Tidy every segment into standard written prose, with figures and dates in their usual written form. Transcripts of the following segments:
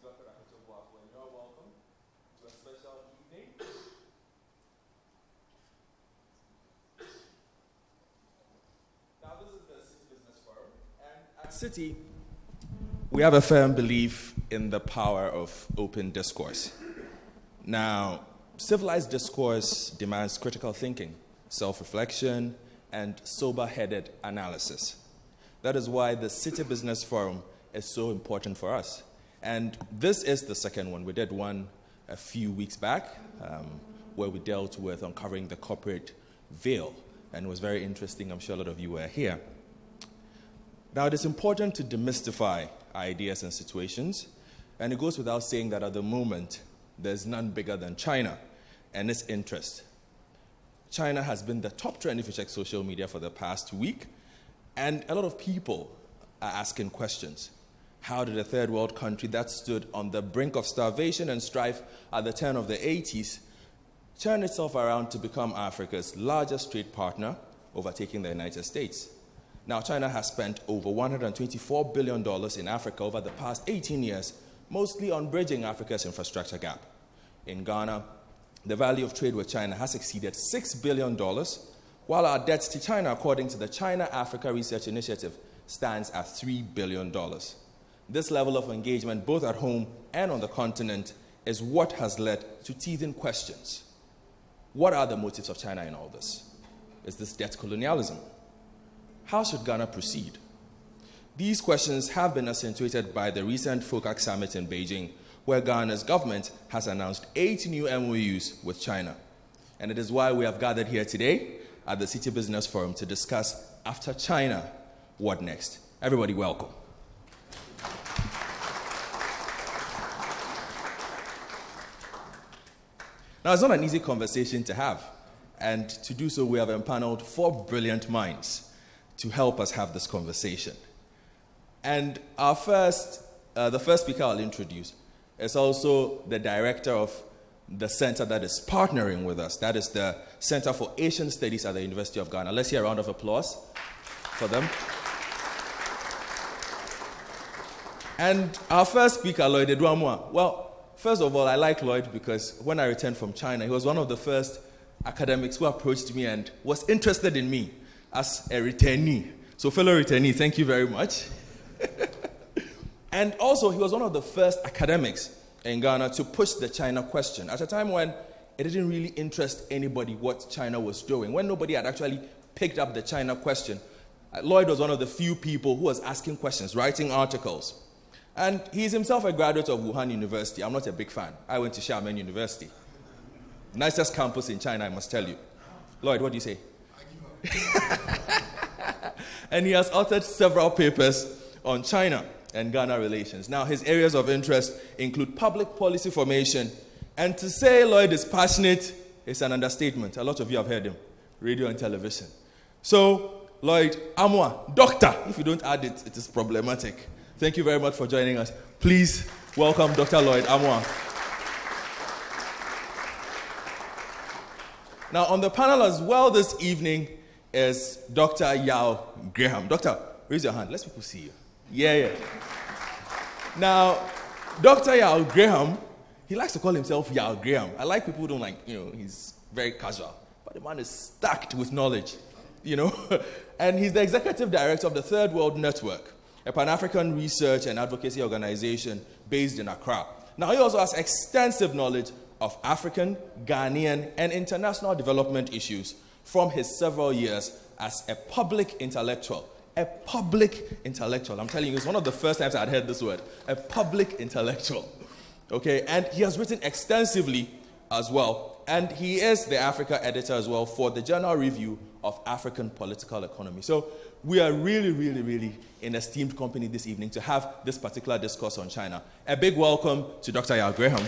and you're welcome to a special evening. Now, this is the Citi Business Forum, and at Citi, we have a firm belief in the power of open discourse. Now, civilized discourse demands critical thinking, self-reflection, and sober-headed analysis. That is why the Citi Business Forum is so important for us. And this is the second one. We did one a few weeks back where we dealt with uncovering the corporate veil. And it was very interesting. I'm sure a lot of you were here. Now, it is important to demystify ideas and situations. And it goes without saying that at the moment, there's none bigger than China and its interest. China has been the top trend if you check social media for the past week. And a lot of people are asking questions. How did a third world country that stood on the brink of starvation and strife at the turn of the 80s turn itself around to become Africa's largest trade partner, overtaking the United States? Now, China has spent over $124 billion in Africa over the past 18 years, mostly on bridging Africa's infrastructure gap. In Ghana, the value of trade with China has exceeded $6 billion, while our debt to China, according to the China-Africa Research Initiative, stands at $3 billion. This level of engagement, both at home and on the continent, is what has led to teething questions. What are the motives of China in all this? Is this debt colonialism? How should Ghana proceed? These questions have been accentuated by the recent FOCAC summit in Beijing, where Ghana's government has announced 8 new MOUs with China. And it is why we have gathered here today at the Citi Business Forum to discuss, after China, what next? Everybody, welcome. Now, it's not an easy conversation to have, and to do so, we have empaneled 4 brilliant minds to help us have this conversation. And the first speaker I'll introduce is also the director of the center that is partnering with us. That is the Center for Asian Studies at the University of Ghana. Let's hear a round of applause for them. And our first speaker, Lloyd, well, first of all, I like Lloyd because when I returned from China, he was one of the first academics who approached me and was interested in me as a returnee. So, fellow returnee, thank you very much. And also, he was one of the first academics in Ghana to push the China question at a time when it didn't really interest anybody what China was doing. When nobody had actually picked up the China question, Lloyd was one of the few people who was asking questions, writing articles. And he's himself a graduate of Wuhan University. I'm not a big fan. I went to Xiamen University. Nicest campus in China, I must tell you. Lloyd, what do you say? And he has authored several papers on China and Ghana relations. Now, his areas of interest include public policy formation. And to say Lloyd is passionate is an understatement. A lot of you have heard him, radio and television. So, Lloyd, Amwa, doctor, if you don't add it, it is problematic. Thank you very much for joining us. Please welcome Dr. Lloyd Amwa. Now, on the panel as well this evening is Dr. Yao Graham. Doctor, raise your hand. Let's people see you. Yeah. Now, Dr. Yao Graham, he likes to call himself Yao Graham. I like people who don't like, he's very casual. But the man is stacked with knowledge, And he's the executive director of the Third World Network, a Pan-African research and advocacy organization based in Accra. Now, he also has extensive knowledge of African, Ghanaian, and international development issues from his several years as a public intellectual. A public intellectual. I'm telling you, it's one of the first times I'd heard this word. A public intellectual. Okay, and he has written extensively as well. And he is the Africa editor as well for the Journal Review of African Political Economy. So we are really, really, really in esteemed company this evening to have this particular discourse on China. A big welcome to Dr. Yao Graham.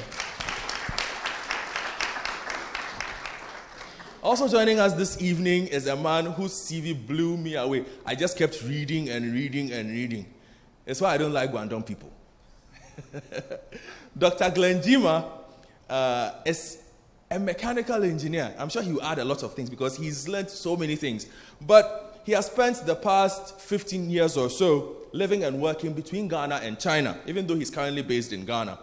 Also joining us this evening is a man whose CV blew me away. I just kept reading and reading and reading. That's why I don't like Guangdong people. Dr. Glenn Jima is a mechanical engineer. I'm sure he will add a lot of things because he's learned so many things. But he has spent the past 15 years or so living and working between Ghana and China, even though he's currently based in Ghana.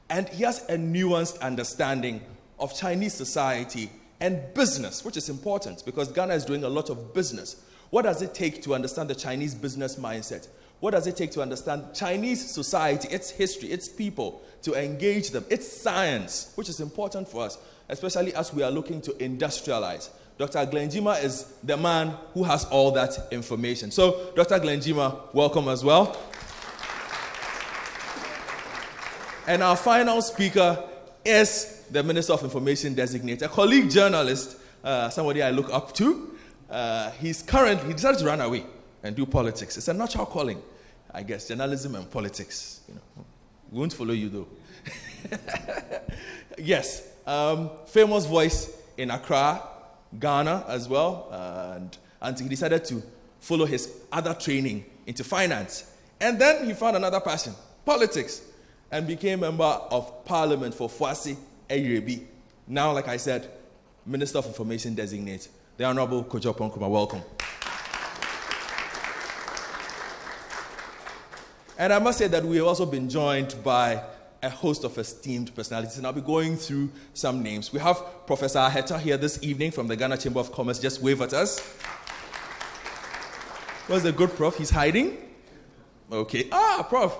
And he has a nuanced understanding of Chinese society and business, which is important because Ghana is doing a lot of business. What does it take to understand the Chinese business mindset? What does it take to understand Chinese society, its history, its people, to engage them, its science, which is important for us, especially as we are looking to industrialize. Dr. Glenjima is the man who has all that information. So, Dr. Glenjima, welcome as well. And our final speaker is the Minister of Information designate, a colleague journalist, somebody I look up to. He decided to run away and do politics. It's a natural calling, I guess, journalism and politics. We won't follow you though. Yes, famous voice in Accra, Ghana as well, and he decided to follow his other training into finance. And then he found another passion, politics, and became member of parliament for Fuasi Eyerebi. Now, like I said, Minister of Information designate, the Honorable Kojo Nkrumah. Welcome. And I must say that we have also been joined by a host of esteemed personalities, and I'll be going through some names. We have Professor Aheta here this evening from the Ghana Chamber of Commerce. Just wave at us. Where's the good prof? He's hiding. Okay. Prof.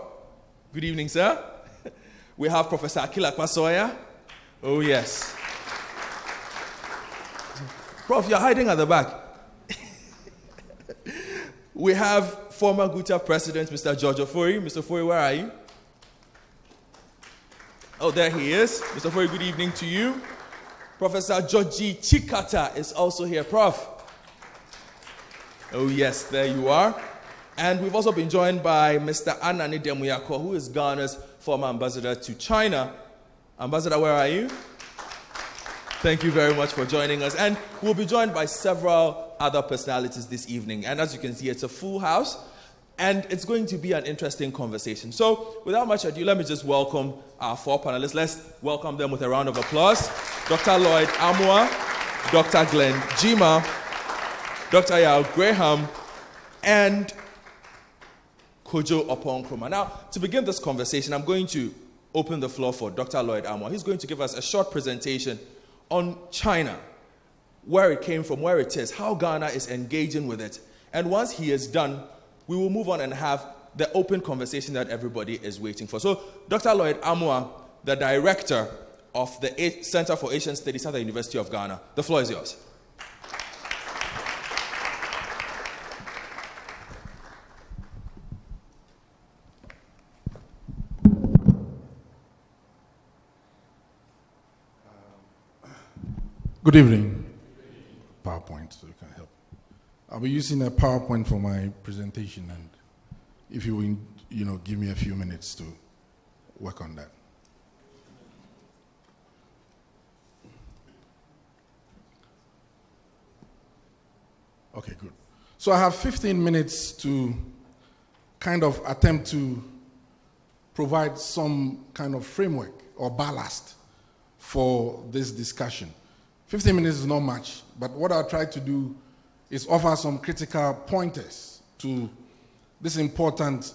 Good evening, sir. We have Professor Akila Kwasoya. Oh, yes. Prof, you're hiding at the back. We have former GUTA President, Mr. George Ofori. Mr. Ofori, where are you? Oh, there he is. Mr. Ofori, good evening to you. Professor Georgie Chikata is also here. Prof. Oh, yes, there you are. And we've also been joined by Mr. Anani Demuyako, who is Ghana's former ambassador to China. Ambassador, where are you? Thank you very much for joining us. And we'll be joined by several other personalities this evening. And as you can see, it's a full house. And it's going to be an interesting conversation. So, without much ado, let me just welcome our four panelists. Let's welcome them with a round of applause. Dr. Lloyd Amua, Dr. Glenjima, Dr. Yao Graham, and Kojo Nkrumah. Now, to begin this conversation, I'm going to open the floor for Dr. Lloyd Amua. He's going to give us a short presentation on China, where it came from, where it is, how Ghana is engaging with it. And once he is done, we will move on and have the open conversation that everybody is waiting for. So, Dr. Lloyd Amua, the director of the Center for Asian Studies at the University of Ghana, the floor is yours. Good evening. PowerPoint, so you can help. I'll be using a PowerPoint for my presentation, and if you will, give me a few minutes to work on that. Okay, good. So I have 15 minutes to kind of attempt to provide some kind of framework or ballast for this discussion. 15 minutes is not much, but what I'll try to do is offer some critical pointers to this important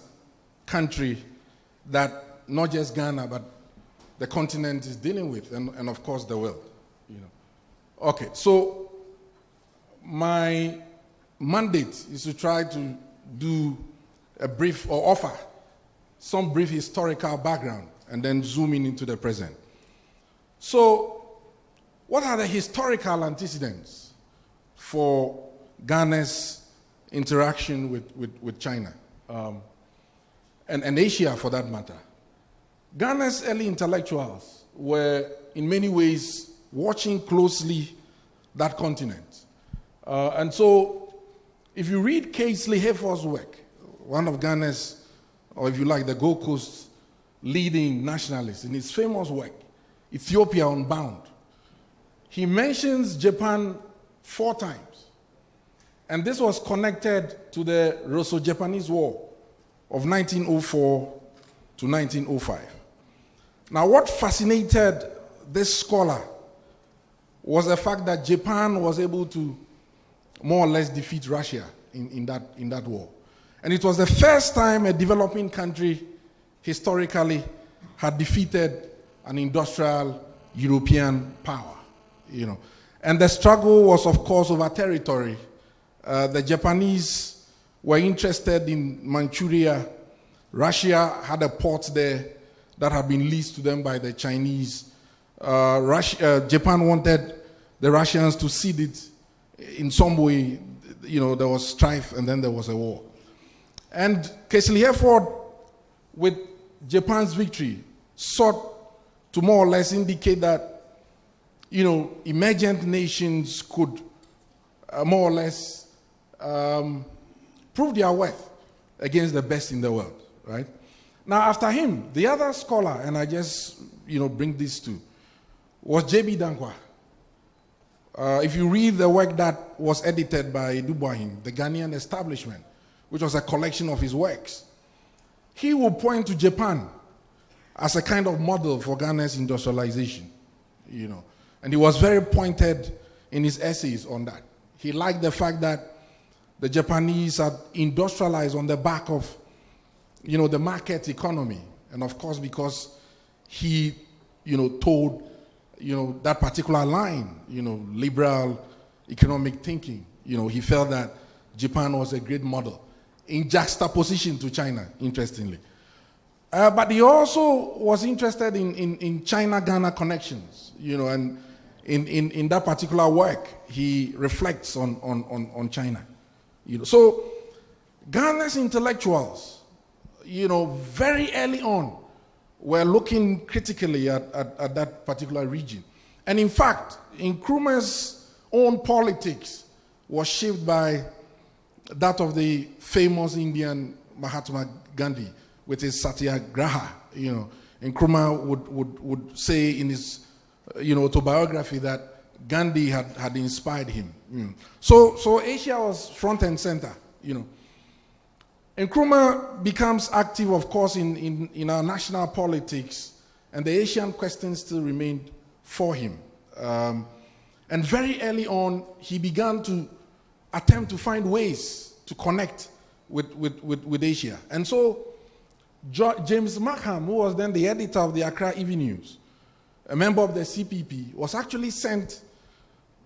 country that not just Ghana, but the continent is dealing with, and of course the world. Okay, so my mandate is to try to do a brief or offer some brief historical background and then zoom in into the present. So, what are the historical antecedents for Ghana's interaction with China and Asia for that matter? Ghana's early intellectuals were in many ways watching closely that continent. And so if you read Kingsley Hayford's work, one of Ghana's, or if you like, the Gold Coast leading nationalists, in his famous work, Ethiopia Unbound, he mentions Japan 4 times. And this was connected to the Russo-Japanese War of 1904 to 1905. Now, what fascinated this scholar was the fact that Japan was able to more or less defeat Russia in that war. And it was the first time a developing country historically had defeated an industrial European power, And the struggle was, of course, over territory. The Japanese were interested in Manchuria. Russia had a port there that had been leased to them by the Chinese. Japan wanted the Russians to cede it in some way. There was strife and then there was a war. And Casely Hereford, with Japan's victory, sought to more or less indicate that, emergent nations could more or less prove their worth against the best in the world, right? Now, after him, the other scholar, and I just, bring this to, was J.B. Dankwa. If you read the work that was edited by Dubois, The Ghanaian Establishment, which was a collection of his works, he will point to Japan as a kind of model for Ghana's industrialization, And he was very pointed in his essays on that. He liked the fact that the Japanese had industrialized on the back of, the market economy. And of course, because he, told, that particular line, liberal economic thinking, he felt that Japan was a great model in juxtaposition to China, interestingly. But he also was interested in China-Ghana connections, and in that particular work, he reflects on China. So Ghana's intellectuals, very early on, were looking critically at that particular region. And in fact, Nkrumah's own politics was shaped by that of the famous Indian Mahatma Gandhi with his satyagraha. Nkrumah would say in his autobiography that Gandhi had inspired him. So Asia was front and center. Nkrumah becomes active, of course, in our national politics, and the Asian question still remained for him. And very early on, he began to attempt to find ways to connect with Asia. And so James Markham, who was then the editor of the Accra Evening News, a member of the CPP, was actually sent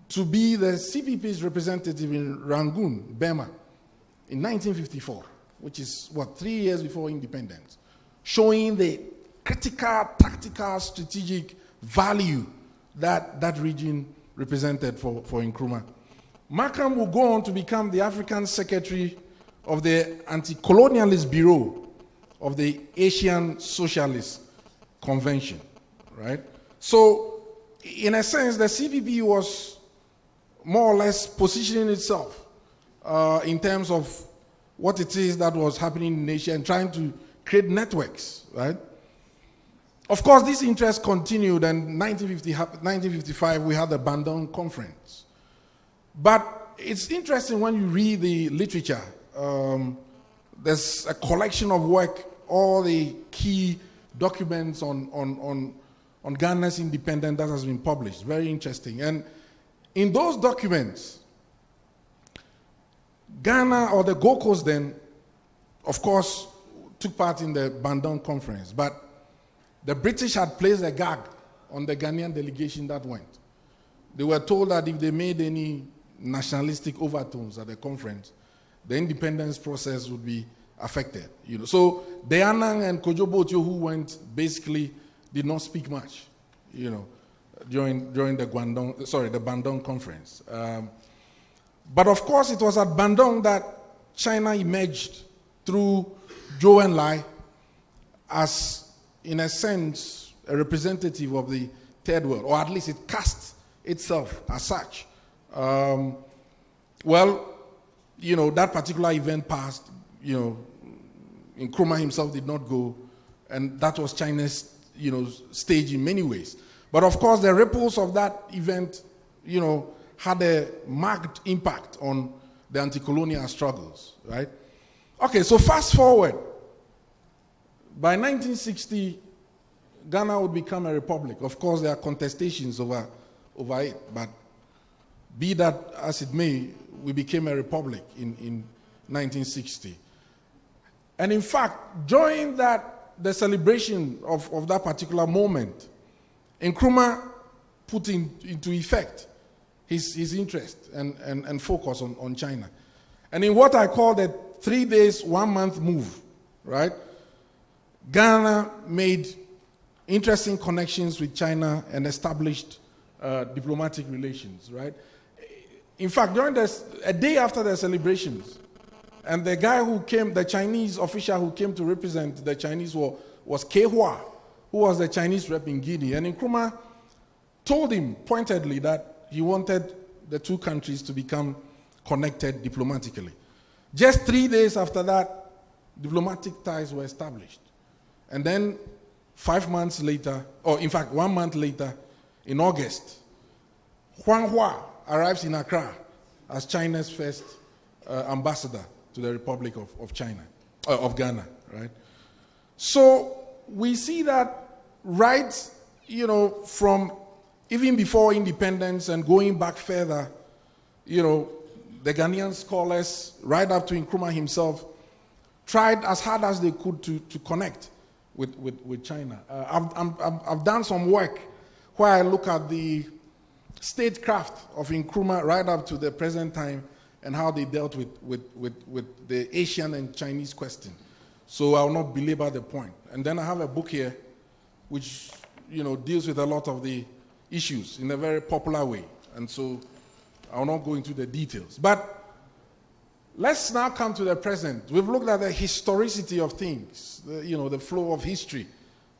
to be the CPP's representative in Rangoon, Burma, in 1954, which is, 3 years before independence, showing the critical, tactical, strategic value that region represented for Nkrumah. Markham will go on to become the African Secretary of the Anti-Colonialist Bureau of the Asian Socialist Convention, right? So, in a sense, the CPP was more or less positioning itself in terms of what it is that was happening in Asia and trying to create networks, right? Of course, this interest continued, and in 1955, we had the Bandung Conference. But it's interesting when you read the literature. There's a collection of work, all the key documents on Ghana's independence that has been published. Very interesting. And in those documents, Ghana, or the Gold Coast then, of course, took part in the Bandung Conference. But the British had placed a gag on the Ghanaian delegation that went. They were told that if they made any nationalistic overtones at the conference, the independence process would be affected. So the Anang and Kojo Botio who went basically did not speak much, during the Bandung Conference. But of course, it was at Bandung that China emerged through Zhou Enlai as, in a sense, a representative of the third world, or at least it cast itself as such. That particular event passed. Nkrumah himself did not go, and that was China's, stage in many ways. But of course, the ripples of that event, had a marked impact on the anti-colonial struggles, right? Okay, so fast forward. By 1960, Ghana would become a republic. Of course, there are contestations over it, but be that as it may, we became a republic in 1960. And in fact, during the celebration of that particular moment, Nkrumah put into effect his interest and focus on China. And in what I call the 3 days, 1 month move, right? Ghana made interesting connections with China and established diplomatic relations, right? In fact, a day after the celebrations, and the guy who came, the Chinese official who came to represent the Chinese was Ke Hua, who was the Chinese rep in Guinea. And Nkrumah told him pointedly that he wanted the two countries to become connected diplomatically. Just 3 days after that, diplomatic ties were established. And then 5 months later, or in fact 1 month later, in August, Huang Hua arrives in Accra as China's first ambassador to the Republic of Ghana, right? So we see that right, from even before independence and going back further, the Ghanaian scholars, right up to Nkrumah himself, tried as hard as they could to connect with China. I've done some work where I look at the statecraft of Nkrumah right up to the present time and how they dealt with the Asian and Chinese question. So I will not belabor the point. And then I have a book here which deals with a lot of the issues in a very popular way. And so I will not go into the details. But let's now come to the present. We've looked at the historicity of things, the flow of history,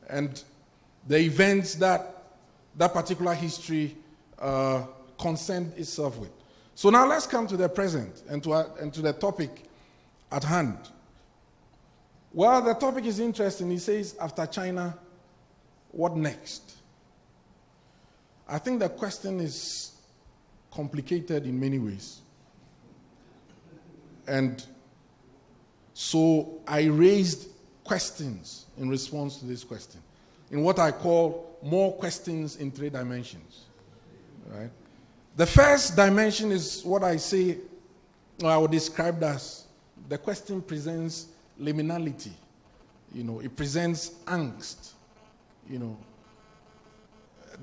and the events that particular history concerned itself with. So now let's come to the present and to the topic at hand. Well, the topic is interesting. He says, after China, what next? I think the question is complicated in many ways. And so I raised questions in response to this question, in what I call more questions in 3 dimensions. Right? The first dimension is what I say, or I would describe as the question presents liminality. It presents angst.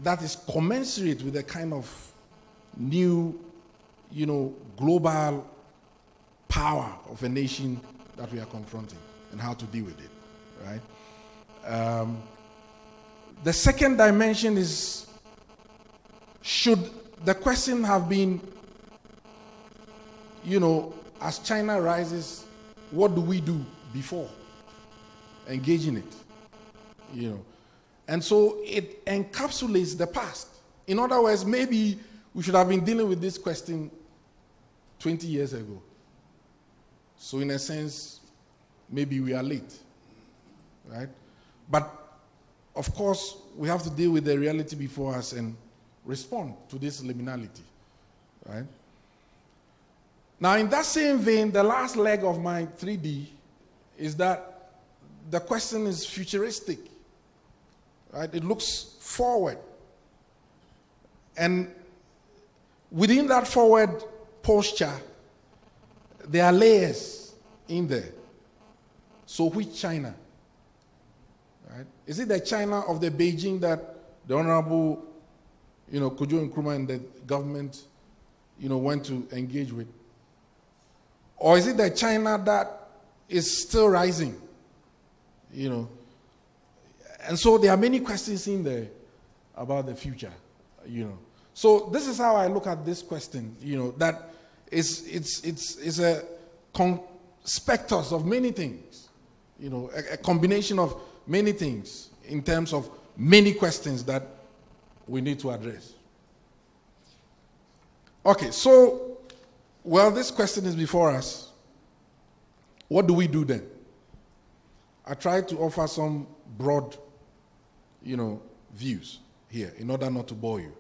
That is commensurate with the kind of new, global power of a nation that we are confronting and how to deal with it, right? The second dimension is, should the question have been, as China rises, what do we do before engaging it? And so it encapsulates the past. In other words, maybe we should have been dealing with this question 20 years ago. So in a sense, maybe we are late, right? But of course, we have to deal with the reality before us and respond to this liminality, right? Now, in that same vein, the last leg of my 3D is that the question is futuristic, right? It looks forward. And within that forward posture, there are layers in there. So which China? Right? Is it the China of the Beijing that the Honorable, Kojo Nkrumah and the government, went to engage with? Or is it the China that is still rising? And so there are many questions in there about the future, So this is how I look at this question, that it's a conspectus of many things, a combination of many things in terms of many questions that we need to address. Okay, so, this question is before us. What do we do then? I tried to offer some broad, views here in order not to bore you.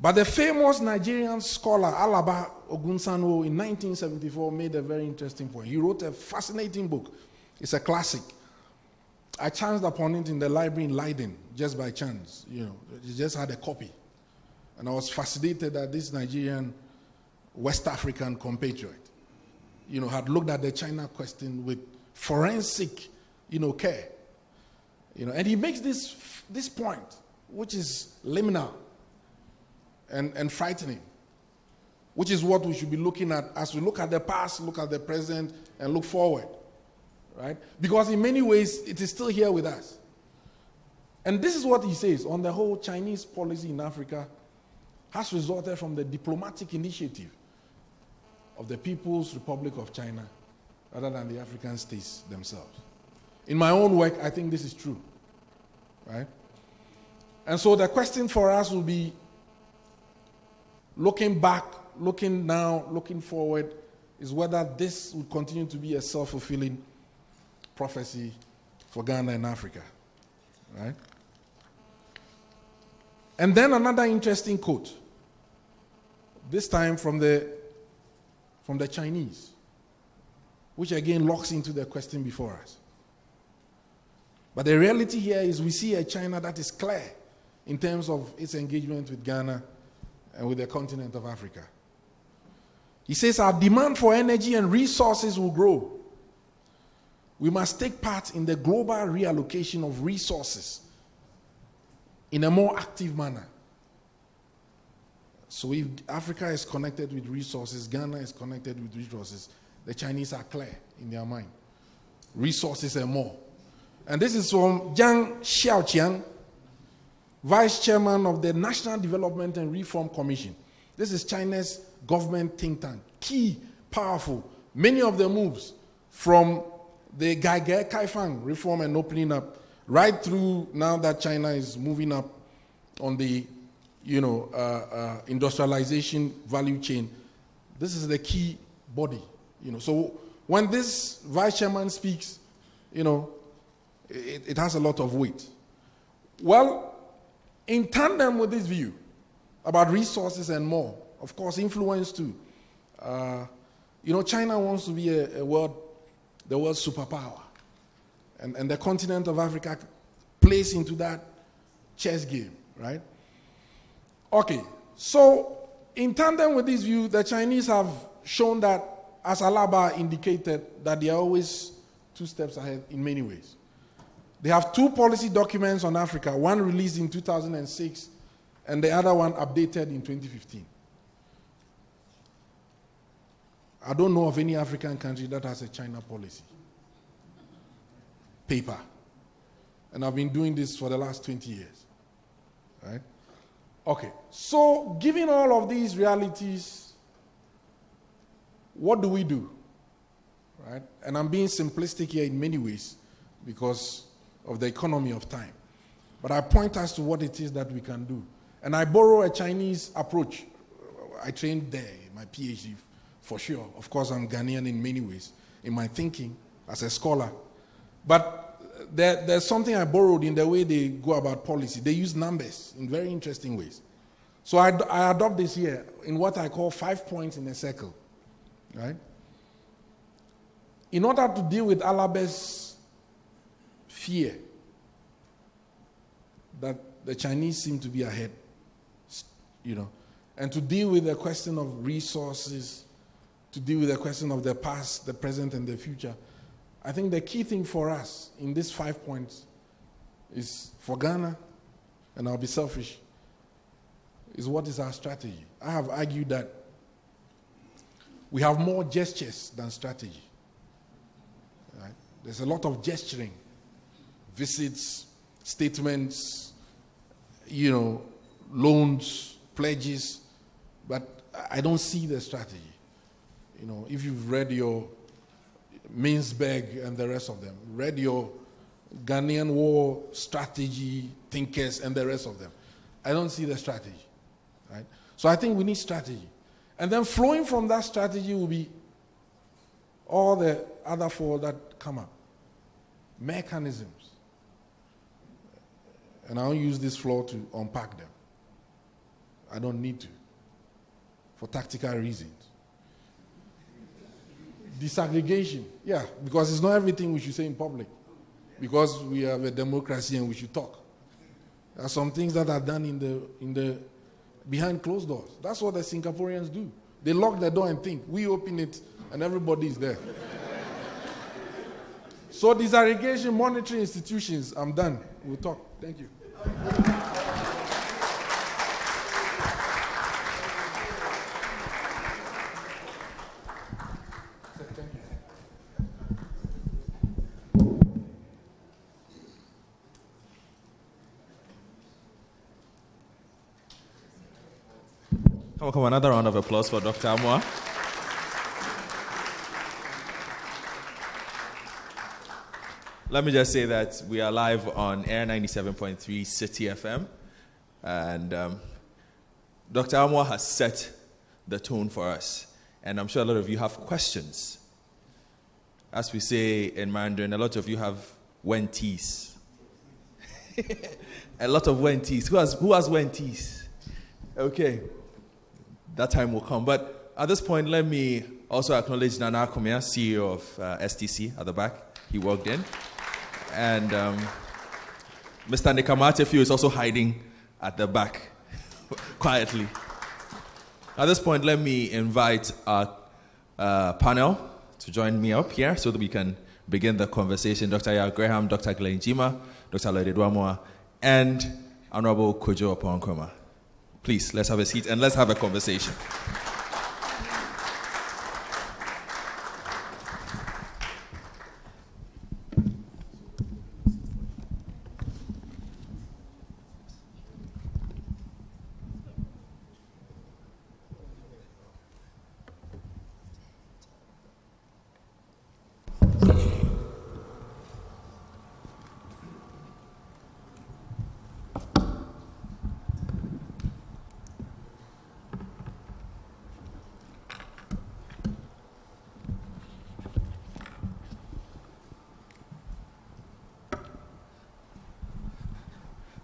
But the famous Nigerian scholar Alaba Ogunsano in 1974 made a very interesting point. He wrote a fascinating book. It's a classic. I chanced upon it in the library in Leiden, just by chance. He just had a copy. And I was fascinated that this Nigerian West African compatriot, had looked at the China question with forensic, care. And he makes this point, which is liminal and frightening, which is what we should be looking at as we look at the past, look at the present, and look forward, right? Because in many ways, it is still here with us. And this is what he says: on the whole, Chinese policy in Africa has resulted from the diplomatic initiative of the People's Republic of China rather than the African states themselves. In my own work, I think this is true, right? And so the question for us will be, looking back, looking now, looking forward, is whether this will continue to be a self-fulfilling prophecy for Ghana and Africa, right? And then another interesting quote, this time from the Chinese, which again locks into the question before us. But the reality here is we see a China that is clear in terms of its engagement with Ghana and with the continent of Africa. He says our demand for energy and resources will grow. We must take part in the global reallocation of resources in a more active manner. So if Africa is connected with resources, Ghana is connected with resources, the Chinese are clear in their mind. Resources and more. And this is from Jiang Xiaoqiang, Vice Chairman of the National Development and Reform Commission. This is China's government think tank. Key, powerful. Many of the moves from the Gaige Kaifang reform and opening up right through now that China is moving up on the industrialization value chain. This is the key body. So when this vice chairman speaks, it has a lot of weight. Well, in tandem with this view about resources and more, of course, influence too. China wants to be the world superpower. And the continent of Africa plays into that chess game, right? Okay, so in tandem with this view, the Chinese have shown that, as Alaba indicated, that they are always 2 steps ahead in many ways. They have 2 policy documents on Africa, one released in 2006 and the other one updated in 2015. I don't know of any African country that has a China policy paper. And I've been doing this for the last 20 years. Right? Okay, so given all of these realities, what do we do? Right? And I'm being simplistic here in many ways because of the economy of time. But I point us to what it is that we can do. And I borrow a Chinese approach. I trained there, my PhD, for sure. Of course, I'm Ghanaian in many ways, in my thinking as a scholar. But there's something I borrowed in the way they go about policy. They use numbers in very interesting ways. So I adopt this here in what I call 5 points in a circle. Right? In order to deal with Alaba's fear that the Chinese seem to be ahead, and to deal with the question of resources, to deal with the question of the past, the present, and the future, I think the key thing for us in these 5 points is for Ghana, and I'll be selfish, is what is our strategy. I have argued that we have more gestures than strategy. Right? There's a lot of gesturing, visits, statements, loans, pledges, but I don't see the strategy. If you've read your Minsberg and the rest of them, read your Ghanaian war strategy thinkers and the rest of them, I don't see the strategy. Right? So I think we need strategy. And then flowing from that strategy will be all the other 4 that come up. Mechanisms. And I'll use this floor to unpack them. I don't need to, for tactical reasons. Disaggregation, yeah, because it's not everything we should say in public. Because we have a democracy and we should talk. There are some things that are done in the behind closed doors. That's what the Singaporeans do. They lock the door and think. We open it and everybody is there. So disaggregation, monetary institutions, I'm done. We'll talk. Thank you. Come on, another round of applause for Dr. Amoah. Let me just say that we are live on Air 97.3 Citi FM. And Dr. Amoah has set the tone for us. And I'm sure a lot of you have questions. As we say in Mandarin, a lot of you have wenties. A lot of wenties. Who has wenties? Okay. That time will come. But at this point, let me also acknowledge Nana Akomia, CEO of STC at the back. He walked in. And Mr. Nekamatefiu is also hiding at the back, quietly. At this point, let me invite our panel to join me up here so that we can begin the conversation. Dr. Yao Graham, Dr. Glenn Jima, Dr. Lloyd, and Honorable Kojo Oponkroma. Please, let's have a seat and let's have a conversation.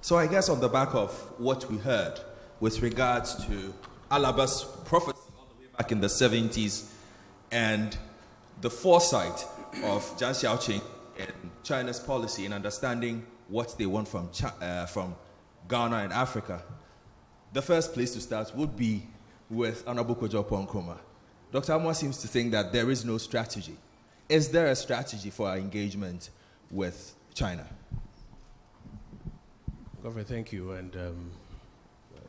So I guess on the back of what we heard with regards to Alaba's prophecy all the way back in the 70s and the foresight of Jiang Xiaoqing and China's policy in understanding what they want from Ghana and Africa, the first place to start would be with Honorable Kojo Oponkroma. Dr. Amoah seems to think that there is no strategy. Is there a strategy for our engagement with China? Governor, thank you. And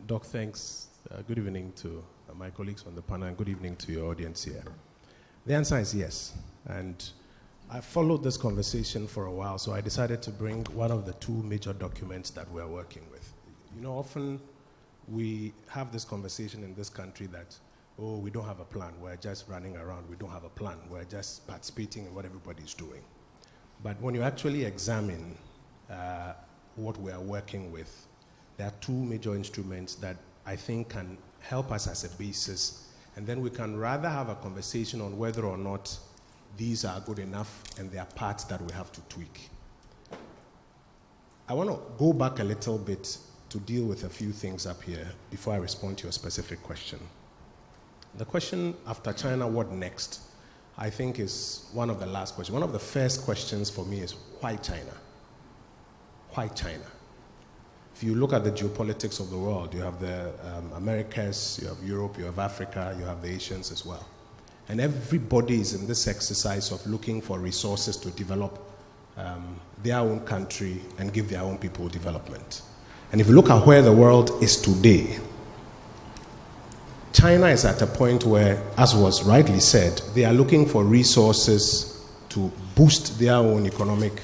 Doc, thanks. Good evening to my colleagues on the panel, and good evening to your audience here. The answer is yes. And I followed this conversation for a while, so I decided to bring one of the two major documents that we're working with. You know, often we have this conversation in this country that, oh, we don't have a plan. We're just running around. We don't have a plan. We're just participating in what everybody's doing. But when you actually examine what we are working with, there are two major instruments that I think can help us as a basis, and then we can rather have a conversation on whether or not these are good enough and there are parts that we have to tweak. I want to go back a little bit to deal with a few things up here before I respond to your specific question. The question after China, what next, I think is one of the last questions. One of the first questions for me is, why China? Why China? If you look at the geopolitics of the world, you have the Americas, you have Europe, you have Africa, you have the Asians as well. And everybody is in this exercise of looking for resources to develop their own country and give their own people development. And if you look at where the world is today, China is at a point where, as was rightly said, they are looking for resources to boost their own economic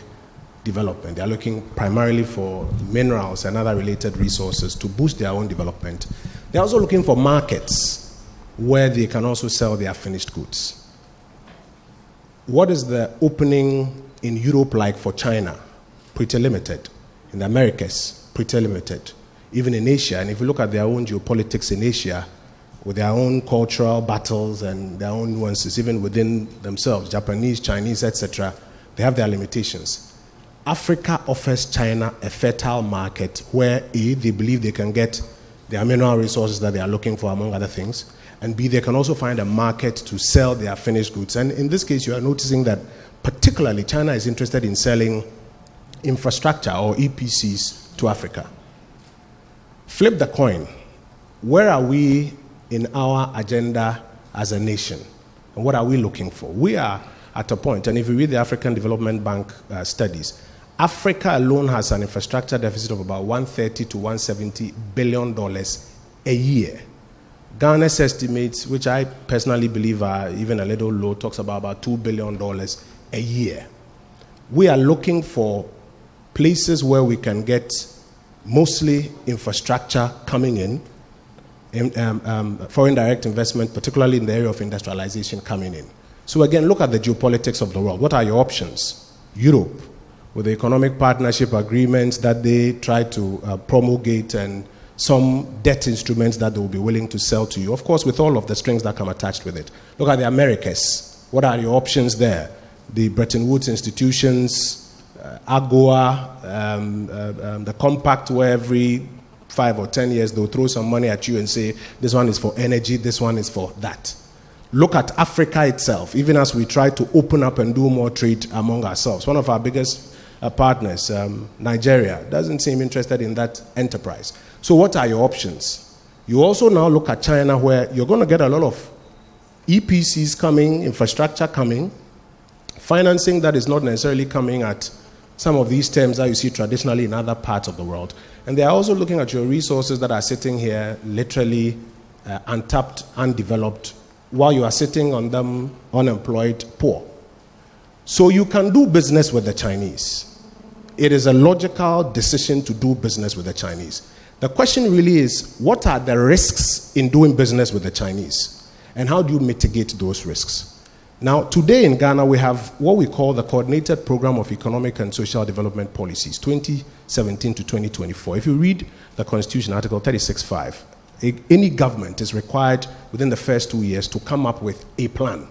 development. They are looking primarily for minerals and other related resources to boost their own development. They are also looking for markets where they can also sell their finished goods. What is the opening in Europe like for China? Pretty limited. In the Americas, pretty limited. Even in Asia, and if you look at their own geopolitics in Asia, with their own cultural battles and their own nuances, even within themselves, Japanese, Chinese, etc., they have their limitations. Africa offers China a fertile market where A, they believe they can get their mineral resources that they are looking for, among other things, and B, they can also find a market to sell their finished goods. And in this case, you are noticing that particularly China is interested in selling infrastructure or EPCs to Africa. Flip the coin. Where are we in our agenda as a nation? And what are we looking for? We are at a point, and if you read the African Development Bank studies, Africa alone has an infrastructure deficit of about $130 to $170 billion a year. Ghana's estimates, which I personally believe are even a little low, talks about $2 billion a year. We are looking for places where we can get mostly infrastructure coming in, foreign direct investment, particularly in the area of industrialization, coming in. So again, look at the geopolitics of the world. What are your options? Europe, with the economic partnership agreements that they try to promulgate and some debt instruments that they will be willing to sell to you. Of course, with all of the strings that come attached with it. Look at the Americas. What are your options there? The Bretton Woods institutions, AGOA, the compact where every 5 or 10 years they'll throw some money at you and say, this one is for energy, this one is for that. Look at Africa itself, even as we try to open up and do more trade among ourselves. One of our biggest partners, Nigeria, doesn't seem interested in that enterprise. So what are your options? You also now look at China, where you're going to get a lot of EPCs coming, infrastructure coming, financing that is not necessarily coming at some of these terms that you see traditionally in other parts of the world. And they are also looking at your resources that are sitting here literally untapped, undeveloped, while you are sitting on them unemployed, poor. So you can do business with the Chinese. It is a logical decision to do business with the Chinese. The question really is, what are the risks in doing business with the Chinese? And how do you mitigate those risks? Now, today in Ghana, we have what we call the Coordinated Program of Economic and Social Development Policies, 2017 to 2024. If you read the Constitution, Article 36.5, any government is required within the first 2 years to come up with a plan.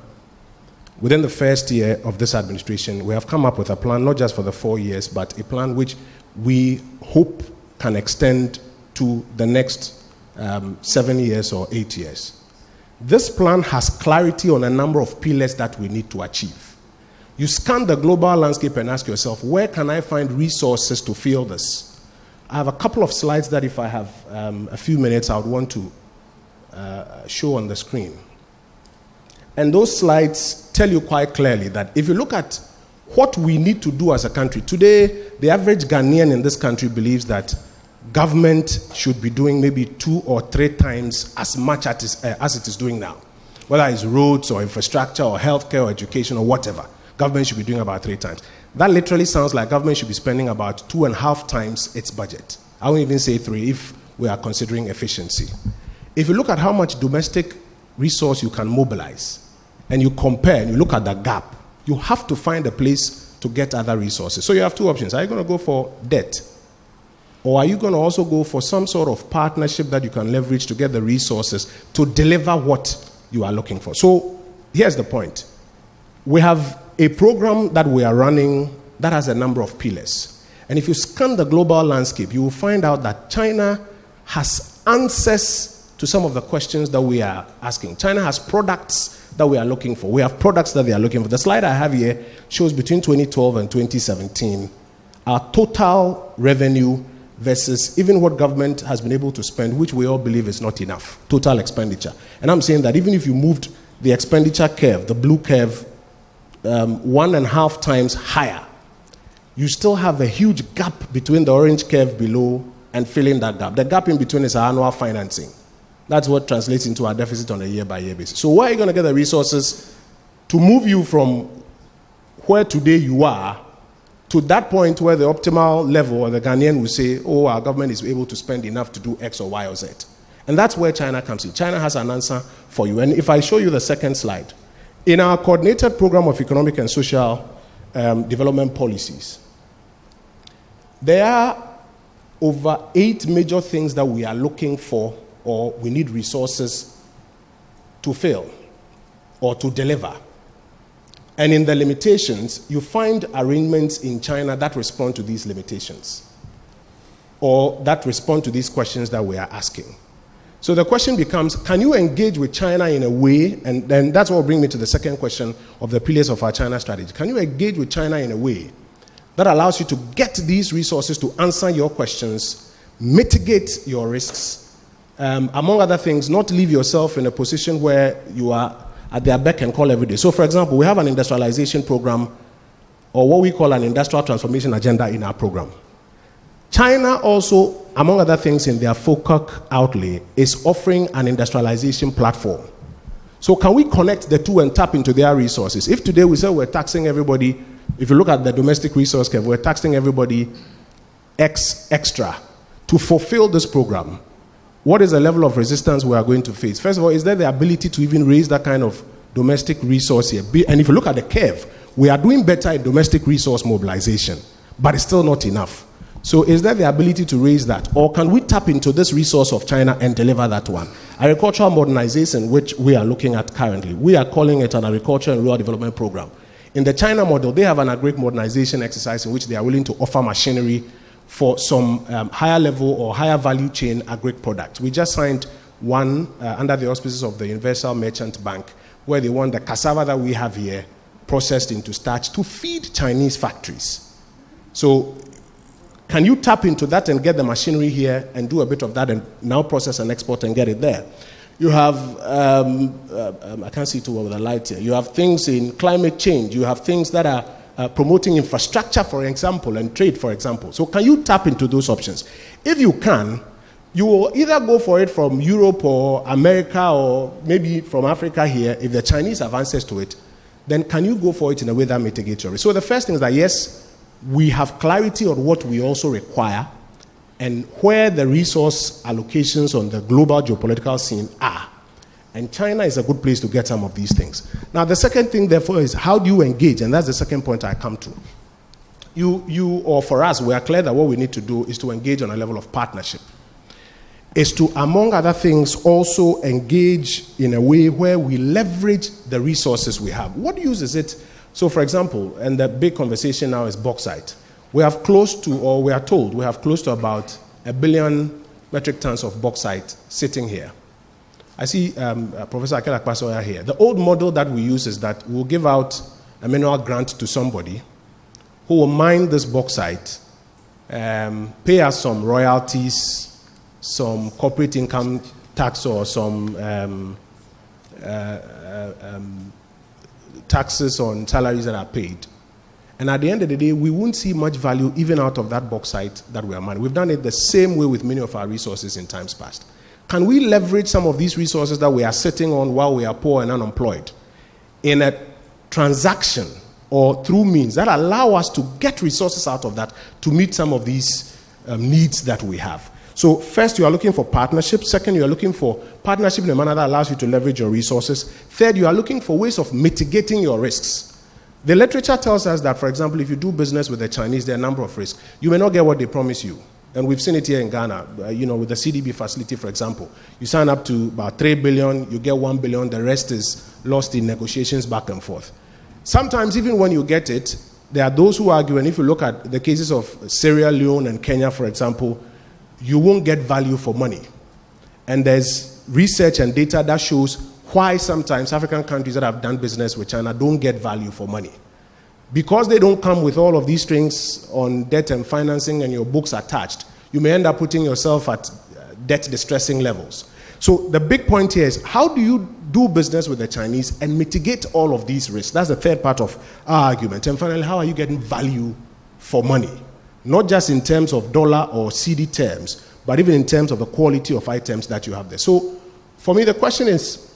Within the first year of this administration, we have come up with a plan, not just for the 4 years, but a plan which we hope can extend to the next 7 years or 8 years. This plan has clarity on a number of pillars that we need to achieve. You scan the global landscape and ask yourself, where can I find resources to fill this? I have a couple of slides that if I have a few minutes, I would want to show on the screen. And those slides tell you quite clearly that if you look at what we need to do as a country, today the average Ghanaian in this country believes that government should be doing maybe 2 or 3 times as much as it is doing now. Whether it's roads or infrastructure or healthcare or education or whatever, government should be doing about 3 times. That literally sounds like government should be spending about 2.5 times its budget. I won't even say 3 if we are considering efficiency. If you look at how much domestic resource you can mobilize and you compare and you look at the gap, you have to find a place to get other resources. So you have 2 options. Are you going to go for debt? Or are you going to also go for some sort of partnership that you can leverage to get the resources to deliver what you are looking for? So here's the point. We have a program that we are running that has a number of pillars. And if you scan the global landscape, you will find out that China has answers to some of the questions that we are asking. China has products that we are looking for. We have products that they are looking for. The slide I have here shows between 2012 and 2017 our total revenue versus even what government has been able to spend, which we all believe is not enough, total expenditure. And I'm saying that even if you moved the expenditure curve, the blue curve, 1.5 times higher, you still have a huge gap between the orange curve below and filling that gap. The gap in between is our annual financing. That's what translates into our deficit on a year-by-year basis. So where are you going to get the resources to move you from where today you are to that point where the optimal level, or the Ghanaian will say, oh, our government is able to spend enough to do X or Y or Z. And that's where China comes in. China has an answer for you. And if I show you the second slide, in our Coordinated Program of Economic and Social Development Policies, there are over 8 major things that we are looking for or we need resources to fill or to deliver. And in the limitations, you find arrangements in China that respond to these limitations or that respond to these questions that we are asking. So the question becomes, can you engage with China in a way, and then that's what will bring me to the second question of the pillars of our China strategy. Can you engage with China in a way that allows you to get these resources to answer your questions, mitigate your risks, among other things, not leave yourself in a position where you are at their beck and call every day. So, for example, we have an industrialization program, or what we call an industrial transformation agenda in our program. China also, among other things in their FOCAC outlay, is offering an industrialization platform. So can we connect the two and tap into their resources? If today we say we're taxing everybody, if you look at the domestic resource curve, we're taxing everybody extra to fulfill this program, what is the level of resistance we are going to face? First of all, is there the ability to even raise that kind of domestic resource here? And if you look at the curve, we are doing better in domestic resource mobilization, but it's still not enough. So is there the ability to raise that? Or can we tap into this resource of China and deliver that one? Agricultural modernization, which we are looking at currently, we are calling it an agriculture and rural development program. In the China model, they have an agri modernization exercise in which they are willing to offer machinery for some higher level or higher value chain agri products. We just signed one under the auspices of the Universal Merchant Bank, where they want the cassava that we have here processed into starch to feed Chinese factories. So can you tap into that and get the machinery here and do a bit of that and now process and export and get it there? You have, I can't see too well with the light here. You have things in climate change. You have things that are promoting infrastructure, for example, and trade, for example. So can you tap into those options? If you can, you will either go for it from Europe or America or maybe from Africa here. If the Chinese have access to it, then can you go for it in a way that mitigates your risk? So the first thing is that, yes, we have clarity on what we also require and where the resource allocations on the global geopolitical scene are. And China is a good place to get some of these things. Now, the second thing, therefore, is how do you engage? And that's the second point I come to. You or for us, we are clear that what we need to do is to engage on a level of partnership. Is to, among other things, also engage in a way where we leverage the resources we have. What use is it? So, for example, and the big conversation now is bauxite. We have close to, or we are told, we have close to about 1 billion metric tons of bauxite sitting here. I see Professor Akela Kpasoya here. The old model that we use is that we'll give out a mineral grant to somebody who will mine this bauxite, pay us some royalties, some corporate income tax or some taxes on salaries that are paid. And at the end of the day, we won't see much value even out of that bauxite that we are mining. We've done it the same way with many of our resources in times past. Can we leverage some of these resources that we are sitting on while we are poor and unemployed in a transaction or through means that allow us to get resources out of that to meet some of these needs that we have? So first, you are looking for partnership. Second, you are looking for partnership in a manner that allows you to leverage your resources. Third, you are looking for ways of mitigating your risks. The literature tells us that, for example, if you do business with the Chinese, there are a number of risks. You may not get what they promise you. And we've seen it here in Ghana, with the CDB facility, for example. You sign up to about 3 billion, you get 1 billion, the rest is lost in negotiations back and forth. Sometimes, even when you get it, there are those who argue, and if you look at the cases of Sierra Leone and Kenya, for example, you won't get value for money. And there's research and data that shows why sometimes African countries that have done business with China don't get value for money. Because they don't come with all of these strings on debt and financing and your books attached, you may end up putting yourself at debt distressing levels. So the big point here is, how do you do business with the Chinese and mitigate all of these risks? That's the third part of our argument. And finally, how are you getting value for money? Not just in terms of dollar or CD terms, but even in terms of the quality of items that you have there. So for me, the question is,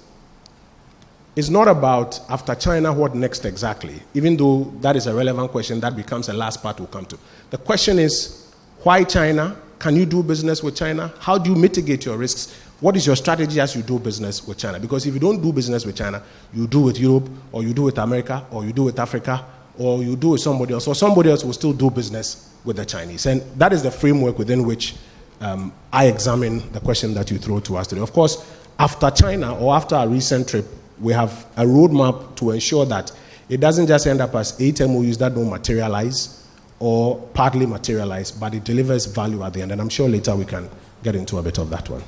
it's not about after China, what next exactly? Even though that is a relevant question, that becomes the last part we'll come to. The question is, why China? Can you do business with China? How do you mitigate your risks? What is your strategy as you do business with China? Because if you don't do business with China, you do with Europe, or you do with America, or you do with Africa, or you do with somebody else, or somebody else will still do business with the Chinese. And that is the framework within which I examine the question that you throw to us today. Of course, after China, or after our recent trip, we have a roadmap to ensure that it doesn't just end up as 8 MOUs that don't materialize or partly materialize, but it delivers value at the end. And I'm sure later we can get into a bit of that one.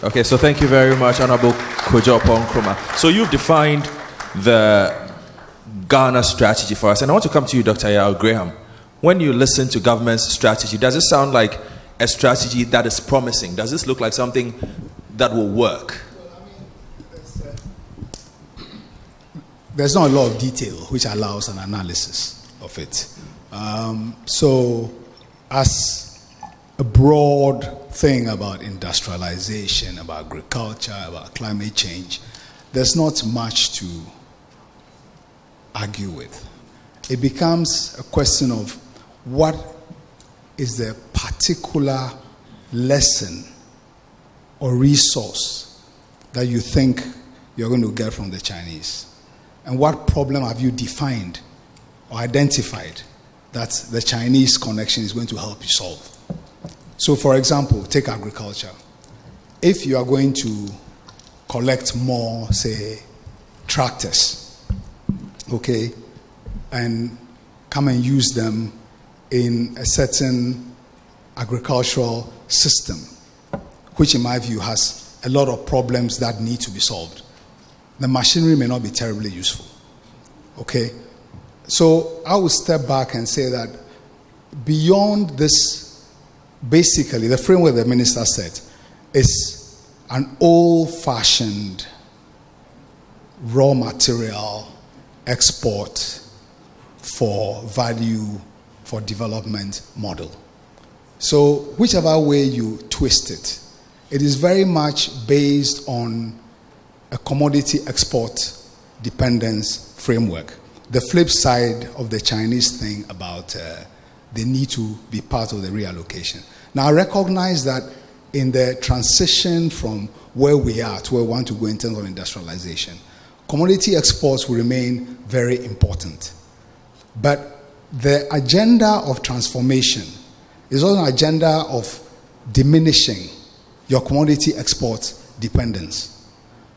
Okay, so thank you very much, Honorable Kojo Nkrumah. So you've defined the Ghana strategy for us. And I want to come to you, Dr. Yao Graham. When you listen to government's strategy, does it sound like a strategy that is promising? Does this look like something that will work? There's not a lot of detail which allows an analysis of it. So, as a broad thing about industrialization, about agriculture, about climate change, there's not much to argue with. It becomes a question of what is the particular lesson or resource that you think you're going to get from the Chinese. And what problem have you defined or identified that the Chinese connection is going to help you solve? So, for example, take agriculture. If you are going to collect more, say, tractors, okay, and come and use them in a certain agricultural system, which in my view has a lot of problems that need to be solved, the machinery may not be terribly useful. Okay? So I will step back and say that beyond this, basically, the framework the minister said is an old-fashioned raw material export for value, for development model. So whichever way you twist it, it is very much based on a commodity export dependence framework. The flip side of the Chinese thing about the need to be part of the reallocation. Now, I recognize that in the transition from where we are to where we want to go in terms of industrialization, commodity exports will remain very important. But the agenda of transformation is also an agenda of diminishing your commodity export dependence.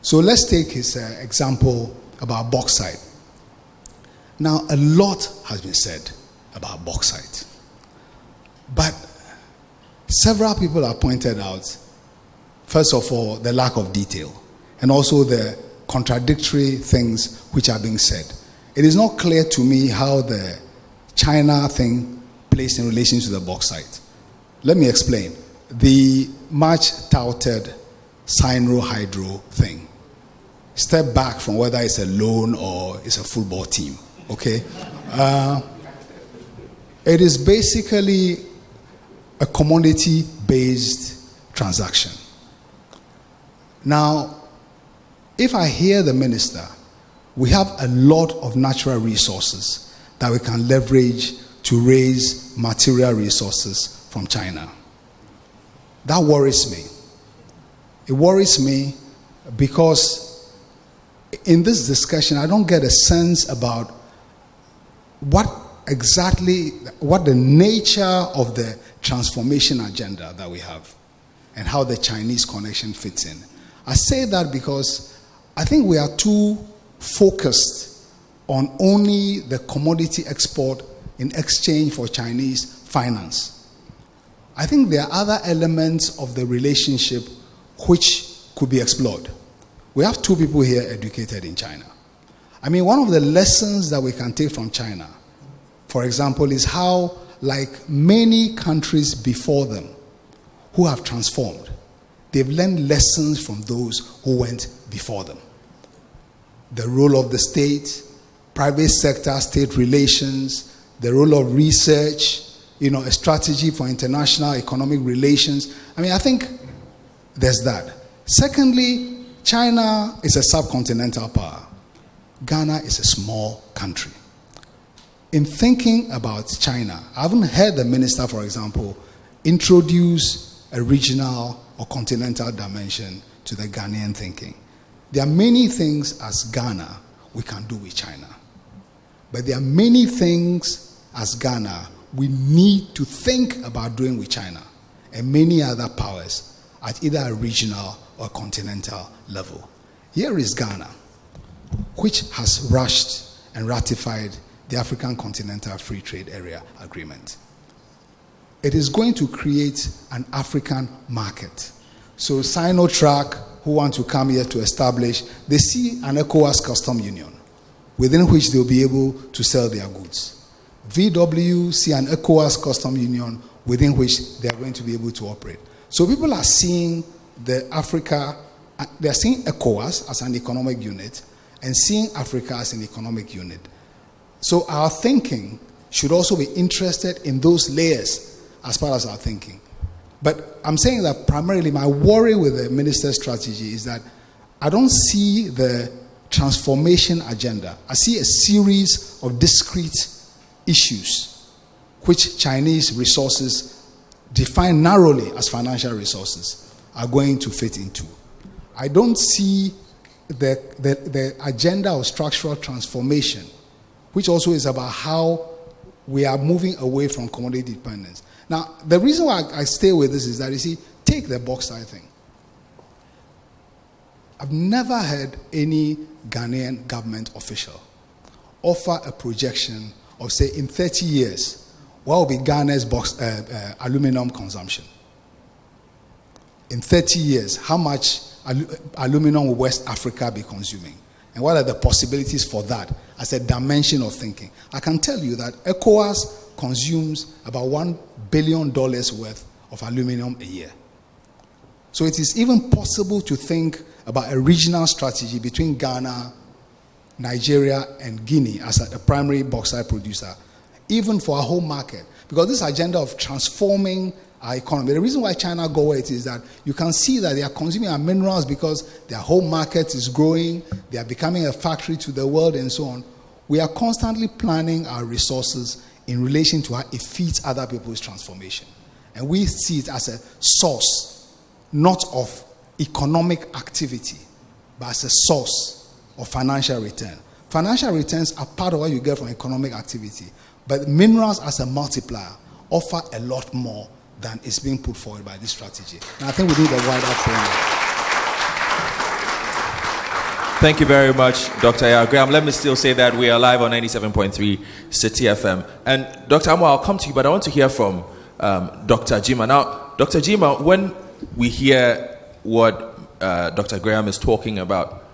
So let's take his example about bauxite. Now, a lot has been said about bauxite. But several people have pointed out, first of all, the lack of detail and also the contradictory things which are being said. It is not clear to me how the China thing plays in relation to the bauxite. Let me explain. The much touted Sino-Hydro thing. Step back from whether it's a loan or it's a football team. Okay? It is basically a commodity-based transaction. Now, if I hear the minister, we have a lot of natural resources that we can leverage to raise material resources from China. That worries me. It worries me because in this discussion, I don't get a sense about what the nature of the transformation agenda that we have and how the Chinese connection fits in. I say that because I think we are too focused on only the commodity export in exchange for Chinese finance. I think there are other elements of the relationship which could be explored. We have two people here educated in China. I mean, one of the lessons that we can take from China, for example, is how, like many countries before them who have transformed, they've learned lessons from those who went before them. The role of the state, private sector, state relations, the role of research, a strategy for international economic relations. I mean, I think there's that. Secondly, China is a subcontinental power. Ghana is a small country. In thinking about China, I haven't heard the minister, for example, introduce a regional or continental dimension to the Ghanaian thinking. There are many things as Ghana we can do with China. But there are many things as Ghana we need to think about doing with China and many other powers at either a regional or continental level. Here is Ghana, which has rushed and ratified the African Continental Free Trade Area Agreement. It is going to create an African market. So Sinotrack, who want to come here to establish, they see an ECOWAS custom union within which they'll be able to sell their goods. VW see an ECOWAS custom union within which they are going to be able to operate. So people are seeing they're seeing ECOWAS as an economic unit and seeing Africa as an economic unit. So our thinking should also be interested in those layers as part of our thinking. But I'm saying that primarily my worry with the minister's strategy is that I don't see the transformation agenda. I see a series of discrete issues which Chinese resources defined narrowly as financial resources are going to fit into. I don't see the agenda of structural transformation, which also is about how we are moving away from commodity dependence. Now, the reason why I stay with this is that, you see, take the bauxite thing. I've never heard any Ghanaian government official offer a projection of, say, in 30 years, what will be Ghana's aluminum consumption? In 30 years, how much aluminum will West Africa be consuming? And what are the possibilities for that as a dimension of thinking? I can tell you that ECOWAS consumes about $1 billion worth of aluminum a year. So it is even possible to think about a regional strategy between Ghana, Nigeria, and Guinea as a primary bauxite producer, even for our home market. Because this agenda of transforming our economy, the reason why China go where it is that you can see that they are consuming our minerals because their home market is growing, they are becoming a factory to the world and so on. We are constantly planning our resources in relation to how it feeds other people's transformation. And we see it as a source, not of economic activity, but as a source of financial return. Financial returns are part of what you get from economic activity, but minerals as a multiplier offer a lot more than is being put forward by this strategy. And I think we need a wider framework. Thank you very much, Dr. Yao Graham. Let me still say that we are live on 97.3 Citi FM. And Dr. Amo, I'll come to you, but I want to hear from Dr. Jima. Now, Dr. Jima, when we hear what Dr. Graham is talking about,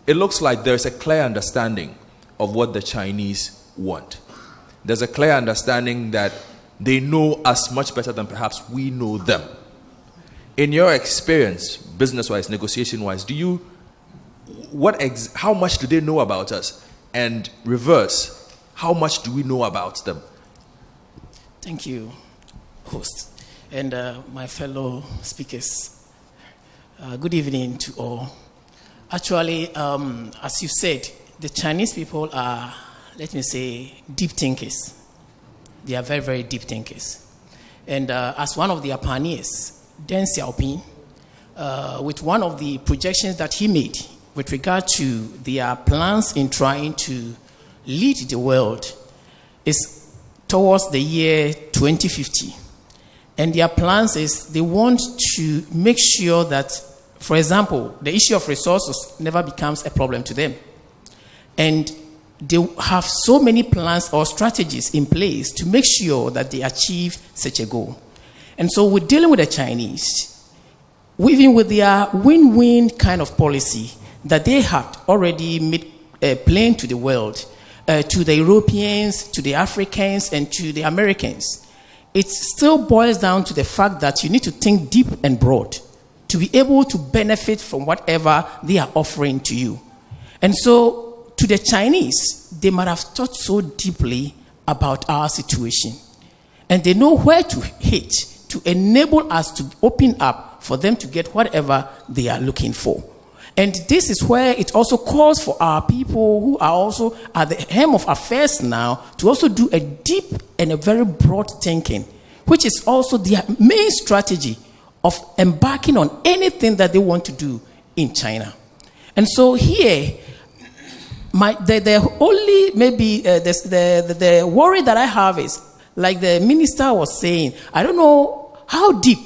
it looks like there's a clear understanding of what the Chinese want. There's a clear understanding that they know us much better than perhaps we know them. In your experience, business-wise, negotiation-wise, how much do they know about us? And reverse, how much do we know about them? Thank you, host, and my fellow speakers. Good evening to all. Actually, as you said, the Chinese people are, let me say, deep thinkers. They are very, very deep thinkers. And as one of their pioneers, Deng Xiaoping, with one of the projections that he made with regard to their plans in trying to lead the world is towards the year 2050. And their plans is they want to make sure that, for example, the issue of resources never becomes a problem to them. And they have so many plans or strategies in place to make sure that they achieve such a goal. And so we're dealing with the Chinese, even with their win-win kind of policy that they had already made plain to the world, to the Europeans, to the Africans, and to the Americans. It still boils down to the fact that you need to think deep and broad to be able to benefit from whatever they are offering to you. And so, to the Chinese, they might have thought so deeply about our situation. And they know where to hit to enable us to open up for them to get whatever they are looking for. And this is where it also calls for our people who are also at the helm of affairs now to also do a deep and a very broad thinking, which is also their main strategy of embarking on anything that they want to do in China. And so here, the only maybe the worry that I have is, like the minister was saying, I don't know how deep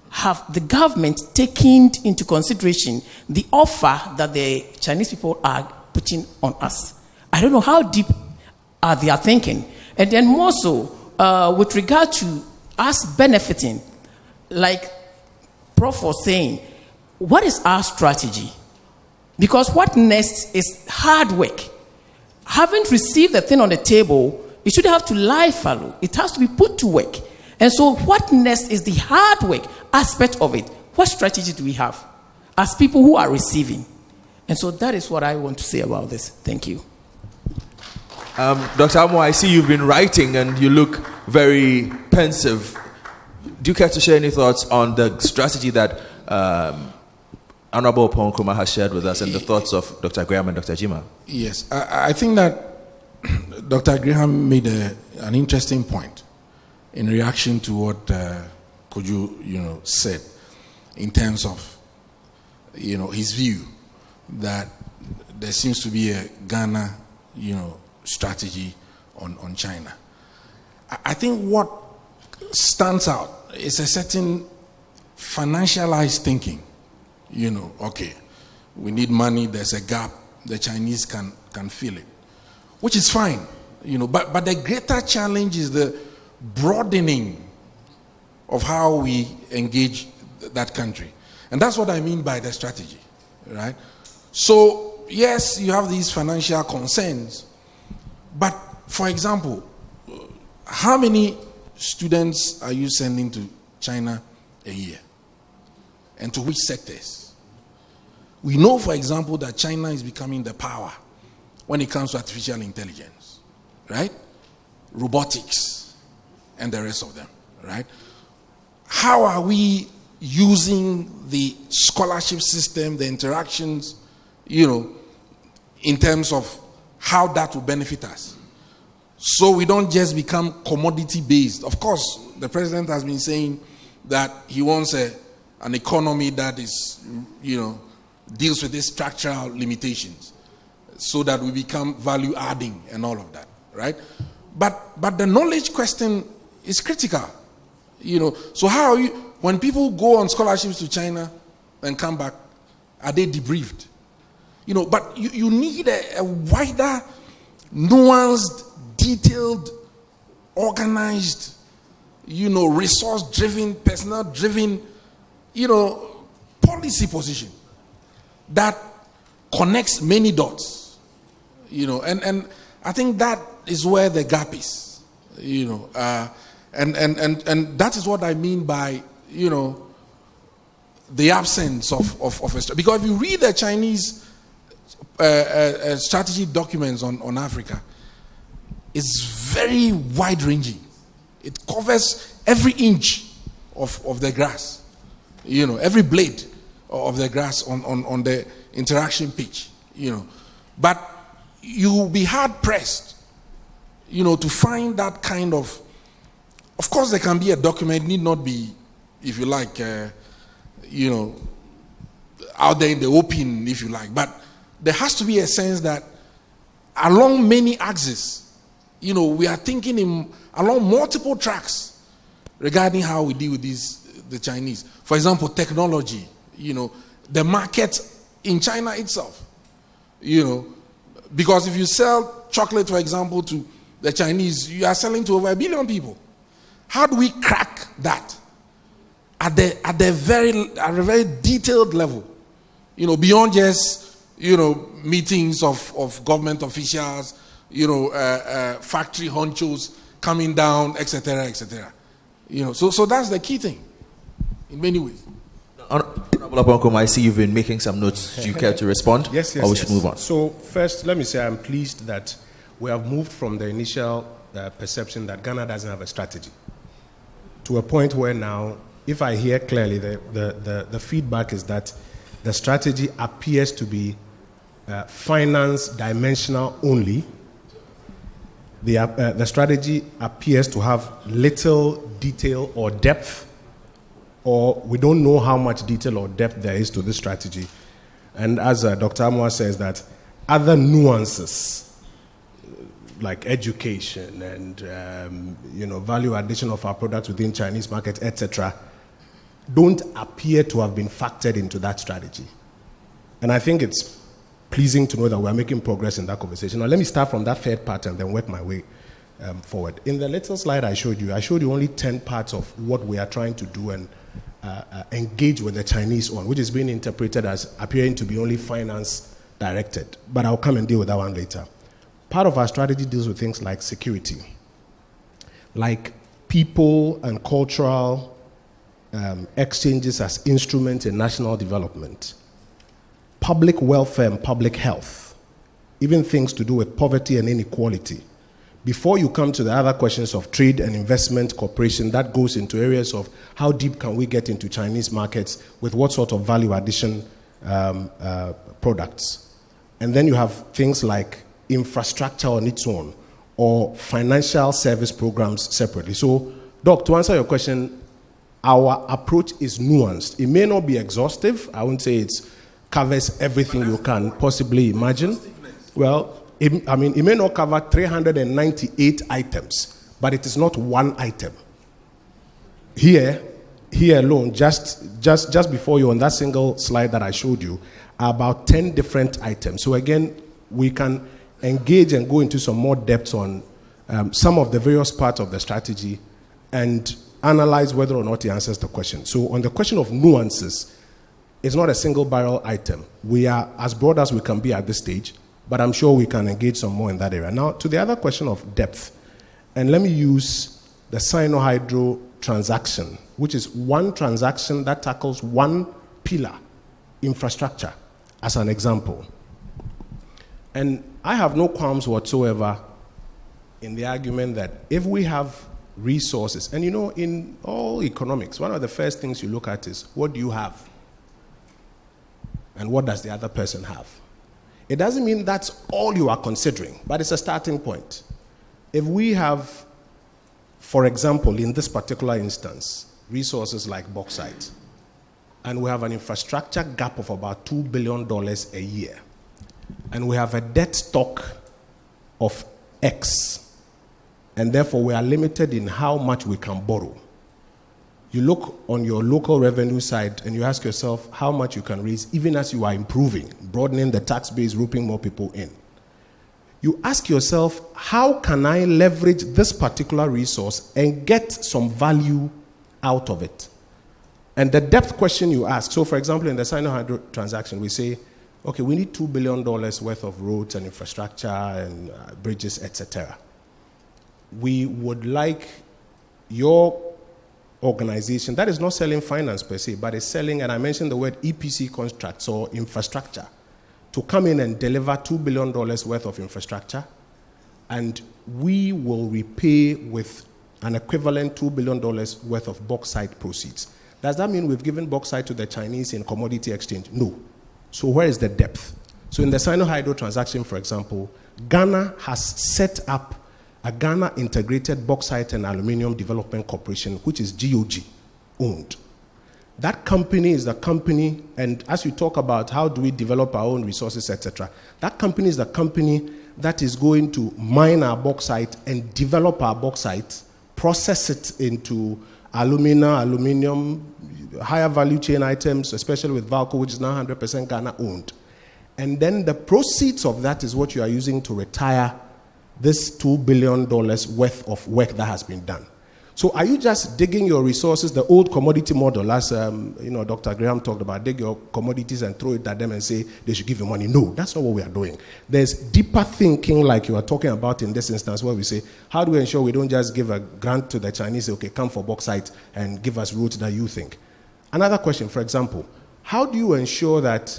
have the government taken into consideration the offer that the Chinese people are putting on us. I don't know how deep are they thinking. And then more so, with regard to us benefiting, like Prof was saying, what is our strategy? Because what next is hard work. Haven't received the thing on the table, It shouldn't have to lie fallow. It has to be put to work. And so what next is the hard work aspect of it. What strategy do we have as people who are receiving? And so that is what I want to say about this. Thank you. Dr. Amo, I see you've been writing and you look very pensive. Do you care to share any thoughts on the strategy that Honorable Pon Nkrumah has shared with us and the thoughts of Dr. Graham and Dr. Jima? Yes, I think that Dr. Graham made an interesting point in reaction to what Koju, said in terms of, his view that there seems to be a Ghana, strategy on China. I think what stands out is a certain financialized thinking. Okay, we need money, there's a gap, the Chinese can fill it, which is fine, but the greater challenge is the broadening of how we engage that country. And that's what I mean by the strategy, right? So, yes, you have these financial concerns, but for example, how many students are you sending to China a year? And to which sectors? We know, for example, that China is becoming the power when it comes to artificial intelligence, right? Robotics, and the rest of them, right? How are we using the scholarship system, the interactions, in terms of how that will benefit us? So we don't just become commodity based. Of course, the president has been saying that he wants an economy that is, deals with these structural limitations so that we become value adding and all of that, right? But the knowledge question is critical, So how are you, when people go on scholarships to China and come back, are they debriefed? But you need a wider, nuanced, detailed, organized, resource-driven, personnel-driven, policy position that connects many dots, and I think that is where the gap is, and that is what I mean by, the absence of a strategy. Because if you read the Chinese strategy documents on Africa, it's very wide-ranging. It covers every inch of the grass, every blade of the grass on the interaction pitch, But you'll be hard-pressed, to find that kind of course, there can be a document, need not be, if you like, out there in the open, if you like. But there has to be a sense that along many axes, we are thinking along multiple tracks regarding how we deal with the Chinese. For example, technology, the market in China itself, because if you sell chocolate, for example, to the Chinese, you are selling to over 1 billion people. How do we crack that at a very detailed level? Beyond just meetings of government officials, factory honchos coming down, etc., etc. So that's the key thing in many ways. Honorable Nkrumah, I see you've been making some notes. Do you care to respond? Yes. Or we should move on? So first, let me say I'm pleased that we have moved from the initial perception that Ghana doesn't have a strategy to a point where now, if I hear clearly, the feedback is that the strategy appears to be finance dimensional only. The strategy appears to have little detail or depth, or we don't know how much detail or depth there is to this strategy. And as Dr. Amwa says, that other nuances like education and value addition of our products within Chinese market, etc., don't appear to have been factored into that strategy. And I think it's pleasing to know that we're making progress in that conversation. Now, let me start from that third part and then work my way forward. In the little slide I showed you only 10 parts of what we are trying to do and engage with the Chinese on, which is being interpreted as appearing to be only finance directed. But I'll come and deal with that one later. Part of our strategy deals with things like security. like people and cultural exchanges as instruments in national development, public welfare and public health, even things to do with poverty and inequality. Before you come to the other questions of trade and investment cooperation, that goes into areas of how deep can we get into Chinese markets with what sort of value addition products. And then you have things like infrastructure on its own or financial service programs separately. So, Doc, to answer your question, our approach is nuanced. It may not be exhaustive. I wouldn't say it covers everything you can possibly imagine. Well, it may not cover 398 items, but it is not one item. Here alone, just before you on that single slide that I showed you, are about 10 different items. So again, we can engage and go into some more depth on some of the various parts of the strategy and analyze whether or not it answers the question. So on the question of nuances, it's not a single barrel item. We are as broad as we can be at this stage, but I'm sure we can engage some more in that area. Now, to the other question of depth, and let me use the Sino-Hydro transaction, which is one transaction that tackles one pillar, infrastructure, as an example. And I have no qualms whatsoever in the argument that if we have resources, and in all economics, one of the first things you look at is what do you have? And what does the other person have? It doesn't mean that's all you are considering, but it's a starting point. If we have, for example, in this particular instance, resources like bauxite, and we have an infrastructure gap of about $2 billion a year, and we have a debt stock of X, and therefore we are limited in how much we can borrow. You look on your local revenue side and you ask yourself how much you can raise even as you are improving, broadening the tax base, roping more people in. You ask yourself, how can I leverage this particular resource and get some value out of it? And the depth question you ask, so for example, in the Sino-Hydro transaction, we say, okay, we need $2 billion worth of roads and infrastructure and bridges, etc. We would like your organization that is not selling finance per se, but is selling, and I mentioned the word EPC contracts or infrastructure, to come in and deliver $2 billion worth of infrastructure, and we will repay with an equivalent $2 billion worth of bauxite proceeds. Does that mean we've given bauxite to the Chinese in commodity exchange? No. So where is the depth? So in the Sino-Hydro transaction, for example, Ghana has set up a Ghana Integrated Bauxite and Aluminium Development Corporation, which is GOG owned. That company is the company, and as you talk about how do we develop our own resources, etc., that company is the company that is going to mine our bauxite and develop our bauxite, process it into alumina, aluminium, higher value chain items, especially with Valco, which is now 100% Ghana owned. And then the proceeds of that is what you are using to retire this $2 billion worth of work that has been done. So are you just digging your resources, the old commodity model, as Dr. Graham talked about, dig your commodities and throw it at them and say they should give you money? No, that's not what we are doing. There's deeper thinking like you are talking about in this instance where we say, how do we ensure we don't just give a grant to the Chinese, okay, come for bauxite and give us routes that you think? Another question, for example, how do you ensure that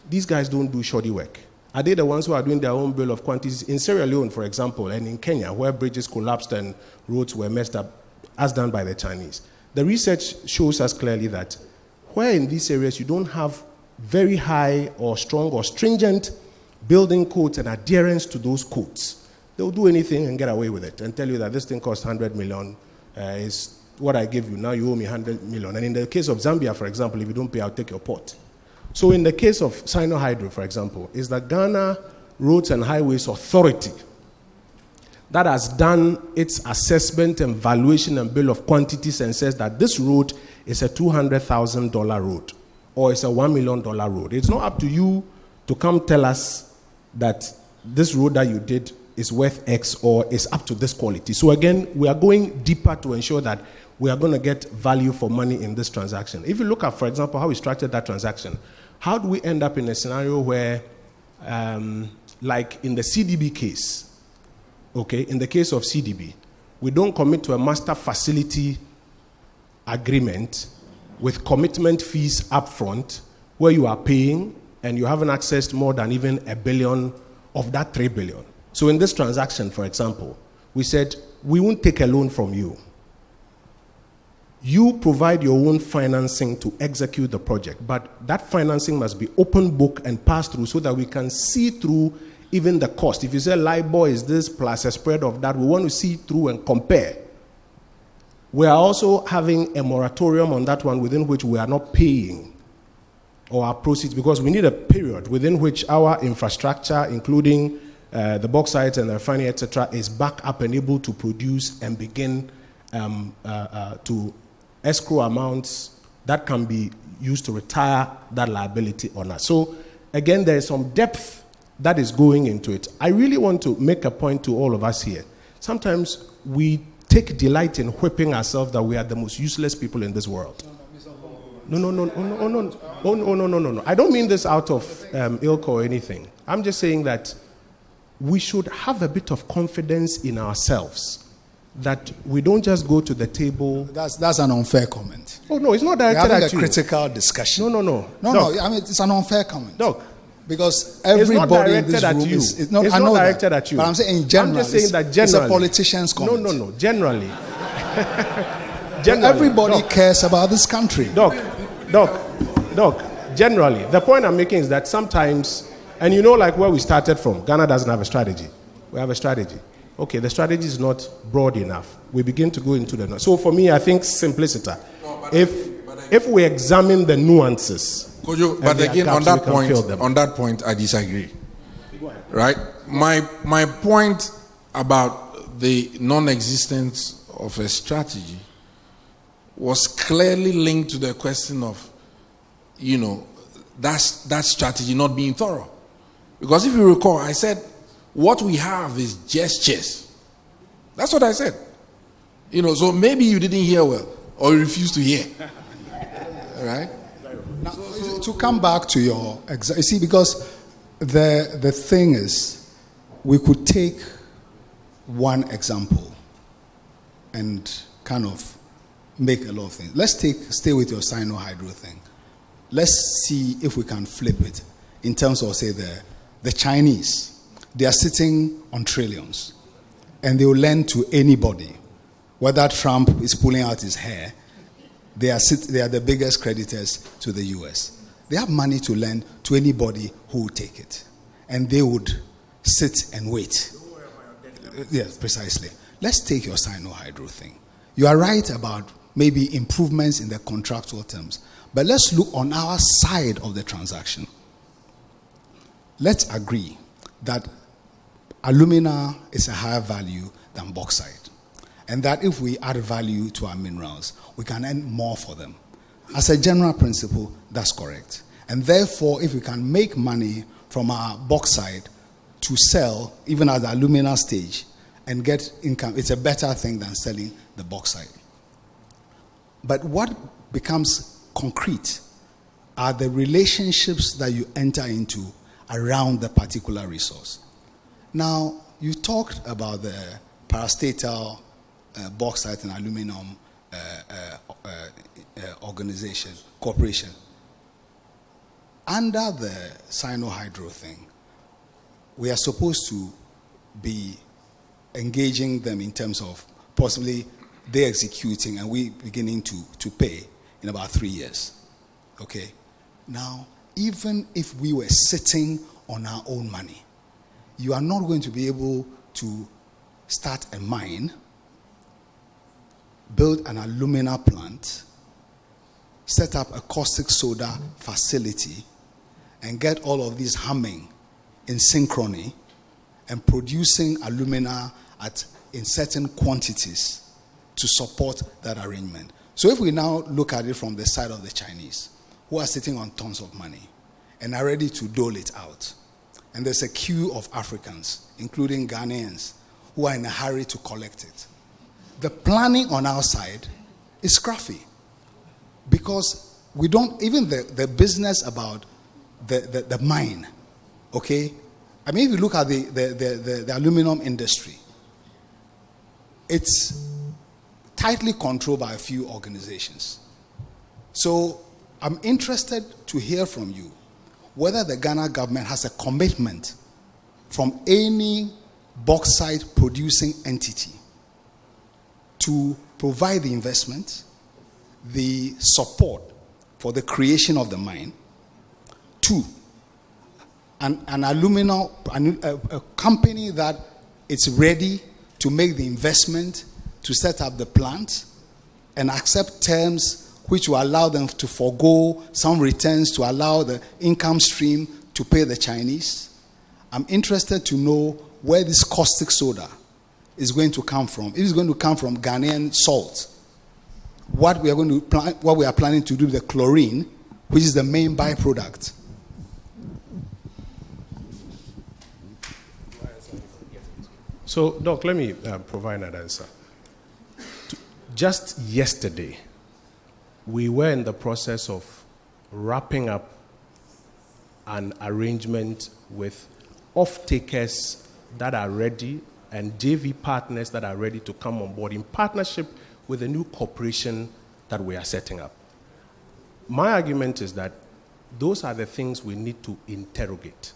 these guys don't do shoddy work? Are they the ones who are doing their own bill of quantities? In Sierra Leone, for example, and in Kenya, where bridges collapsed and roads were messed up, as done by the Chinese. The research shows us clearly that where in these areas you don't have very high or strong or stringent building codes and adherence to those codes, they'll do anything and get away with it and tell you that this thing costs 100 million, is what I give you, now you owe me 100 million. And in the case of Zambia, for example, if you don't pay, I'll take your port. So in the case of Sino-Hydro, for example, is the Ghana Roads and Highways Authority that has done its assessment and valuation and bill of quantities and says that this road is a $200,000 road or it's a $1 million road. It's not up to you to come tell us that this road that you did is worth X or is up to this quality. So again, we are going deeper to ensure that we are going to get value for money in this transaction. If you look at, for example, how we structured that transaction, how do we end up in a scenario where, like in the CDB case, okay, in the case of CDB, we don't commit to a master facility agreement with commitment fees upfront where you are paying and you haven't accessed more than even $1 billion of that $3 billion. So in this transaction, for example, we said, we won't take a loan from you. You provide your own financing to execute the project, but that financing must be open book and pass through so that we can see through even the cost. If you say LIBOR is this plus a spread of that, we want to see through and compare. We are also having a moratorium on that one within which we are not paying or our proceeds, because we need a period within which our infrastructure, including the bauxite and the refinery, etc., is back up and able to produce and begin to escrow amounts that can be used to retire that liability on us. So, again, there is some depth that is going into it. I really want to make a point to all of us here. Sometimes we take delight in whipping ourselves that we are the most useless people in this world. No. I don't mean this out of ilk or anything. I'm just saying that we should have a bit of confidence in ourselves, that we don't just go to the table. That's an unfair comment. Oh, no, it's not directed We're having at you. a critical discussion. No. I mean, it's an unfair comment. Doc, because everybody in this room it's not directed at you. But I'm saying in general, I'm just saying that generally, it's a politician's comment. No. Generally. Everybody cares about this country. Doc. Generally, the point I'm making is that sometimes, and you know, like where we started from, Ghana doesn't have a strategy. We have a strategy. Okay, the strategy is not broad enough. We begin to go into the... So for me, I think simplicity. If we examine the nuances... But again, on that point, I disagree. Right? My point about the non-existence of a strategy was clearly linked to the question of, that strategy not being thorough. Because if you recall, I said, what we have is gestures. That's what I said. So maybe you didn't hear well, or you refused to hear. Right? Now, to come back to your example, you see, because the thing is, we could take one example and kind of make a lot of things. Let's stay with your Sino-Hydro thing. Let's see if we can flip it in terms of, say, the Chinese. They are sitting on trillions, and they will lend to anybody. Whether Trump is pulling out his hair, they are the biggest creditors to the U.S. They have money to lend to anybody who will take it, and they would sit and wait. Yes, precisely. Let's take your Sino-Hydro thing. You are right about maybe improvements in the contractual terms, but let's look on our side of the transaction. Let's agree that alumina is a higher value than bauxite, and that if we add value to our minerals, we can earn more for them. As a general principle, that's correct. And therefore, if we can make money from our bauxite to sell, even at the alumina stage, and get income, it's a better thing than selling the bauxite. But what becomes concrete are the relationships that you enter into around the particular resource. Now, you talked about the parastatal bauxite and aluminum corporation. Under the Sino-Hydro thing, we are supposed to be engaging them in terms of possibly they executing and we beginning to pay in about 3 years. Okay? Now, even if we were sitting on our own money, you are not going to be able to start a mine, build an alumina plant, set up a caustic soda facility, and get all of these humming in synchrony and producing alumina in certain quantities to support that arrangement. So if we now look at it from the side of the Chinese, who are sitting on tons of money and are ready to dole it out, and there's a queue of Africans, including Ghanaians, who are in a hurry to collect it, the planning on our side is scruffy, because we don't, even the business about the mine, okay? I mean, if you look at the aluminum industry, it's tightly controlled by a few organizations. So I'm interested to hear from you whether the Ghana government has a commitment from any bauxite producing entity to provide the investment, the support for the creation of the mine. 2, a company that is ready to make the investment to set up the plant and accept terms which will allow them to forego some returns to allow the income stream to pay the Chinese. I'm interested to know where this caustic soda is going to come from. It is going to come from Ghanaian salt. What we are planning to do with the chlorine, which is the main byproduct. So, Doc, let me provide an answer. Just yesterday, we were in the process of wrapping up an arrangement with off-takers that are ready and JV partners that are ready to come on board in partnership with a new corporation that we are setting up. My argument is that those are the things we need to interrogate.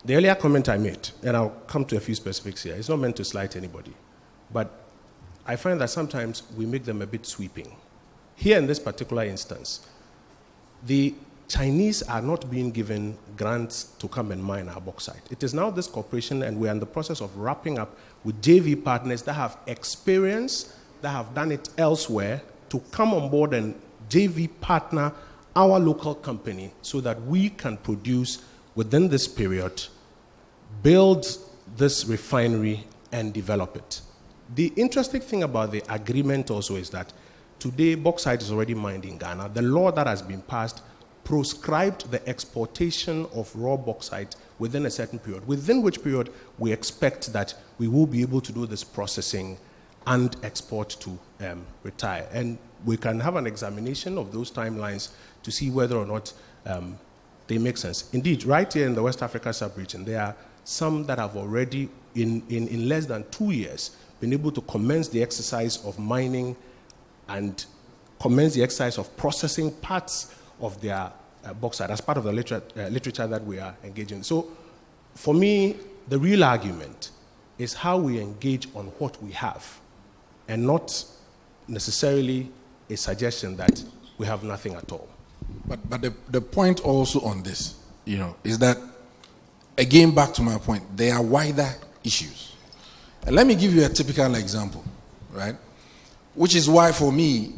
The earlier comment I made, and I'll come to a few specifics here, it's not meant to slight anybody, but I find that sometimes we make them a bit sweeping. Here in this particular instance, the Chinese are not being given grants to come and mine our bauxite. It is now this corporation, and we're in the process of wrapping up with JV partners that have experience, that have done it elsewhere, to come on board and JV partner our local company so that we can produce within this period, build this refinery and develop it. The interesting thing about the agreement also is that today bauxite is already mined in Ghana. The law that has been passed proscribed the exportation of raw bauxite within a certain period, within which period we expect that we will be able to do this processing and export to retire. And we can have an examination of those timelines to see whether or not they make sense. Indeed, right here in the West Africa sub-region, there are some that have already, in less than 2 years, been able to commence the exercise of mining and commence the exercise of processing parts of their bauxite as part of the literature that we are engaging. So, for me, the real argument is how we engage on what we have, and not necessarily a suggestion that we have nothing at all. But the point also on this, is that, again, back to my point, there are wider issues. And let me give you a typical example, right? Which is why, for me,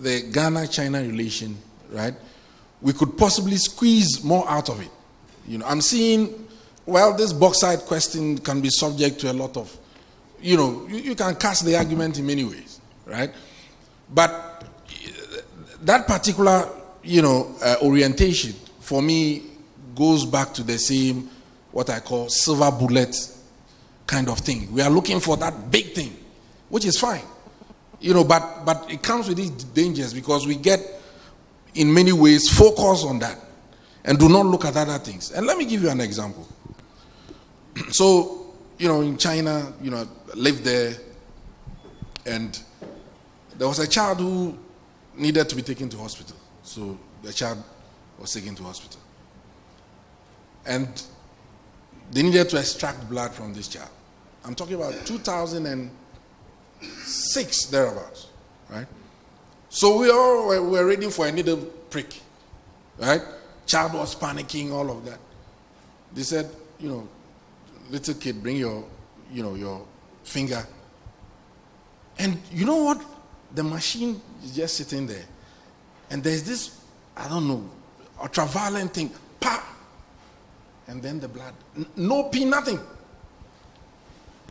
the Ghana-China relation, right, we could possibly squeeze more out of it. I'm seeing, this bauxite question can be subject to a lot of, you can cast the argument in many ways, right? But that particular, orientation, for me, goes back to the same, what I call silver bullet kind of thing. We are looking for that big thing, which is fine. But it comes with these dangers because we get, in many ways, focus on that and do not look at other things. And let me give you an example. So, in China, I lived there, and there was a child who needed to be taken to hospital. So the child was taken to hospital. And they needed to extract blood from this child. I'm talking about 2006, thereabouts, right? So we all were ready for a needle prick, right? Child was panicking, all of that. They said, little kid, bring your finger. And you know what? The machine is just sitting there. And there's this, ultraviolet thing. Pa! And then the blood. No pee, nothing.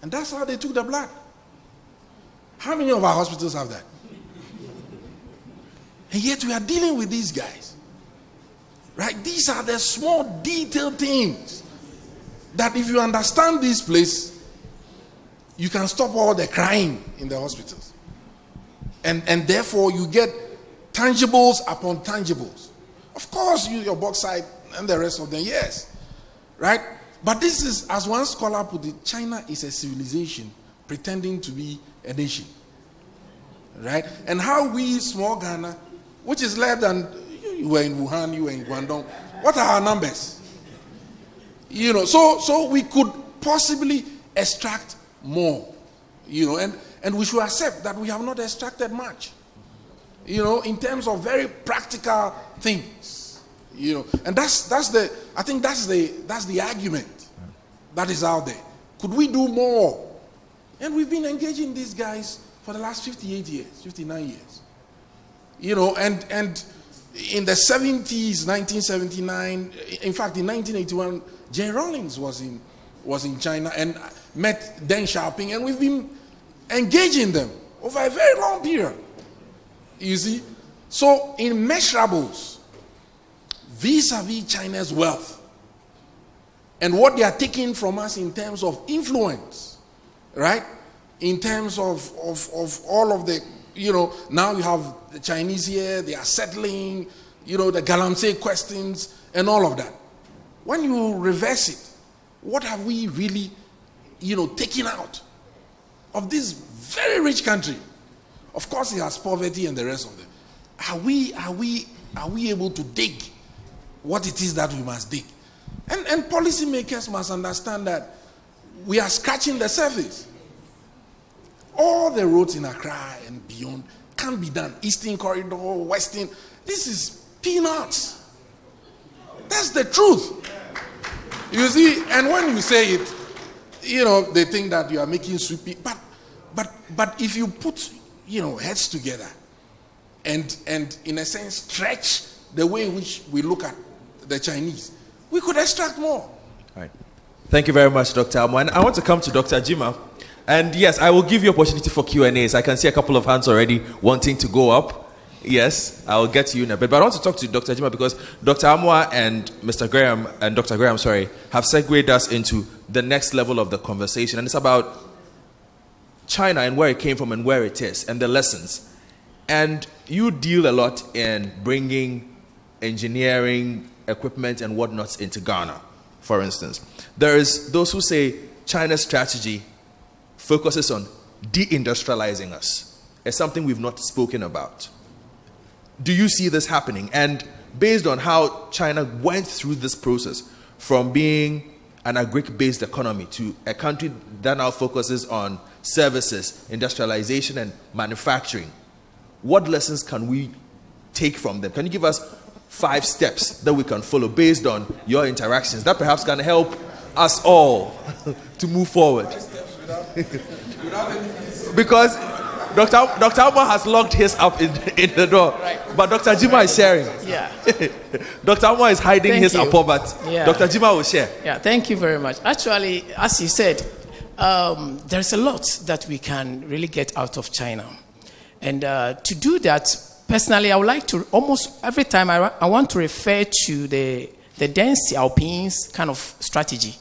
And that's how they took the blood. How many of our hospitals have that? And yet we are dealing with these guys. Right? These are the small detailed things that if you understand this place, you can stop all the crying in the hospitals. And therefore you get tangibles upon tangibles. Of course, your bauxite and the rest of them, yes. Right? But this is, as one scholar put it, China is a civilization pretending to be a nation. Right? And how we, small Ghana, which is less than, you were in Wuhan, you were in Guangdong, what are our numbers? So we could possibly extract more, and we should accept that we have not extracted much, in terms of very practical things, and that's the argument that is out there. Could we do more? And we've been engaging these guys for the last 58 years, 59 years, and in the 70s, 1979, in fact, in 1981, Jay Rawlings was in China and met Deng Xiaoping, and we've been engaging them over a very long period. You see? So, in measurables, vis-a-vis China's wealth, and what they are taking from us in terms of influence, right? In terms of all of the, now you have the Chinese here, they are settling, the Galamsey questions and all of that. When you reverse it, what have we really, taken out of this very rich country? Of course, it has poverty and the rest of them. Are we able to dig what it is that we must dig? And policymakers must understand that we are scratching the surface. All the roads in Accra and beyond can be done. Eastern Corridor, Western. This is peanuts. That's the truth. You see, and when you say it, they think that you are making sweeping. But if you put, heads together and in a sense stretch the way in which we look at the Chinese, we could extract more. All right. Thank you very much, Dr. Amo. And I want to come to Dr. Jima. And yes, I will give you opportunity for Q&As. I can see a couple of hands already wanting to go up. Yes, I will get to you in a bit. But I want to talk to Dr. Jima because Dr. Amwa and Mr. Graham, and Dr. Graham, have segued us into the next level of the conversation. And it's about China and where it came from and where it is and the lessons. And you deal a lot in bringing engineering, equipment, and whatnots into Ghana, for instance. There is those who say China's strategy focuses on deindustrializing us. It's something we've not spoken about. Do you see this happening? And based on how China went through this process from being an agric-based economy to a country that now focuses on services, industrialization, and manufacturing, what lessons can we take from them? Can you give us 5 steps that we can follow based on your interactions that perhaps can help us all to move forward? Because Dr. Alma has locked his up in the door, right. But Dr. Jima is sharing. Yeah. Dr. Alma is hiding his apple, but Dr. Jima will share. Yeah, thank you very much. Actually, as you said, there's a lot that we can really get out of China. And to do that, personally, I would like to, almost every time I want to refer to the Deng Xiaoping's kind of strategy.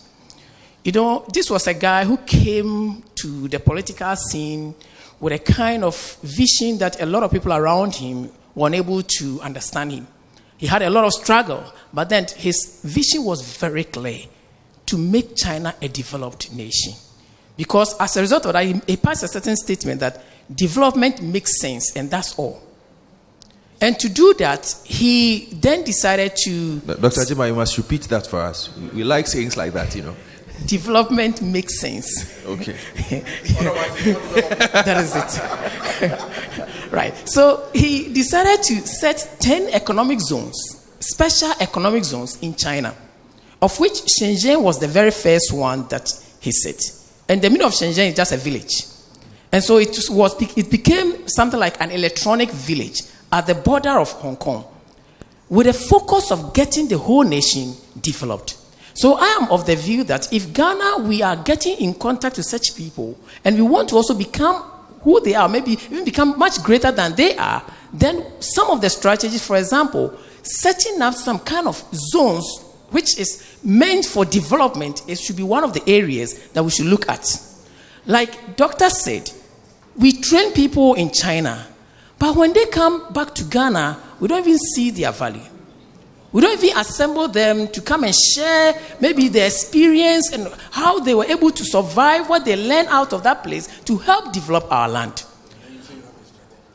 This was a guy who came to the political scene with a kind of vision that a lot of people around him were unable to understand him. He had a lot of struggle, but then his vision was very clear, to make China a developed nation. Because as a result of that, he passed a certain statement that development makes sense, and that's all. And to do that, he then decided to... Dr. Jima, you must repeat that for us. We like sayings like that, Development makes sense. Okay. That is it. Right. So he decided to set 10 economic zones, special economic zones in China, of which Shenzhen was the very first one that he set. And the middle of Shenzhen is just a village. And so it became something like an electronic village at the border of Hong Kong, with a focus of getting the whole nation developed. So I am of the view that if Ghana, we are getting in contact with such people, and we want to also become who they are, maybe even become much greater than they are, then some of the strategies, for example, setting up some kind of zones which is meant for development, it should be one of the areas that we should look at. Like Doctor said, we train people in China, but when they come back to Ghana, we don't even see their value. We don't even assemble them to come and share maybe their experience and how they were able to survive, what they learned out of that place to help develop our land.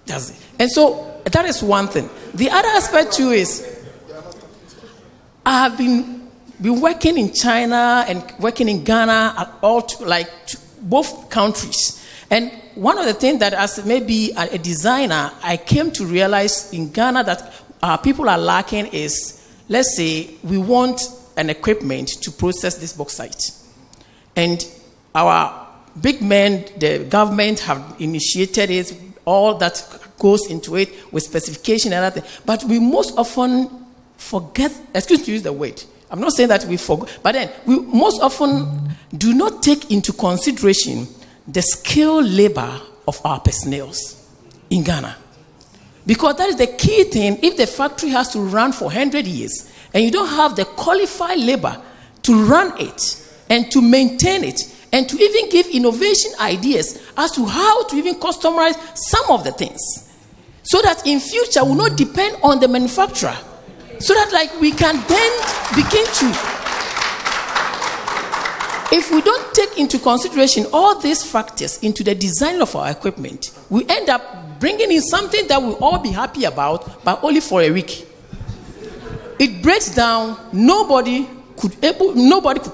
That's it. And so that is one thing. The other aspect too is I have been working in China and working in Ghana, both countries. And one of the things that as maybe a designer, I came to realize in Ghana that our people are lacking is, let's say, we want an equipment to process this bauxite. And our big men, the government have initiated it, all that goes into it with specification and everything. But we most often forget, excuse me to use the word, I'm not saying that we forget, but then we most often do not take into consideration the skilled labor of our personnel in Ghana. Because that is the key thing. If the factory has to run for 100 years and you don't have the qualified labor to run it and to maintain it and to even give innovation ideas as to how to even customize some of the things, so that in future we will not depend on the manufacturer, so that we can then begin to, if we don't take into consideration all these factors into the design of our equipment, we end up bringing in something that we'll all be happy about, but only for a week. It breaks down, nobody could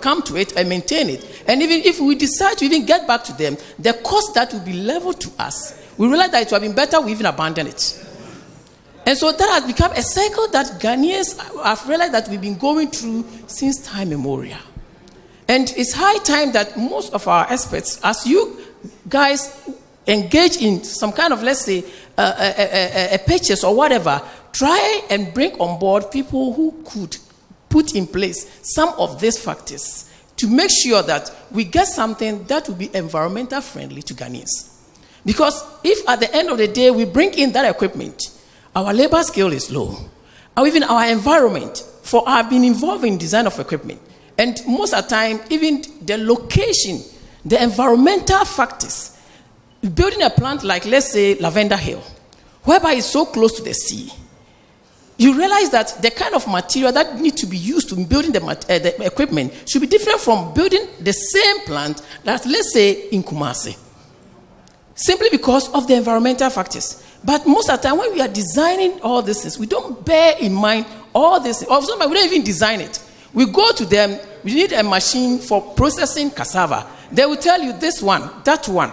come to it and maintain it. And even if we decide to even get back to them, the cost that will be leveled to us, we realize that it would have been better we even abandon it. And so that has become a cycle that Ghanaians have realized that we've been going through since time immemorial. And it's high time that most of our experts, as you guys engage in some kind of, let's say, a purchase or whatever, try and bring on board people who could put in place some of these factors to make sure that we get something that will be environmental friendly to Ghanaians. Because if at the end of the day we bring in that equipment, our labor scale is low, or even our environment, for I've been involved in design of equipment, and most of the time, even the location, the environmental factors, building a plant like, let's say, Lavender Hill, whereby it's so close to the sea, you realize that the kind of material that needs to be used to building the equipment should be different from building the same plant that, let's say, in Kumasi. Simply because of the environmental factors. But most of the time, when we are designing all these things, we don't bear in mind all this. Or sometimes we don't even design it. We go to them, we need a machine for processing cassava. They will tell you this one, that one.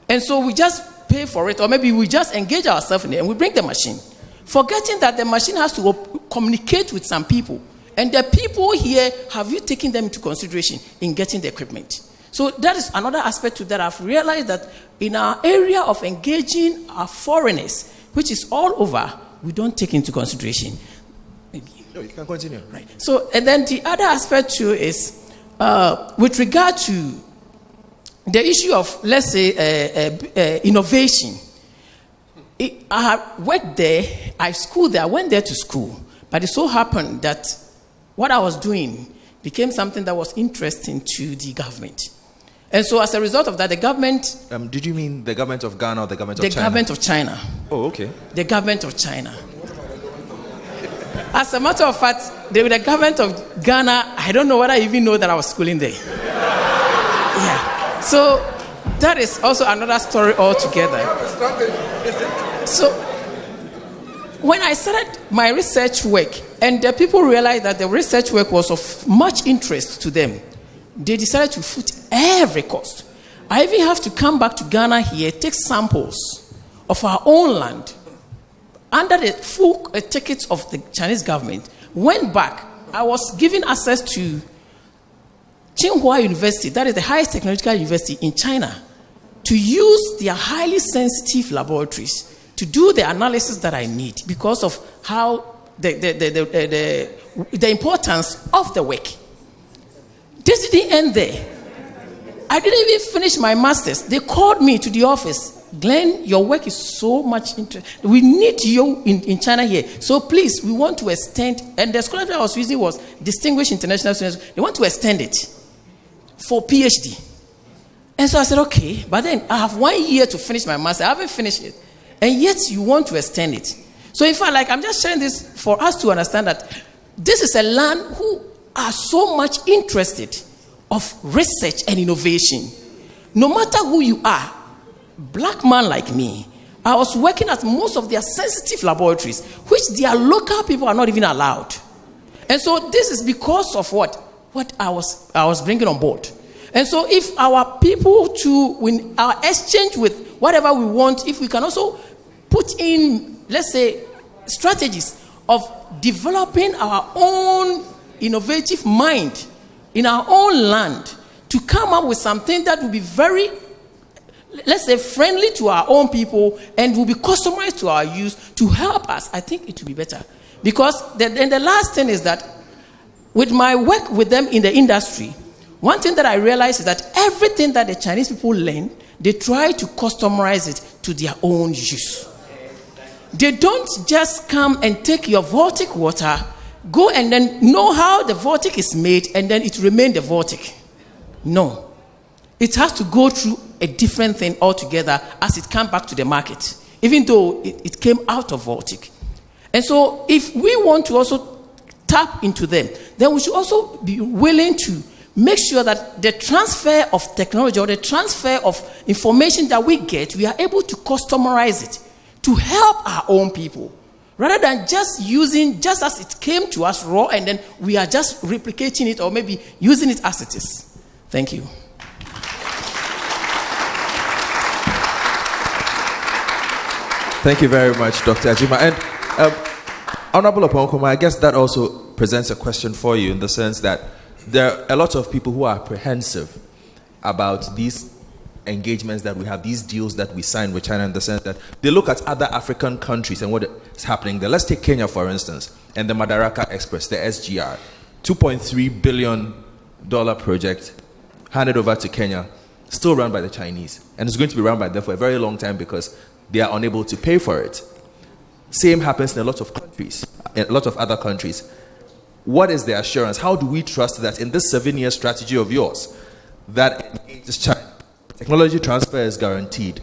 And so we just pay for it, or maybe we just engage ourselves in it and we bring the machine. Forgetting that the machine has to communicate with some people. And the people here, have you taken them into consideration in getting the equipment? So that is another aspect to that. I've realized that in our area of engaging our foreigners, which is all over, we don't take into consideration. Maybe. No, you can continue. Right. So, and then the other aspect too is with regard to the issue of, let's say, innovation. I have worked there, I schooled there, I went there to school, but it so happened that what I was doing became something that was interesting to the government. And so as a result of that, the government... did you mean the government of Ghana or the government of China? The government of China. Oh, okay. The government of China. As a matter of fact, the government of Ghana, I don't know whether I even know that I was schooling there. Yeah. So that is also another story altogether. So when I started my research work, and the people realized that the research work was of much interest to them, they decided to foot every cost. I even have to come back to Ghana here, take samples of our own land under the full tickets of the Chinese government. Went back. I was given access to Tsinghua University, that is the highest technological university in China, to use their highly sensitive laboratories to do the analysis that I need because of how the importance of the work. This didn't end there. I didn't even finish my master's. They called me to the office. Glenn, your work is so much interesting. We need you in China here. So please, we want to extend. And the scholarship I was using was Distinguished International Students. They want to extend it for PhD. And so I said, okay. But then I have 1 year to finish my master's. I haven't finished it. And yet you want to extend it. So in fact, I'm just sharing this for us to understand that this is a land who are so much interested of research and innovation. No matter who you are, black man like me, I was working at most of their sensitive laboratories, which their local people are not even allowed. And so this is because of what I was bringing on board. And so if our people when our exchange with whatever we want, if we can also put in, let's say, strategies of developing our own innovative mind in our own land to come up with something that will be very, let's say, friendly to our own people and will be customized to our use to help us, I think it will be better. Because the last thing is that with my work with them in the industry, one thing that I realized is that everything that the Chinese people learn, they try to customize it to their own use. They don't just come and take your Vortic water, go and then know how the Vortic is made, and then it remain the Vortic. No. It has to go through a different thing altogether as it comes back to the market, even though it came out of Vortic. And so if we want to also tap into them, then we should also be willing to make sure that the transfer of technology or the transfer of information that we get, we are able to customize it to help our own people, rather than just using just as it came to us raw and then we are just replicating it or maybe using it as it is. Thank you. Thank you very much, Dr. Ajima. And Honorable Oponkoma, I guess that also presents a question for you in the sense that there are a lot of people who are apprehensive about these engagements that we have, these deals that we sign with China, in the sense that they look at other African countries and what is happening there. Let's take Kenya, for instance, and the Madaraka Express, the SGR, $2.3 billion project handed over to Kenya, still run by the Chinese. And it's going to be run by them for a very long time because they are unable to pay for it. Same happens in a lot of countries, in a lot of other countries. What is the assurance? How do we trust that in this 7-year strategy of yours that engages China, technology transfer is guaranteed,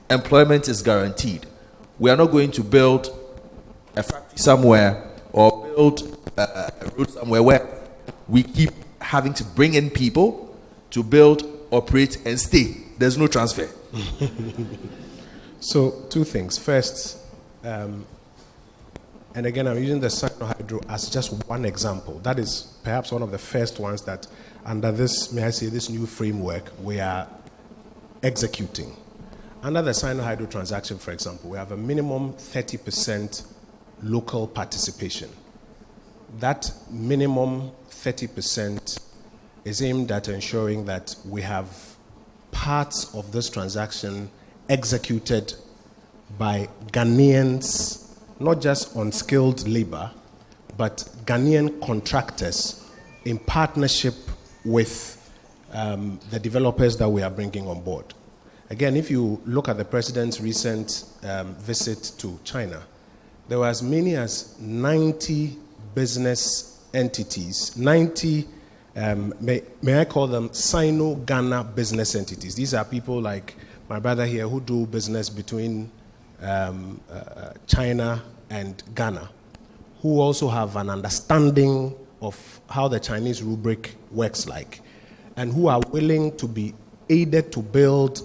employment is guaranteed? We are not going to build a factory somewhere or build a road somewhere where we keep having to bring in people to build, operate, and stay. There's no transfer. So, two things. First, and again, I'm using the Sino-Hydro as just one example. That is perhaps one of the first ones that, under this, may I say, this new framework, we are executing. Under the Sino-Hydro transaction, for example, we have a minimum 30% local participation. That minimum 30% is aimed at ensuring that we have parts of this transaction executed by Ghanaians, not just unskilled labor, but Ghanaian contractors in partnership with the developers that we are bringing on board. Again, if you look at the president's recent visit to China, there were as many as 90 business entities, 90, may I call them Sino-Ghana business entities. These are people like my brother here who do business between China and Ghana, who also have an understanding of how the Chinese rubric works like, and who are willing to be aided to build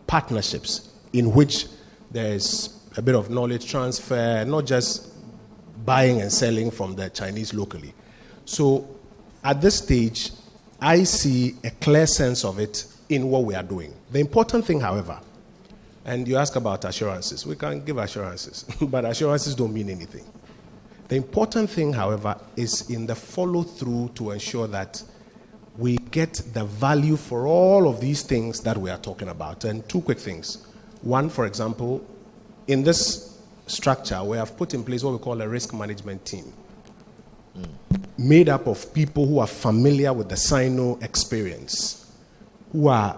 partnerships in which there is a bit of knowledge transfer, not just buying and selling from the Chinese locally. So at this stage, I see a clear sense of it in what we are doing. The important thing, however, and you ask about assurances. We can give assurances, but assurances don't mean anything. The important thing, however, is in the follow-through to ensure that we get the value for all of these things that we are talking about. And two quick things. One, for example, in this structure, we have put in place what we call a risk management team, made up of people who are familiar with the Sino experience, who are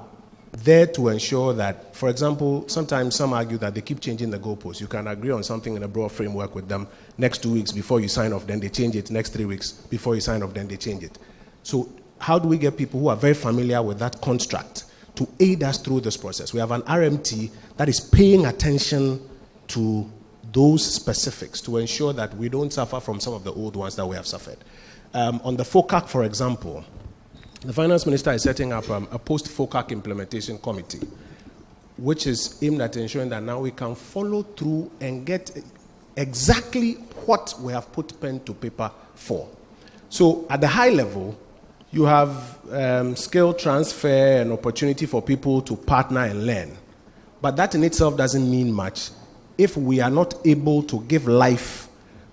there to ensure that, for example, sometimes some argue that they keep changing the goalposts. You can agree on something in a broad framework with them next 2 weeks before you sign off, then they change it. Next 3 weeks before you sign off, then they change it. So how do we get people who are very familiar with that construct to aid us through this process? We have an RMT that is paying attention to those specifics to ensure that we don't suffer from some of the old ones that we have suffered. On the FOCAC, for example, the finance minister is setting up a post-FOCAC implementation committee, which is aimed at ensuring that now we can follow through and get exactly what we have put pen to paper for. So at the high level, you have skill transfer and opportunity for people to partner and learn. But that in itself doesn't mean much if we are not able to give life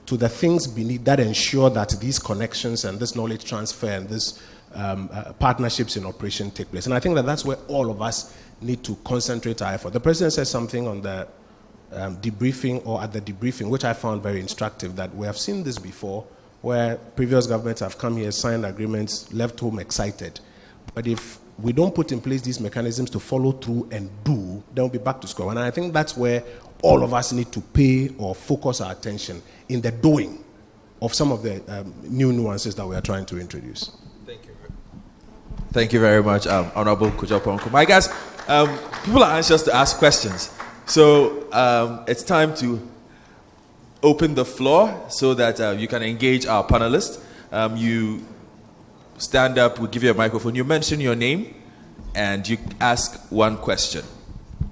to the things beneath that ensure that these connections and this knowledge transfer and this partnerships in operation take place. And I think that that's where all of us need to concentrate our effort. The president said something on the debriefing or at the debriefing, which I found very instructive, that we have seen this before, where previous governments have come here, signed agreements, left home excited. But if we don't put in place these mechanisms to follow through and do, then we'll be back to square one. And I think that's where all of us need to pay or focus our attention in the doing of some of the new nuances that we are trying to introduce. Thank you. Thank you very much, Honorable Kujoponko. My guys, people are anxious to ask questions. So it's time to open the floor so that you can engage our panelists. You stand up, we'll give you a microphone. You mention your name and you ask one question,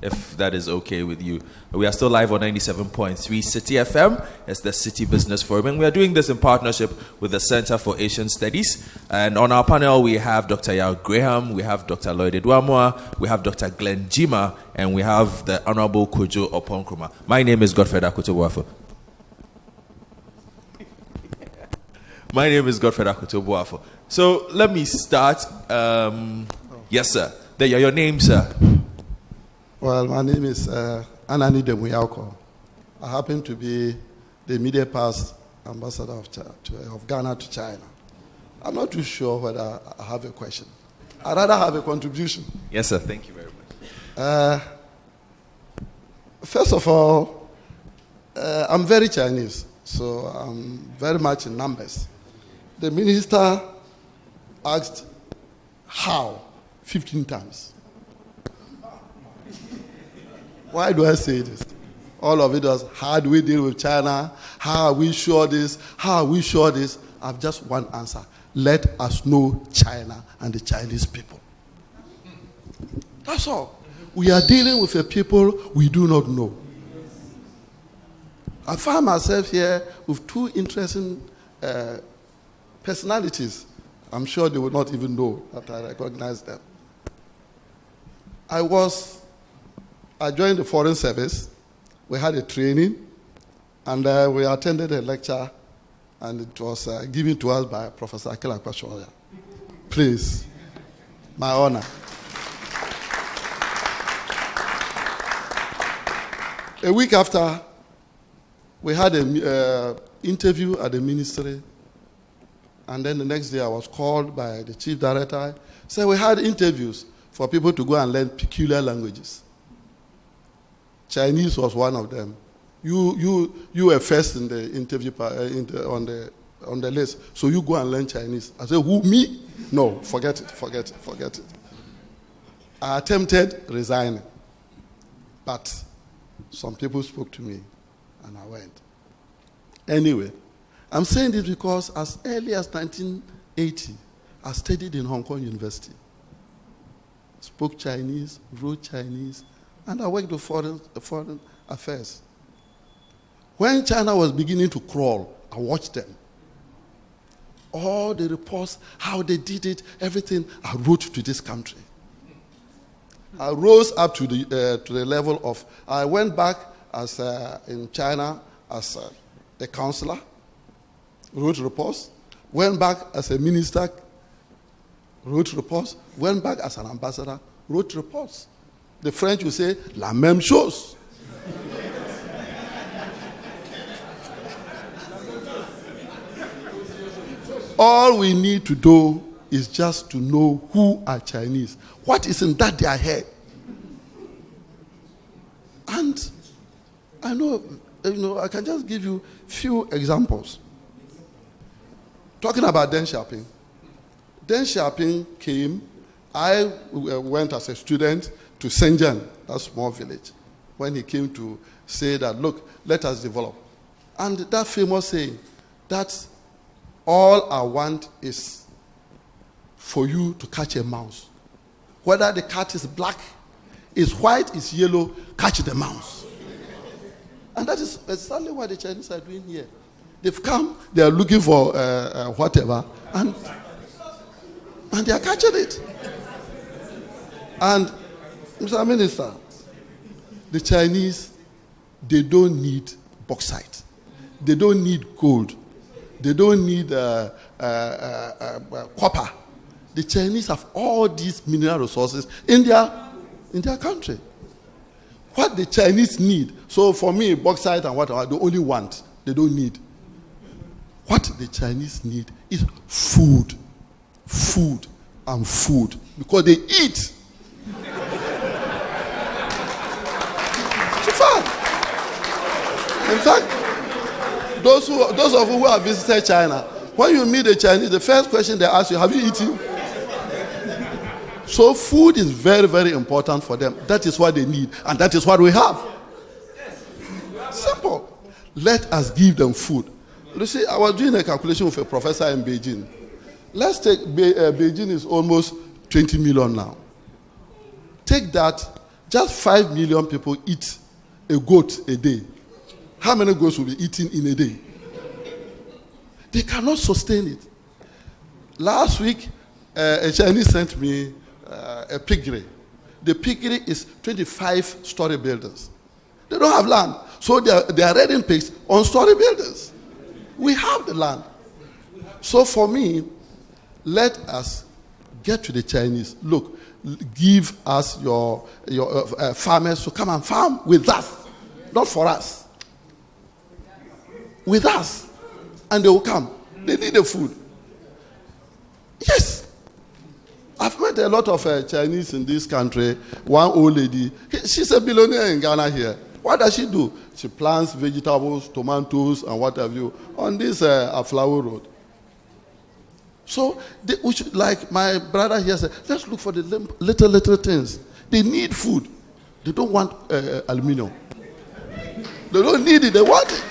if that is okay with you. We are still live on 97.3 Citi FM. It's the Citi Business Forum. And we are doing this in partnership with the Center for Asian Studies. And on our panel, we have Dr. Yao Graham, we have Dr. Lloyd Edwamwa, we have Dr. Glenn Jima, and we have the Honorable Kojo Oponkroma. My name is Godfred Akotobuafo. My name is Godfred Akotobuafo. So let me start. Yes, sir. There, your name, sir. Well, my name is Anani Demuyauko. I happen to be the immediate past ambassador of Ghana to China. I'm not too sure whether I have a question. I'd rather have a contribution. Yes, sir. Thank you very much. First of all, I'm very Chinese, so I'm very much in numbers. The minister asked how 15 times. Why do I say this? All of it was, how do we deal with China? How are we sure this? How are we sure this? I have just one answer. Let us know China and the Chinese people. That's all. We are dealing with a people we do not know. I find myself here with two interesting personalities. I'm sure they would not even know that I recognize them. I joined the Foreign Service. We had a training, and we attended a lecture, and it was given to us by Professor Akela Kwashoya. Please, my honor. A week after, we had an interview at the ministry, and then the next day I was called by the chief director. So we had interviews for people to go and learn peculiar languages. Chinese was one of them. You were first in the interview on the list, so you go and learn Chinese. I said, who, me? No, forget it. I attempted resigning, but some people spoke to me, and I went. Anyway, I'm saying this because as early as 1980, I studied in Hong Kong University. Spoke Chinese, wrote Chinese, and I worked with foreign affairs. When China was beginning to crawl, I watched them. All the reports, how they did it, everything, I wrote to this country. I rose up to the level of, I went back as in China as a counselor, wrote reports, went back as a minister, wrote reports, went back as an ambassador, wrote reports. The French will say, la même chose. All we need to do is just to know who are Chinese. What is in that their head? And I know, I can just give you few examples. Talking about Deng Xiaoping. Deng Xiaoping came. I went as a student to Shenzhen, that small village, when he came to say that, look, let us develop. And that famous saying, that all I want is for you to catch a mouse. Whether the cat is black, is white, is yellow, catch the mouse. And that is exactly what the Chinese are doing here. They've come, they are looking for whatever, and they are catching it. And, Mr. Minister, the Chinese, they don't need bauxite. They don't need gold. They don't need copper. The Chinese have all these mineral resources in their country. What the Chinese need, so for me, bauxite and whatever, they only want, they don't need. What the Chinese need is food. Food and food. Because they eat. In fact, those of you who have visited China, when you meet the Chinese, the first question they ask you, have you eaten? So food is very, very important for them. That is what they need, and that is what we have. Simple. Let us give them food. You see, I was doing a calculation with a professor in Beijing. Let's take Beijing is almost 20 million now. Take that, just 5 million people eat a goat a day. How many goats will be eaten in a day? They cannot sustain it. Last week, a Chinese sent me a piggery. The piggery is 25-story buildings. They don't have land. So they are rearing pigs on story buildings. We have the land. So for me, let us get to the Chinese. Look, give us your farmers to come and farm with us. Not for us. With us. And they will come. They need the food. Yes. I've met a lot of Chinese in this country. One old lady, she's a billionaire in Ghana here. What does she do? She plants vegetables, tomatoes, and what have you on this Flower Road. So, we should, like my brother here said, let's look for the little things. They need food. They don't want aluminium. They don't need it. They want it.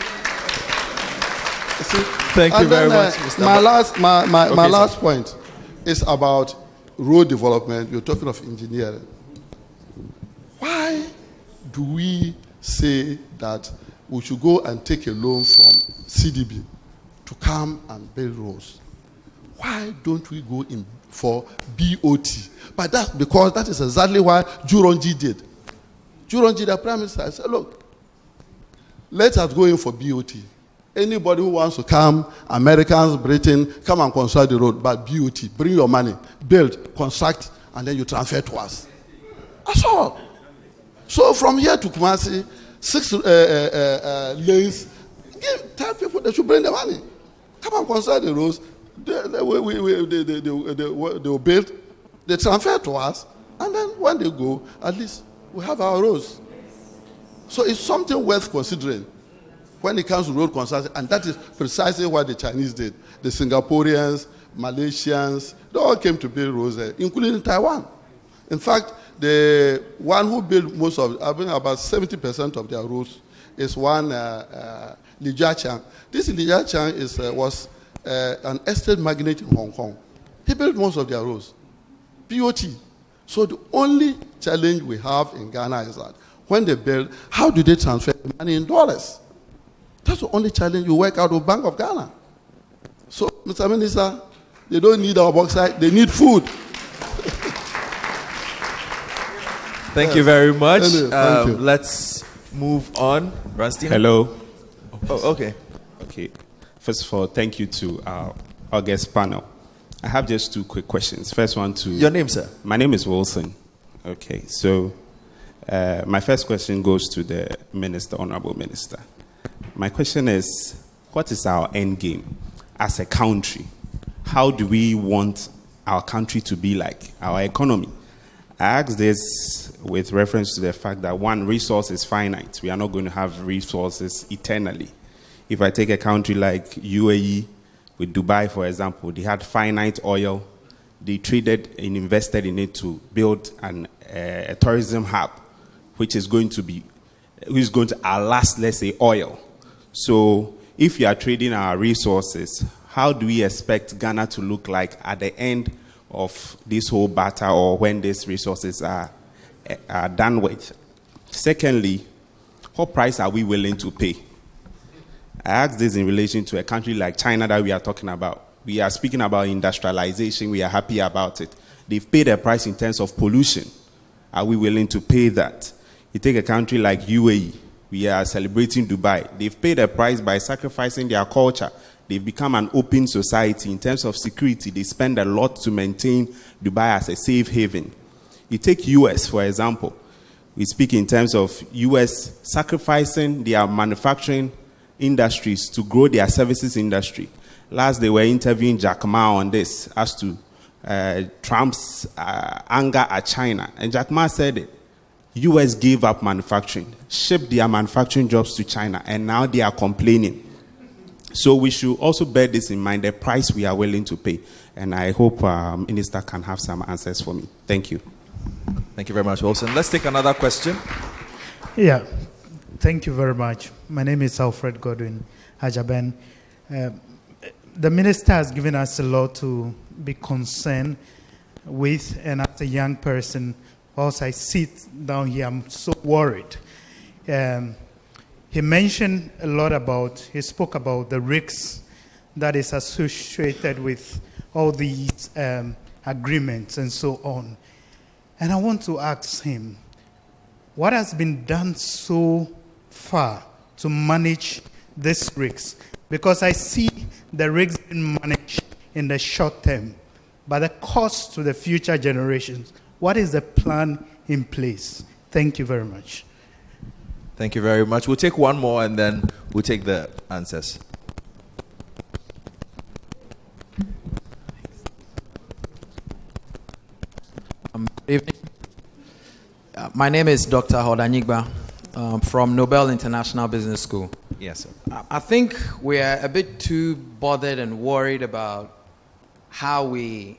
See? Thank you very much, Mr. My last point is about road development. You're talking of engineering. Why do we say that we should go and take a loan from CDB to come and build roads? Why don't we go in for BOT? But that's because that is exactly what Juronji did. Juronji, the Prime Minister, said, look, let us go in for BOT. Anybody who wants to come, Americans, Britain, come and construct the road, but BOT, bring your money, build, construct, and then you transfer to us. That's all. So from here to Kumasi, 6 lanes, tell people they should bring the money. Come and construct the roads. They will build, they transfer to us, and then when they go, at least we have our roads. So it's something worth considering when it comes to road construction, and that is precisely what the Chinese did. The Singaporeans, Malaysians, they all came to build roads there, including Taiwan. In fact, the one who built most of, I think about 70% of their roads is one Li Jiachang. This Li Jiachang was an estate magnate in Hong Kong. He built most of their roads. BOT. So the only challenge we have in Ghana is that when they build, how do they transfer the money in dollars? That's the only challenge you work out with Bank of Ghana. So, Mr. Minister, they don't need our bauxite, they need food. Thank you very much. Thank you. Let's move on. Rustin? Hello. Oh, okay. Okay. First of all, thank you to our guest panel. I have just 2 quick questions. First one to... Your name, sir? My name is Wilson. Okay, so my first question goes to the Minister, Honorable Minister. My question is, what is our end game as a country? How do we want our country to be like, our economy? I ask this with reference to the fact that, one, resource is finite. We are not going to have resources eternally. If I take a country like UAE, with Dubai, for example, they had finite oil. They traded and invested in it to build a tourism hub, which is going to be who's going to outlast, let's say, oil. So if you are trading our resources, how do we expect Ghana to look like at the end of this whole battle, or when these resources are done with? Secondly, what price are we willing to pay? I ask this in relation to a country like China that we are talking about. We are speaking about industrialization. We are happy about it. They've paid a price in terms of pollution. Are we willing to pay that? You take a country like UAE. We are celebrating Dubai. They've paid a price by sacrificing their culture. They've become an open society. In terms of security, they spend a lot to maintain Dubai as a safe haven. You take US, for example. We speak in terms of US sacrificing their manufacturing industries to grow their services industry. Last, they were interviewing Jack Ma on this as to Trump's anger at China. And Jack Ma said it. US gave up manufacturing, shipped their manufacturing jobs to China, and now they are complaining. So we should also bear this in mind, the price we are willing to pay. And I hope Minister can have some answers for me. Thank you. Thank you very much, Wilson. Let's take another question. Yeah, thank you very much. My name is Alfred Godwin Hajaben. The minister has given us a lot to be concerned with, and as a young person, whilst I sit down here, I'm so worried. He mentioned a lot he spoke about the risks that is associated with all these agreements and so on. And I want to ask him, what has been done so far to manage this risks? Because I see the risks being managed in the short term, but the cost to the future generations, what is the plan in place? Thank you very much. Thank you very much. We'll take one more and then we'll take the answers. Good evening. My name is Dr. Hodanyigba from Nobel International Business School. Yes, sir. I think we are a bit too bothered and worried about how we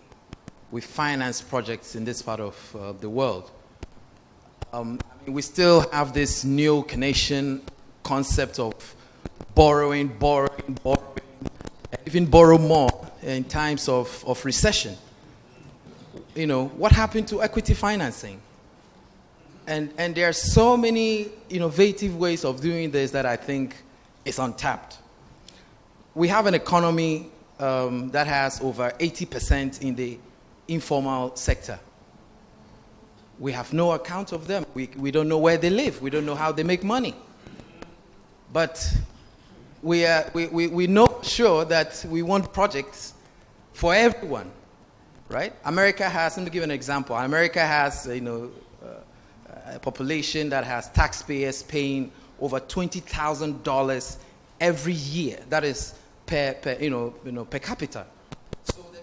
finance projects in this part of the world. We still have this neo-Keynesian concept of borrowing, and even borrow more in times of recession. What happened to equity financing? And there are so many innovative ways of doing this that I think is untapped. We have an economy that has over 80% in the informal sector. We have no account of them. We don't know where they live. We don't know how they make money. But we know sure that we want projects for everyone, right? America has, let me give an example. America has, a population that has taxpayers paying over $20,000 every year. That is per capita. So the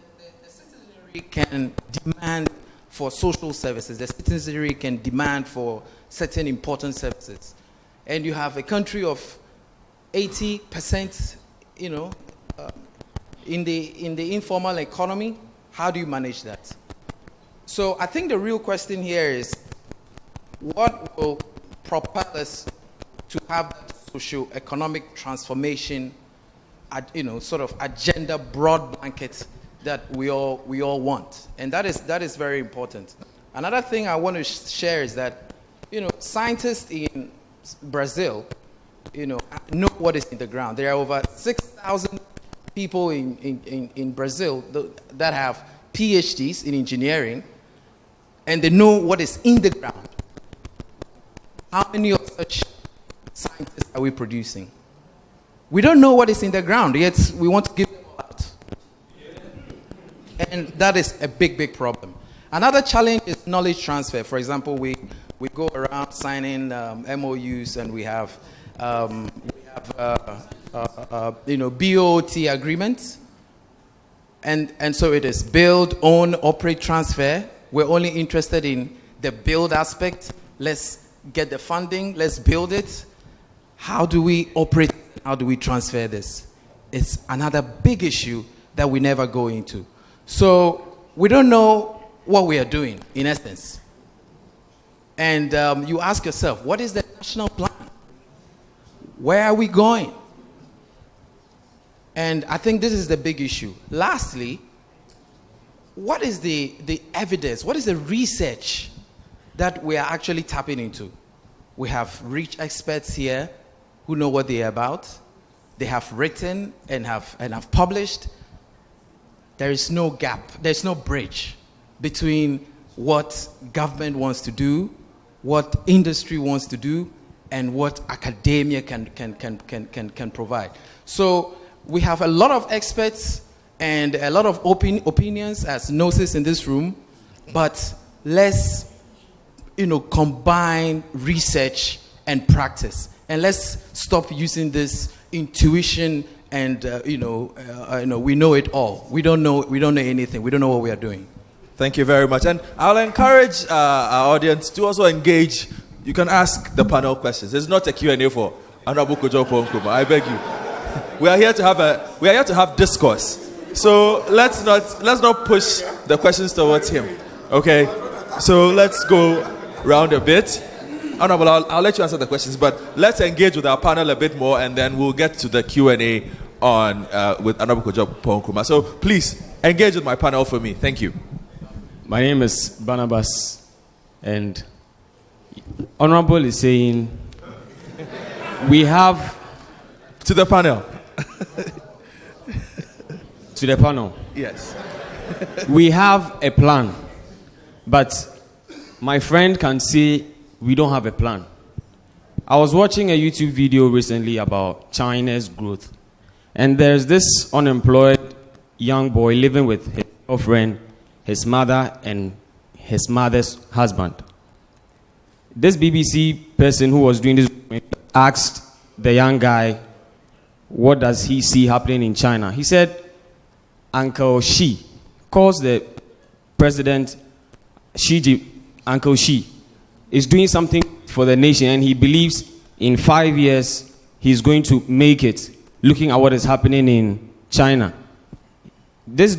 citizenry can demand for social services. The citizenry can demand for certain important services. And you have a country of 80%, in the informal economy. How do you manage that? So I think the real question here is, what will propel us to have that socio-economic transformation, sort of agenda, broad blanket that we all want? And that is very important. Another thing I want to share is that, scientists in Brazil, know what is in the ground. There are over 6,000 people in Brazil that have PhDs in engineering, and they know what is in the ground. How many of such scientists are we producing? We don't know what is in the ground, yet we want to give them out. And that is a big, big problem. Another challenge is knowledge transfer. For example, we go around signing MOUs, and we have BOT agreements. And so it is build, own, operate, transfer. We're only interested in the build aspect. Let's get the funding. Let's build it. How do we operate? How do we transfer this? It's another big issue that we never go into. So we don't know what we are doing, in essence. And you ask yourself, what is the national plan? Where are we going? And I think this is the big issue. Lastly, what is the evidence? What is the research that we are actually tapping into? We have rich experts here who know what they are about. They have written and have published. There is no gap. There's no bridge between what government wants to do, what industry wants to do, and what academia can provide. So we have a lot of experts and a lot of opinions as nurses in this room, but let's combine research and practice, and let's stop using this intuition and we know it all. We don't know anything. We don't know what we are doing. Thank you very much. And I'll encourage our audience to also engage. You can ask the panel questions. It's not a Q&A for Honorable Kojo Ponkuma. I beg you. We are here to have discourse. So let's not push the questions towards him. Okay? So let's go round a bit. Honorable, I'll let you answer the questions, but let's engage with our panel a bit more, and then we'll get to the Q&A with Honorable Kojo Ponkuma. So please engage with my panel for me. Thank you. My name is Barnabas, and Honorable is saying we have to the panel. To the panel. Yes. We have a plan, but my friend can say we don't have a plan. I was watching a YouTube video recently about China's growth, and there's this unemployed young boy living with his girlfriend, his mother, and his mother's husband. This BBC person who was doing this asked the young guy, what does he see happening in China? He said, Uncle Xi calls the president Uncle Xi is doing something for the nation, and he believes in 5 years he's going to make it, looking at what is happening in China. This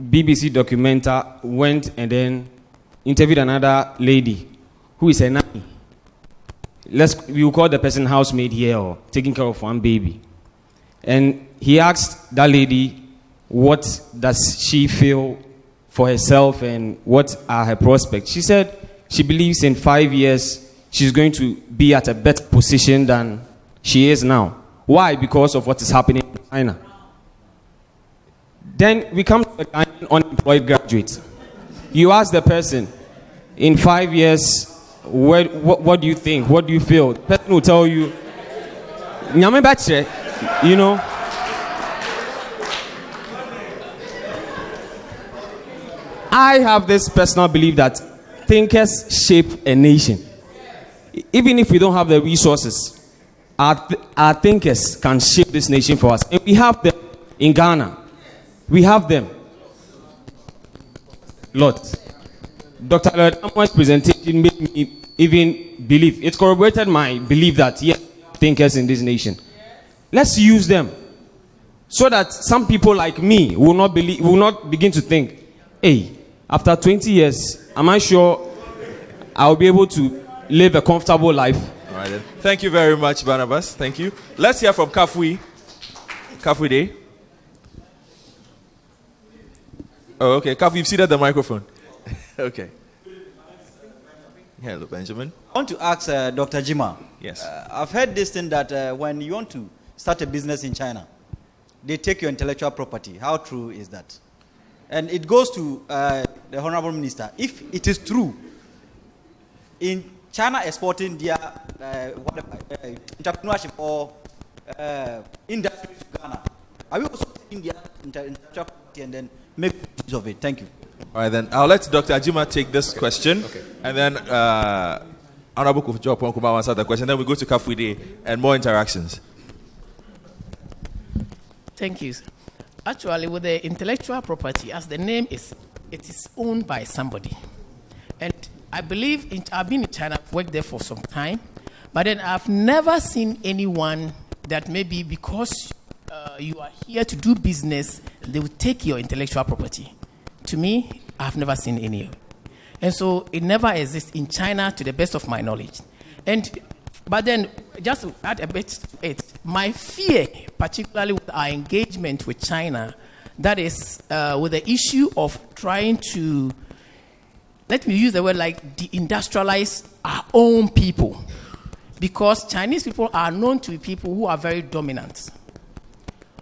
BBC documenter went and then interviewed another lady who is a nanny. We will call the person housemaid here, or taking care of one baby. And he asked that lady, what does she feel for herself and what are her prospects? She said she believes in 5 years she's going to be at a better position than she is now. Why? Because of what is happening in China. Then we come to the unemployed graduate. You ask the person, in 5 years, what do you think? What do you feel? The person will tell you, you know. I have this personal belief that thinkers shape a nation. Even if we don't have the resources, our thinkers can shape this nation for us. And we have them in Ghana. We have them. Lloyd. Dr. Lloyd Amwa's presentation made me even believe. It corroborated my belief that, yes, thinkers in this nation. Let's use them so that some people like me will not begin to think, hey, after 20 years, am I sure I'll be able to live a comfortable life? All right, then. Thank you very much, Barnabas. Thank you. Let's hear from Kafui. Kafui Day. Oh, okay. Kafui, you've seated the microphone. Okay. Hello, Benjamin. I want to ask Dr. Jima. Yes. I've heard this thing that when you want to start a business in China, they take your intellectual property. How true is that? And it goes to the Honorable Minister. If it is true, in China exporting their entrepreneurship or industry to Ghana, are we also taking their intellectual property and then make use of it? Thank you. All right, then I'll let Dr. Ajima take this question. Okay. And then Honorable Kojo Ponkuma will answer the question. Then we go to Kafuide and more interactions. Thank you. Actually, with the intellectual property, as the name is, it is owned by somebody. And I believe, I've been in China, I've worked there for some time, but then I've never seen anyone that maybe because you are here to do business, they will take your intellectual property. To me, I've never seen any. And so it never exists in China to the best of my knowledge. And But then, just to add a bit to it, my fear, particularly with our engagement with China, that is with the issue of trying to, let me use the word like de-industrialize our own people. Because Chinese people are known to be people who are very dominant.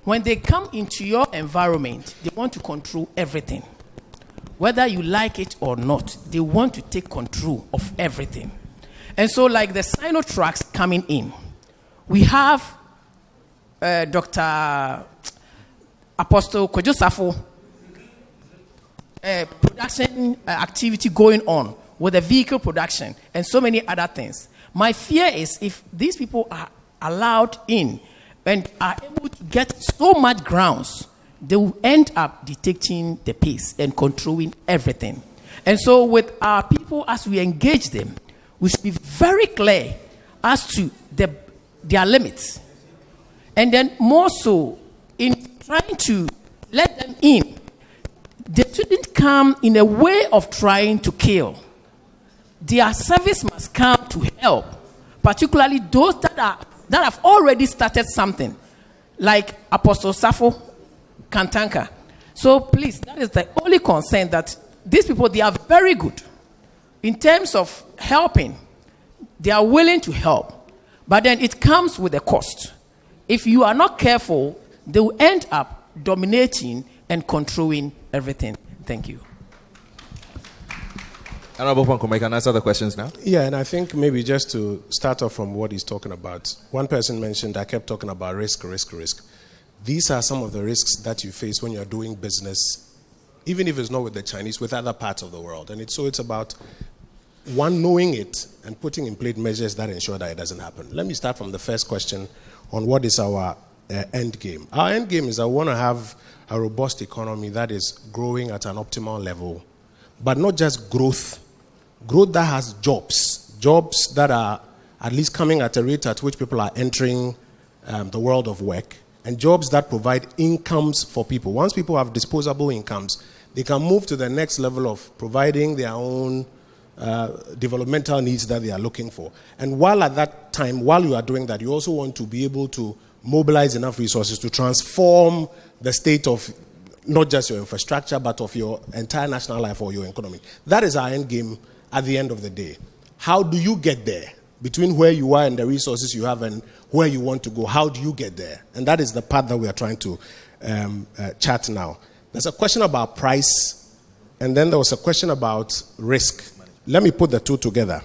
When they come into your environment, they want to control everything. Whether you like it or not, they want to take control of everything. And so, like the Sinotracks coming in, we have Dr. Apostle Kojosafo production activity going on with the vehicle production and so many other things. My fear is if these people are allowed in and are able to get so much grounds, they will end up dictating the pace and controlling everything. And so with our people, as we engage them, we should be very clear as to their limits. And then more so, in trying to let them in, they shouldn't come in a way of trying to kill. Their service must come to help, particularly those that have already started something, like Apostle Safo Kantanka. So please, that is the only concern, that these people, they are very good in terms of helping. They are willing to help, but then it comes with a cost. If you are not careful, they will end up dominating and controlling everything. Thank you. Honorable Ponko, can answer the questions now? Yeah, and I think maybe just to start off from what he's talking about, one person mentioned, I kept talking about risk. These are some of the risks that you face when you're doing business, even if it's not with the Chinese, with other parts of the world. And it's about, one, knowing it and putting in place measures that ensure that it doesn't happen. Let me start from the first question on what is our end game. Our end game is I want to have a robust economy that is growing at an optimal level, but not just growth that has jobs that are at least coming at a rate at which people are entering the world of work, and jobs that provide incomes for people. Once people have disposable incomes, they can move to the next level of providing their own developmental needs that they are looking for. And while at that time, while you are doing that, you also want to be able to mobilize enough resources to transform the state of not just your infrastructure, but of your entire national life or your economy. That is our end game at the end of the day. How do you get there? Between where you are and the resources you have and where you want to go, how do you get there? And that is the path that we are trying to chat now. There's a question about price, and then there was a question about risk. Let me put the two together.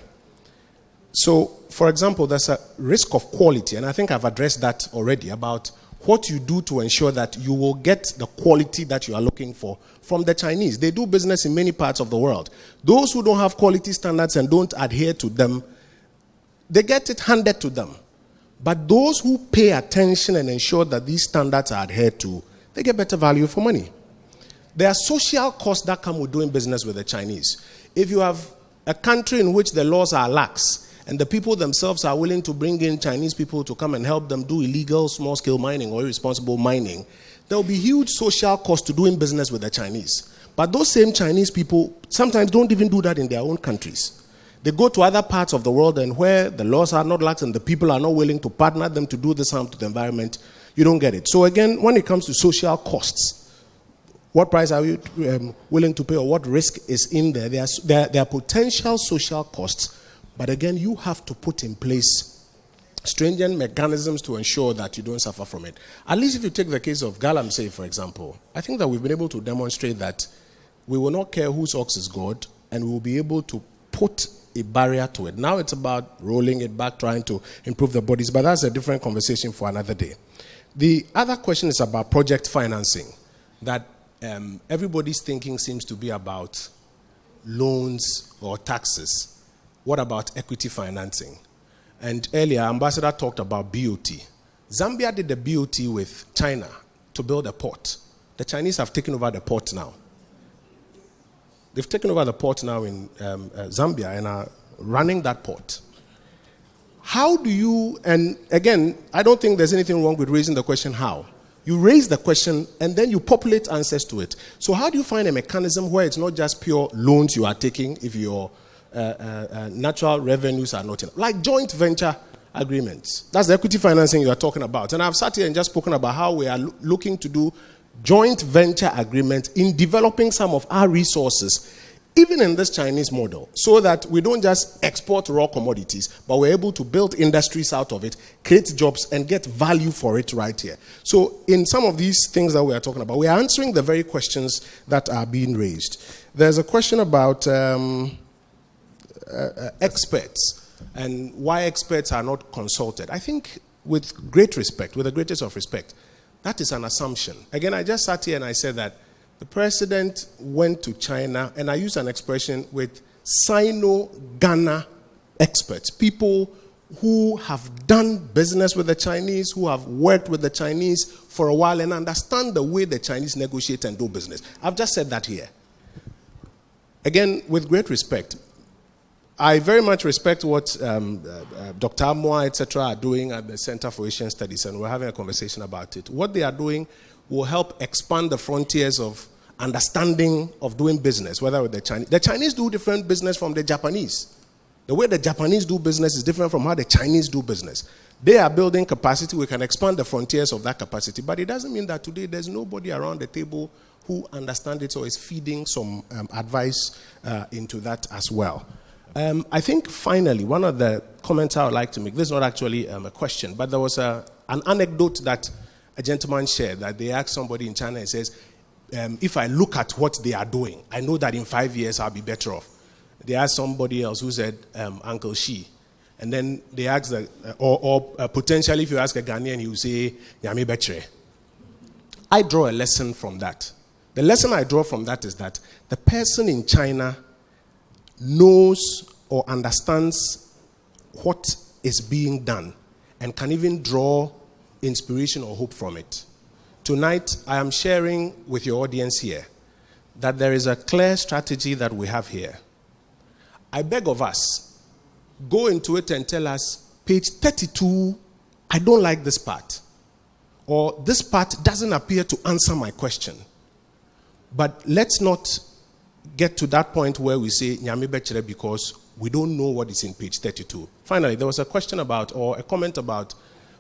So, for example, there's a risk of quality, and I think I've addressed that already, about what you do to ensure that you will get the quality that you are looking for from the Chinese. They do business in many parts of the world. Those who don't have quality standards and don't adhere to them, they get it handed to them. But those who pay attention and ensure that these standards are adhered to, they get better value for money. There are social costs that come with doing business with the Chinese. If you have a country in which the laws are lax, and the people themselves are willing to bring in Chinese people to come and help them do illegal small-scale mining or irresponsible mining, there will be huge social costs to doing business with the Chinese. But those same Chinese people sometimes don't even do that in their own countries. They go to other parts of the world, and where the laws are not lax and the people are not willing to partner them to do this harm to the environment, you don't get it. So again, when it comes to social costs, what price are you willing to pay, or what risk is in there? There are potential social costs. But again, you have to put in place stringent mechanisms to ensure that you don't suffer from it. At least if you take the case of Galamsey, for example, I think that we've been able to demonstrate that we will not care whose ox is God, and we will be able to put a barrier to it. Now it's about rolling it back, trying to improve the bodies, but that's a different conversation for another day. The other question is about project financing, that everybody's thinking seems to be about loans or taxes. What about equity financing? And earlier, Ambassador talked about BOT. Zambia did the BOT with China to build a port. The Chinese have taken over the port now. They've taken over the port now in Zambia and are running that port. How do you, and again, I don't think there's anything wrong with raising the question how. You raise the question and then you populate answers to it. So how do you find a mechanism where it's not just pure loans you are taking if you're natural revenues are not enough? Like joint venture agreements. That's the equity financing you are talking about. And I've sat here and just spoken about how we are looking to do joint venture agreements in developing some of our resources, even in this Chinese model, so that we don't just export raw commodities, but we're able to build industries out of it, create jobs, and get value for it right here. So in some of these things that we are talking about, we are answering the very questions that are being raised. There's a question about experts and why experts are not consulted. I think with great respect, with the greatest of respect, that is an assumption. Again, I just sat here and I said that the president went to China, and I use an expression with Sino-Ghana experts, people who have done business with the Chinese, who have worked with the Chinese for a while and understand the way the Chinese negotiate and do business. I've just said that here. Again, with great respect, I very much respect what Dr. Amoa, etc., are doing at the Center for Asian Studies, and we're having a conversation about it. What they are doing will help expand the frontiers of understanding of doing business, whether with the Chinese. The Chinese do different business from the Japanese. The way the Japanese do business is different from how the Chinese do business. They are building capacity. We can expand the frontiers of that capacity, but it doesn't mean that today there's nobody around the table who understands it or is feeding some advice into that as well. I think finally, one of the comments I would like to make, this is not actually a question, but there was an anecdote that a gentleman shared, that they asked somebody in China and says, if I look at what they are doing, I know that in 5 years I'll be better off. They asked somebody else who said, Uncle Shi. And then they asked, potentially if you ask a Ghanaian, he will say, Yami Betre. I draw a lesson from that. The lesson I draw from that is that the person in China knows or understands what is being done and can even draw inspiration or hope from it. Tonight, I am sharing with your audience here that there is a clear strategy that we have here. I beg of us, go into it and tell us, page 32, I don't like this part. Or this part doesn't appear to answer my question. But let's not get to that point where we say Nyame Bechere because we don't know what is in page 32. Finally, there was a question about, or a comment about,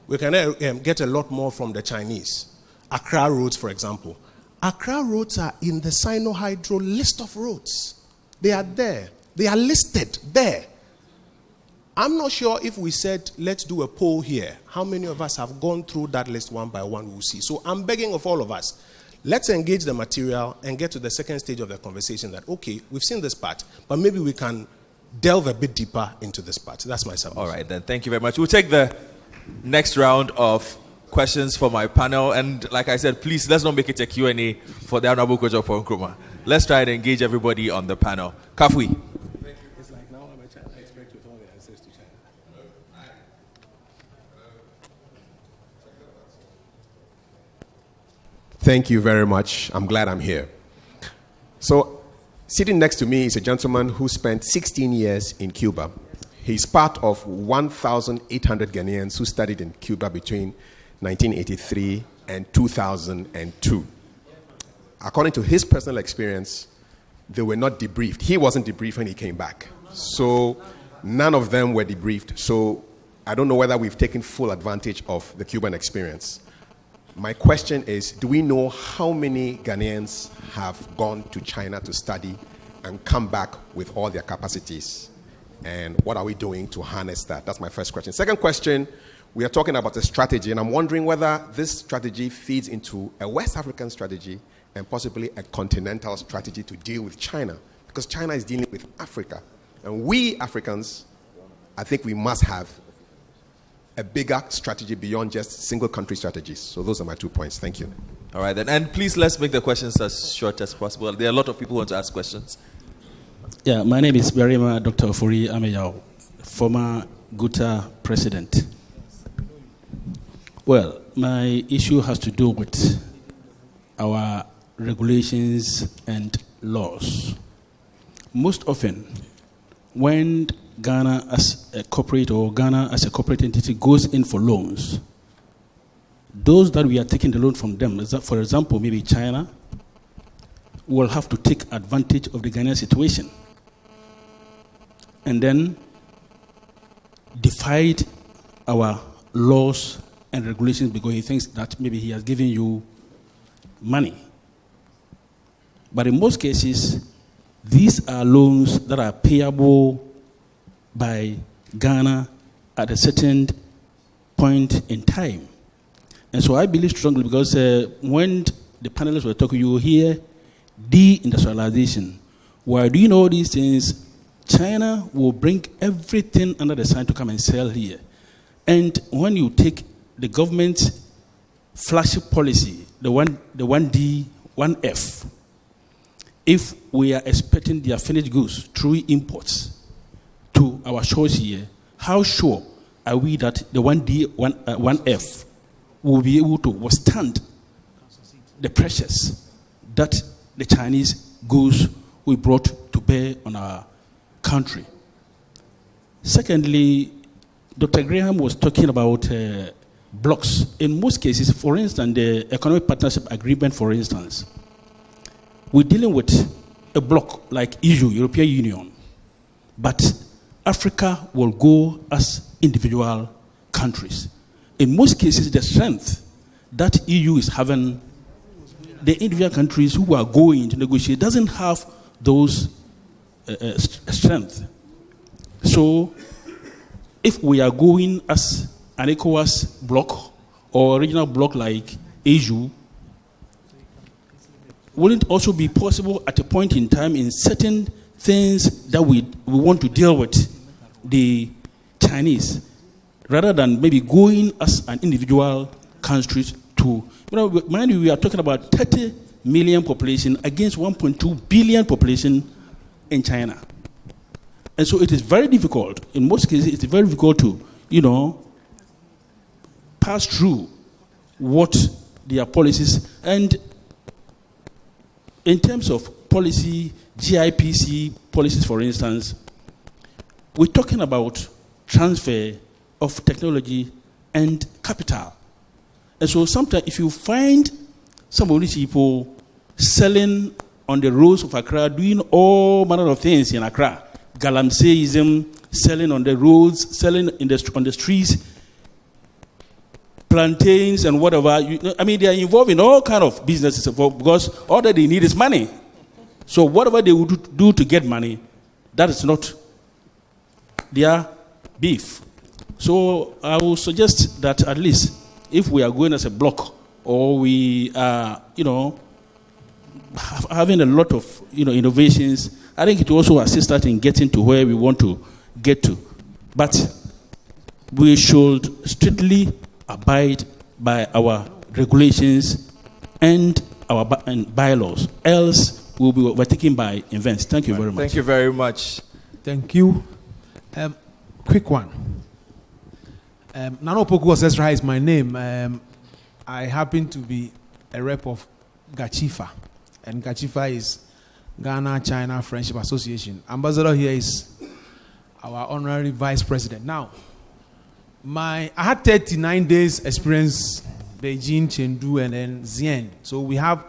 we can get a lot more from the Chinese. Accra roads, for example. Accra roads are in the Sino-Hydro list of roads. They are there. They are listed there. I'm not sure if we said, let's do a poll here, how many of us have gone through that list one by one, we'll see. So I'm begging of all of us, let's engage the material and get to the second stage of the conversation that, okay, we've seen this part, but maybe we can delve a bit deeper into this part. That's my submission. All right, then. Thank you very much. We'll take the next round of questions for my panel. And like I said, please, let's not make it a Q&A for the Honorable Kojo Nkrumah. Let's try and engage everybody on the panel. Kafui. It's like now I'm a China expert with all the answers to China. Thank you very much. I'm glad I'm here. So, sitting next to me is a gentleman who spent 16 years in Cuba. He's part of 1,800 Ghanaians who studied in Cuba between 1983 and 2002. According to his personal experience, they were not debriefed. He wasn't debriefed when he came back. So none of them were debriefed. So I don't know whether we've taken full advantage of the Cuban experience. My question is, do we know how many Ghanaians have gone to China to study and come back with all their capacities? And what are we doing to harness that? That's my first question. Second question, we are talking about a strategy, and I'm wondering whether this strategy feeds into a West African strategy and possibly a continental strategy to deal with China, because China is dealing with Africa. And we Africans, I think we must have a bigger strategy beyond just single country strategies. So those are my 2 points. Thank you. All right, then. And please, let's make the questions as short as possible. There are a lot of people who want to ask questions. Yeah, my name is Berima Dr. Ofori Ameyao, former GUTA president. Well, my issue has to do with our regulations and laws. Most often, when Ghana as a corporate or Ghana as a corporate entity goes in for loans, those that we are taking the loan from them, for example, maybe China, will have to take advantage of the Ghanaian situation and then divide our laws and regulations because he thinks that maybe he has given you money. But in most cases, these are loans that are payable by Ghana at a certain point in time. And so I believe strongly because when the panelists were talking, you will hear deindustrialization. While doing all these things, China will bring everything under the sun to come and sell here. And when you take the government's flagship policy, the 1D, 1F, if we are expecting their finished goods through imports to our shores here, how sure are we that the 1D, 1F will be able to withstand the pressures that the Chinese goods we brought to bear on our country? Secondly, Dr. Graham was talking about blocks. In most cases, for instance, the Economic Partnership Agreement, for instance, we're dealing with a bloc like EU, European Union, but Africa will go as individual countries. In most cases, the strength that EU is having, the individual countries who are going to negotiate doesn't have those strength. So, if we are going as an ECOWAS bloc or regional bloc like EU, wouldn't it also be possible at a point in time in certain things that we want to deal with the Chinese, rather than maybe going as an individual country to, mind you, we are talking about 30 million population against 1.2 billion population in China. And so it is very difficult, in most cases, it's very difficult to, pass through what their policies. And in terms of policy, GIPC policies, for instance, we're talking about transfer of technology and capital. And so sometimes if you find some of these people selling on the roads of Accra, doing all manner of things in Accra, galamseyism, selling on the roads, selling on the streets, plantains and whatever. They are involved in all kind of businesses because all that they need is money. So whatever they would do to get money, that is not their beef. So I will suggest that at least if we are going as a bloc, or we are, having a lot of, innovations, I think it will also assist us in getting to where we want to get to. But we should strictly abide by our regulations and our bylaws. Else, we'll be overtaken by events. Thank you very much. Thank you very much. Thank you. Quick one. Nano Poku Osesra is my name. I happen to be a rep of GACHIFA. And GACHIFA is Ghana-China Friendship Association. Ambassador here is our honorary vice president. Now, I had 39 days experience, Beijing, Chengdu, and then Xi'an. So we have,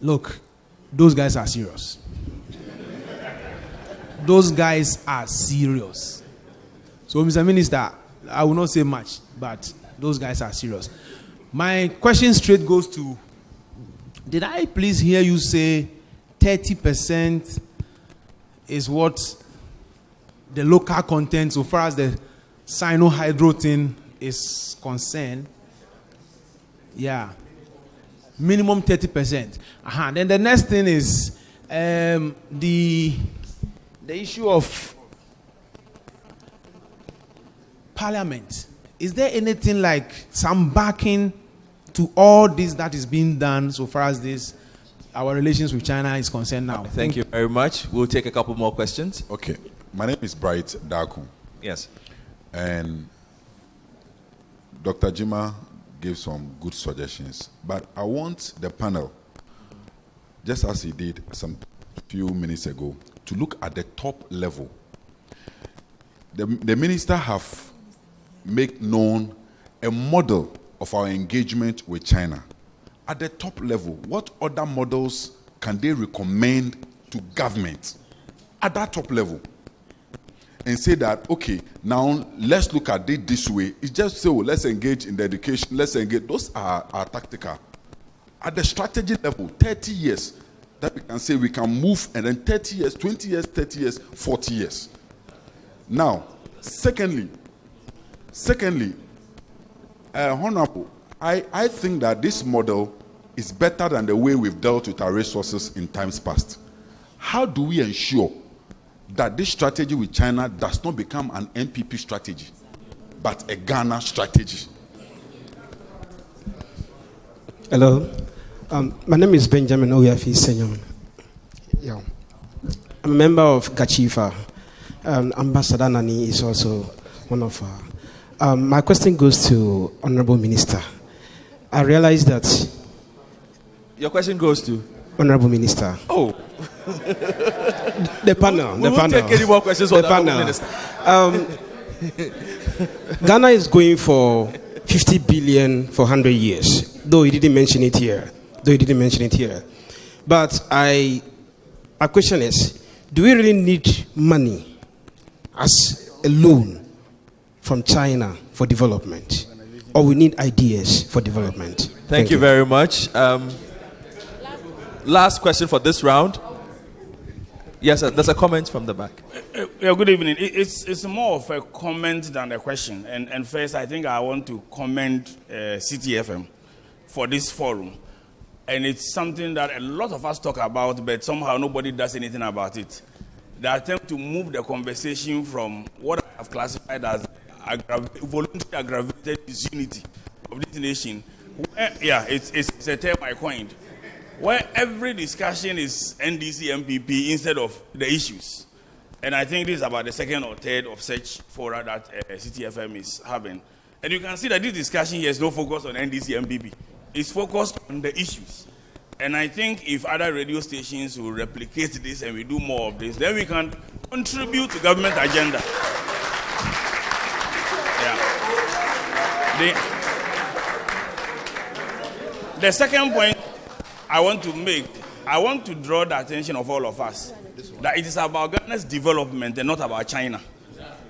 look, those guys are serious. Those guys are serious. So, Mr. Minister, I will not say much, but those guys are serious. My question straight goes to, did I please hear you say 30% is what the local content, so far as the Sino-Hydro thing is concerned? Yeah. Minimum 30%. Then the next thing is the issue of Parliament. Is there anything like some backing to all this that is being done so far as this, our relations with China is concerned now? Thank you very much. We'll take a couple more questions. Okay. My name is Bright Daku. Yes. And Dr. Jima gave some good suggestions. But I want the panel, just as he did some few minutes ago, to look at the top level. The minister have made known a model of our engagement with China. At the top level, what other models can they recommend to government at that top level? and say that, okay, now let's look at it this way. It's just say, let's engage in the education, let's engage. Those are tactical. At the strategy level, 30 years, that we can say we can move, and then 30 years, 20 years, 30 years, 40 years. Now, secondly, Honorable, I think that this model is better than the way we've dealt with our resources in times past. How do we ensure that this strategy with China does not become an NPP strategy, but a Ghana strategy? Hello. My name is Benjamin Oyafi Senyon. Yeah. I'm a member of Gachifa. Ambassador Nani is also one of our. My question goes to Honorable Minister. I realize that. Your question goes to? Honorable Minister. Oh. The panel. We won't take any more questions from the Honorable Minister. Ghana is going for 50 billion for 100 years, though he didn't mention it here. But my question is, do we really need money as a loan from China for development? Or we need ideas for development? Thank you very much. Last question for this round. Yes, there's a comment from the back. Yeah, good evening. It's more of a comment than a question. And first, I think I want to commend Citi FM for this forum. And it's something that a lot of us talk about, but somehow nobody does anything about it. The attempt to move the conversation from what I have classified as voluntary aggravated disunity of this nation. It's a term I coined. Where every discussion is NDC MPP instead of the issues. And I think this is about the second or third of such fora that Citi FM is having. And you can see that this discussion here is no focus on NDC MPP. It's focused on the issues. And I think if other radio stations will replicate this and we do more of this, then we can contribute to government agenda. The second point I want to make, I want to draw the attention of all of us that it is about Ghana's development and not about China.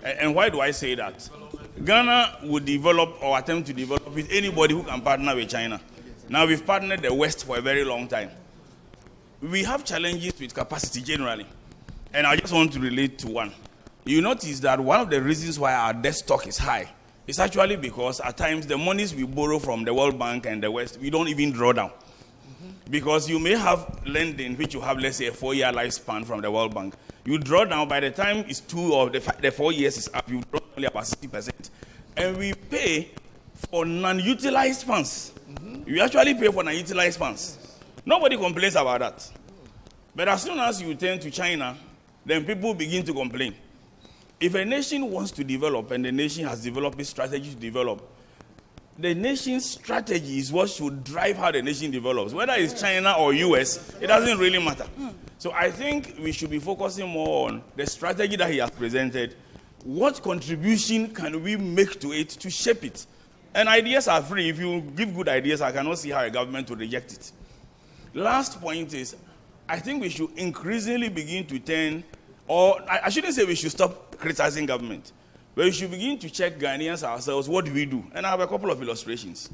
And why do I say that? Ghana would develop or attempt to develop with anybody who can partner with China. Now, we've partnered the West for a very long time. We have challenges with capacity generally. And I just want to relate to one. You notice that one of the reasons why our debt stock is high is actually because at times the monies we borrow from the World Bank and the West, we don't even draw down. Because you may have lending which you have, let's say, a 4-year lifespan from the World Bank. You draw down, by the time it's 2 or the 4 years is up, you draw only about 60%. And we pay for non-utilized funds. You actually pay for non-utilized funds. Nobody complains about that. But as soon as you turn to China, then people begin to complain. If a nation wants to develop, and the nation has developed a strategy to develop, the nation's strategy is what should drive how the nation develops. Whether it's China or US, it doesn't really matter. So I think we should be focusing more on the strategy that he has presented. What contribution can we make to it to shape it? And ideas are free. If you give good ideas, I cannot see how a government will reject it. Last point is, I think we should increasingly begin to turn, or I shouldn't say we should stop criticizing government, but we should begin to check Ghanaians ourselves. What do we do? And I have a couple of illustrations.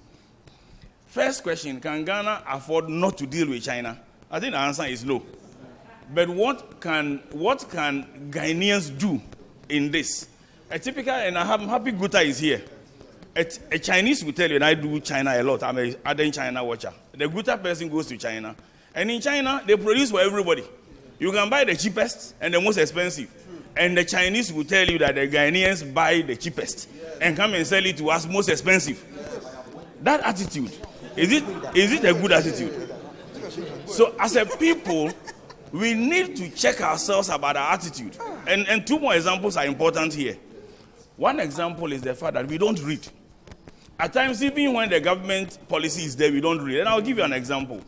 First question, can Ghana afford not to deal with China? I think the answer is no. But what can Ghanaians do in this? A typical, and I'm happy Guta is here. A Chinese will tell you, and I do China a lot. I'm an ardent China watcher. The Guta person goes to China. And in China, they produce for everybody. You can buy the cheapest and the most expensive. And the Chinese will tell you that the Ghanaians buy the cheapest and come and sell it to us most expensive. That attitude, is it a good attitude? So as a people, we need to check ourselves about our attitude. And two more examples are important here. One example is the fact that we don't read. At times, even when the government policy is there, we don't read. And I'll give you an example.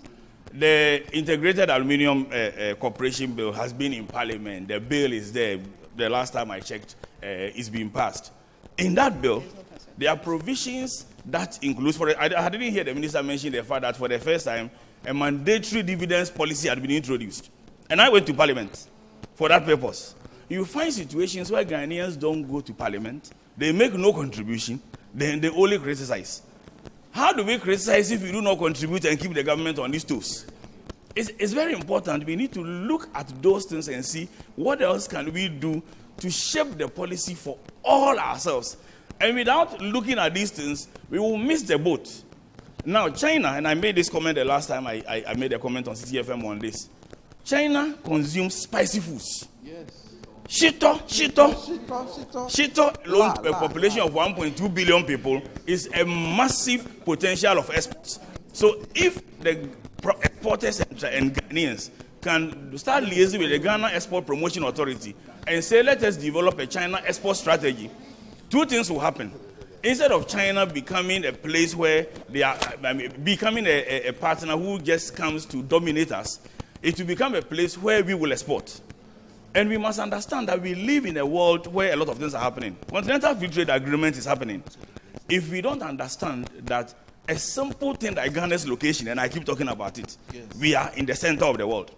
The Integrated Aluminium Corporation bill has been in Parliament. The bill is there. The last time I checked, it's been passed. In that bill, there are provisions that include, I didn't hear the minister mention the fact that for the first time, a mandatory dividends policy had been introduced. And I went to Parliament for that purpose. you find situations where Ghanaians don't go to parliament, they make no contribution, then they only criticize. How do we criticize if we do not contribute and keep the government on these toes? It's very important. We need to look at those things and see what else can we do to shape the policy for all ourselves. And without looking at these things, we will miss the boat. Now, China, and I made this comment the last time I made a comment on CTFM on this. China consumes spicy foods. Yes. Shito alone to a population of 1.2 billion people is a massive potential of exports. So if the exporters and Ghanaians can start liaising with the Ghana Export Promotion Authority and say, let us develop a China export strategy, two things will happen. Instead of China becoming a place where they are becoming a partner who just comes to dominate us, it will become a place where we will export. And we must understand that we live in a world where a lot of things are happening. Continental Free Trade Agreement is happening. If we don't understand that a simple thing like Ghana's location, and I keep talking about it, yes. We are in the center of the world.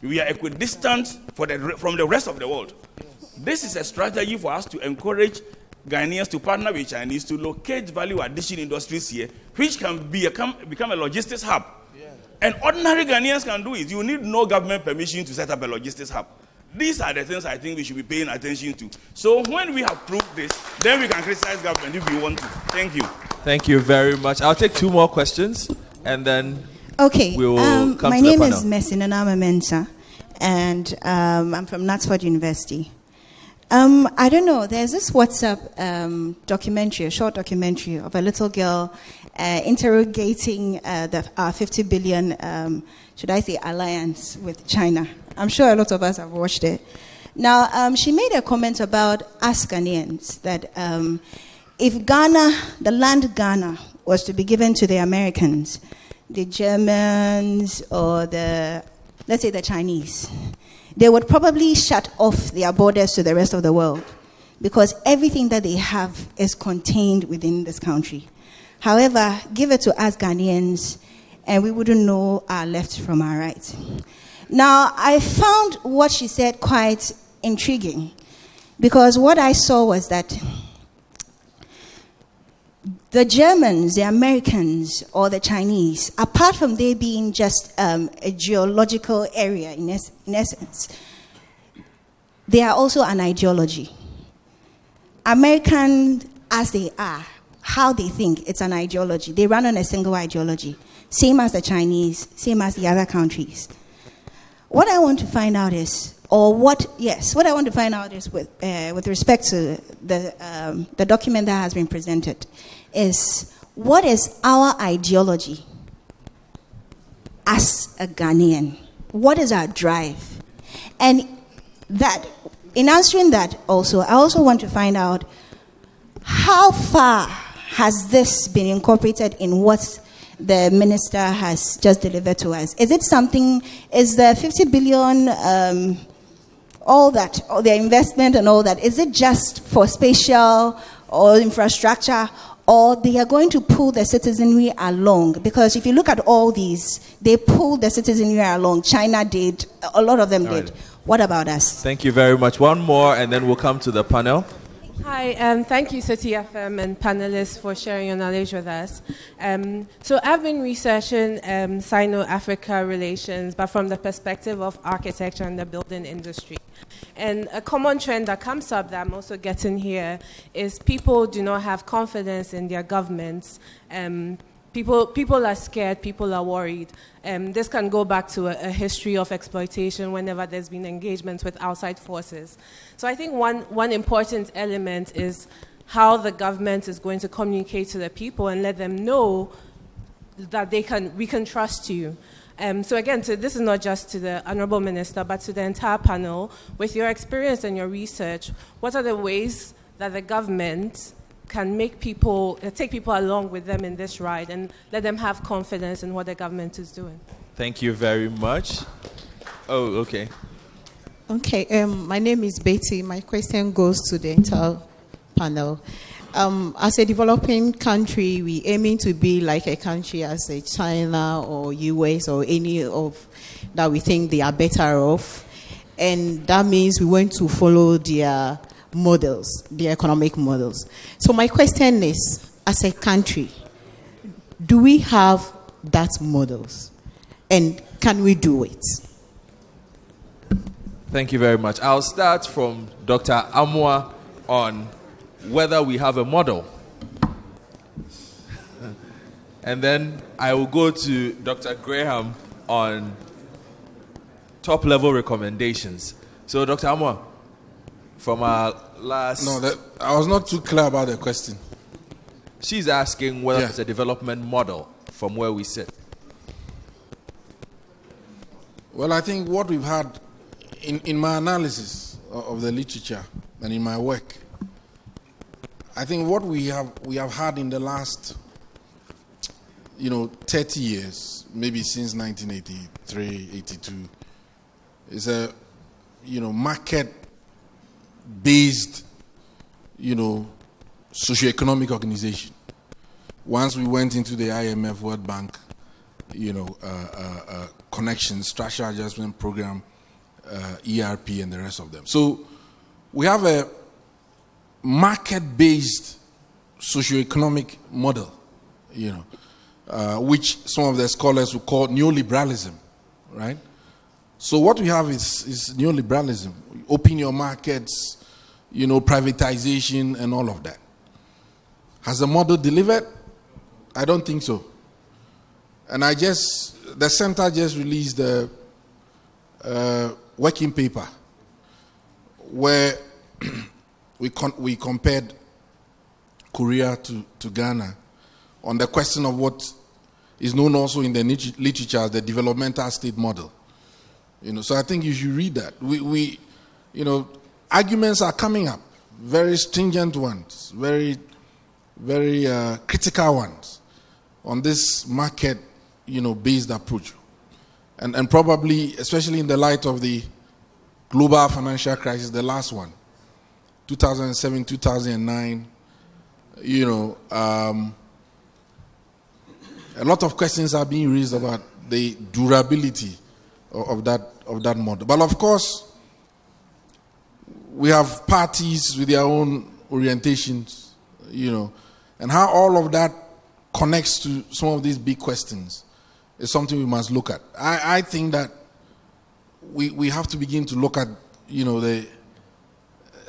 We are equidistant from the rest of the world. Yes. This is a strategy for us to encourage Ghanaians to partner with Chinese to locate value addition industries here, which can become a logistics hub. Yeah. And ordinary Ghanaians can do it. You need no government permission to set up a logistics hub. These are the things I think we should be paying attention to. So when we have proved this, then we can criticize government if we want to. Thank you. Thank you very much. I'll take two more questions, and then we will come to the panel. My name is Messinanama Mensah, and I'm from Knutsford University. I don't know, there's this WhatsApp documentary, a short documentary of a little girl interrogating our 50 billion, should I say, alliance with China. I'm sure a lot of us have watched it. Now, she made a comment about us Ghanaians, that if Ghana, the land Ghana, was to be given to the Americans, the Germans, or let's say the Chinese, they would probably shut off their borders to the rest of the world because everything that they have is contained within this country. However, give it to us Ghanaians, and we wouldn't know our left from our right. Now, I found what she said quite intriguing, because what I saw was that the Germans, the Americans, or the Chinese, apart from they being just a geological area in essence, they are also an ideology. American, as they are, how they think, it's an ideology. They run on a single ideology, same as the Chinese, same as the other countries. What I want to find out is, with respect to the document that has been presented, is what is our ideology as a Ghanaian? What is our drive? And that, in answering that also, I also want to find out how far has this been incorporated in what the minister has just delivered to us? Is it something, is the 50 billion, all that, or the investment and all that, is it just for spatial or infrastructure, or they are going to pull the citizenry along? Because if you look at all these, they pulled the citizenry along. China did, a lot of them did. What about us? Thank you very much. One more, and then we'll come to the panel. Hi, thank you, Citi FM and panelists, for sharing your knowledge with us. So I've been researching Sino-Africa relations, but from the perspective of architecture and the building industry. And a common trend that comes up that I'm also getting here is people do not have confidence in their governments. People are scared, people are worried. This can go back to a history of exploitation whenever there's been engagement with outside forces. So I think one important element is how the government is going to communicate to the people and let them know that we can trust you. So again, this is not just to the Honorable Minister, but to the entire panel. With your experience and your research, what are the ways that the government can take people along with them in this ride and let them have confidence in what the government is doing? Thank you very much. Oh, okay. Okay, my name is Betty. My question goes to the entire panel. As a developing country, we aiming to be like a country as a China or US or any of that we think they are better off. and that means we want to follow their models, their economic models. So my question is, as a country, do we have that models? And can we do it? Thank you very much. I'll start from Dr. Amwa on whether we have a model. And then I will go to Dr. Graham on top-level recommendations. So, Dr. Amwa, from our last... No, I was not too clear about the question. She's asking whether it's a development model from where we sit. Well, I think what we've had in my analysis of the literature and in my work, I think what we have had in the last 30 years, maybe since 1983, 82, is a market-based socioeconomic organization. Once we went into the IMF, World Bank, connections, structural adjustment program, ERP, and the rest of them. So we have a market-based socioeconomic model, which some of the scholars would call neoliberalism, right? So what we have is neoliberalism. Open your markets, privatization and all of that. Has the model delivered? I don't think so. And the center just released a working paper where we compared Korea to Ghana on the question of what is known also in the literature as the developmental state model. So I think you should read that. We arguments are coming up, very stringent ones, very, very critical ones on this market, based approach. And probably, especially in the light of the global financial crisis, the last one, 2007, 2009, a lot of questions are being raised about the durability of that model. But of course, we have parties with their own orientations, and how all of that connects to some of these big questions is something we must look at. I think that we have to begin to look at,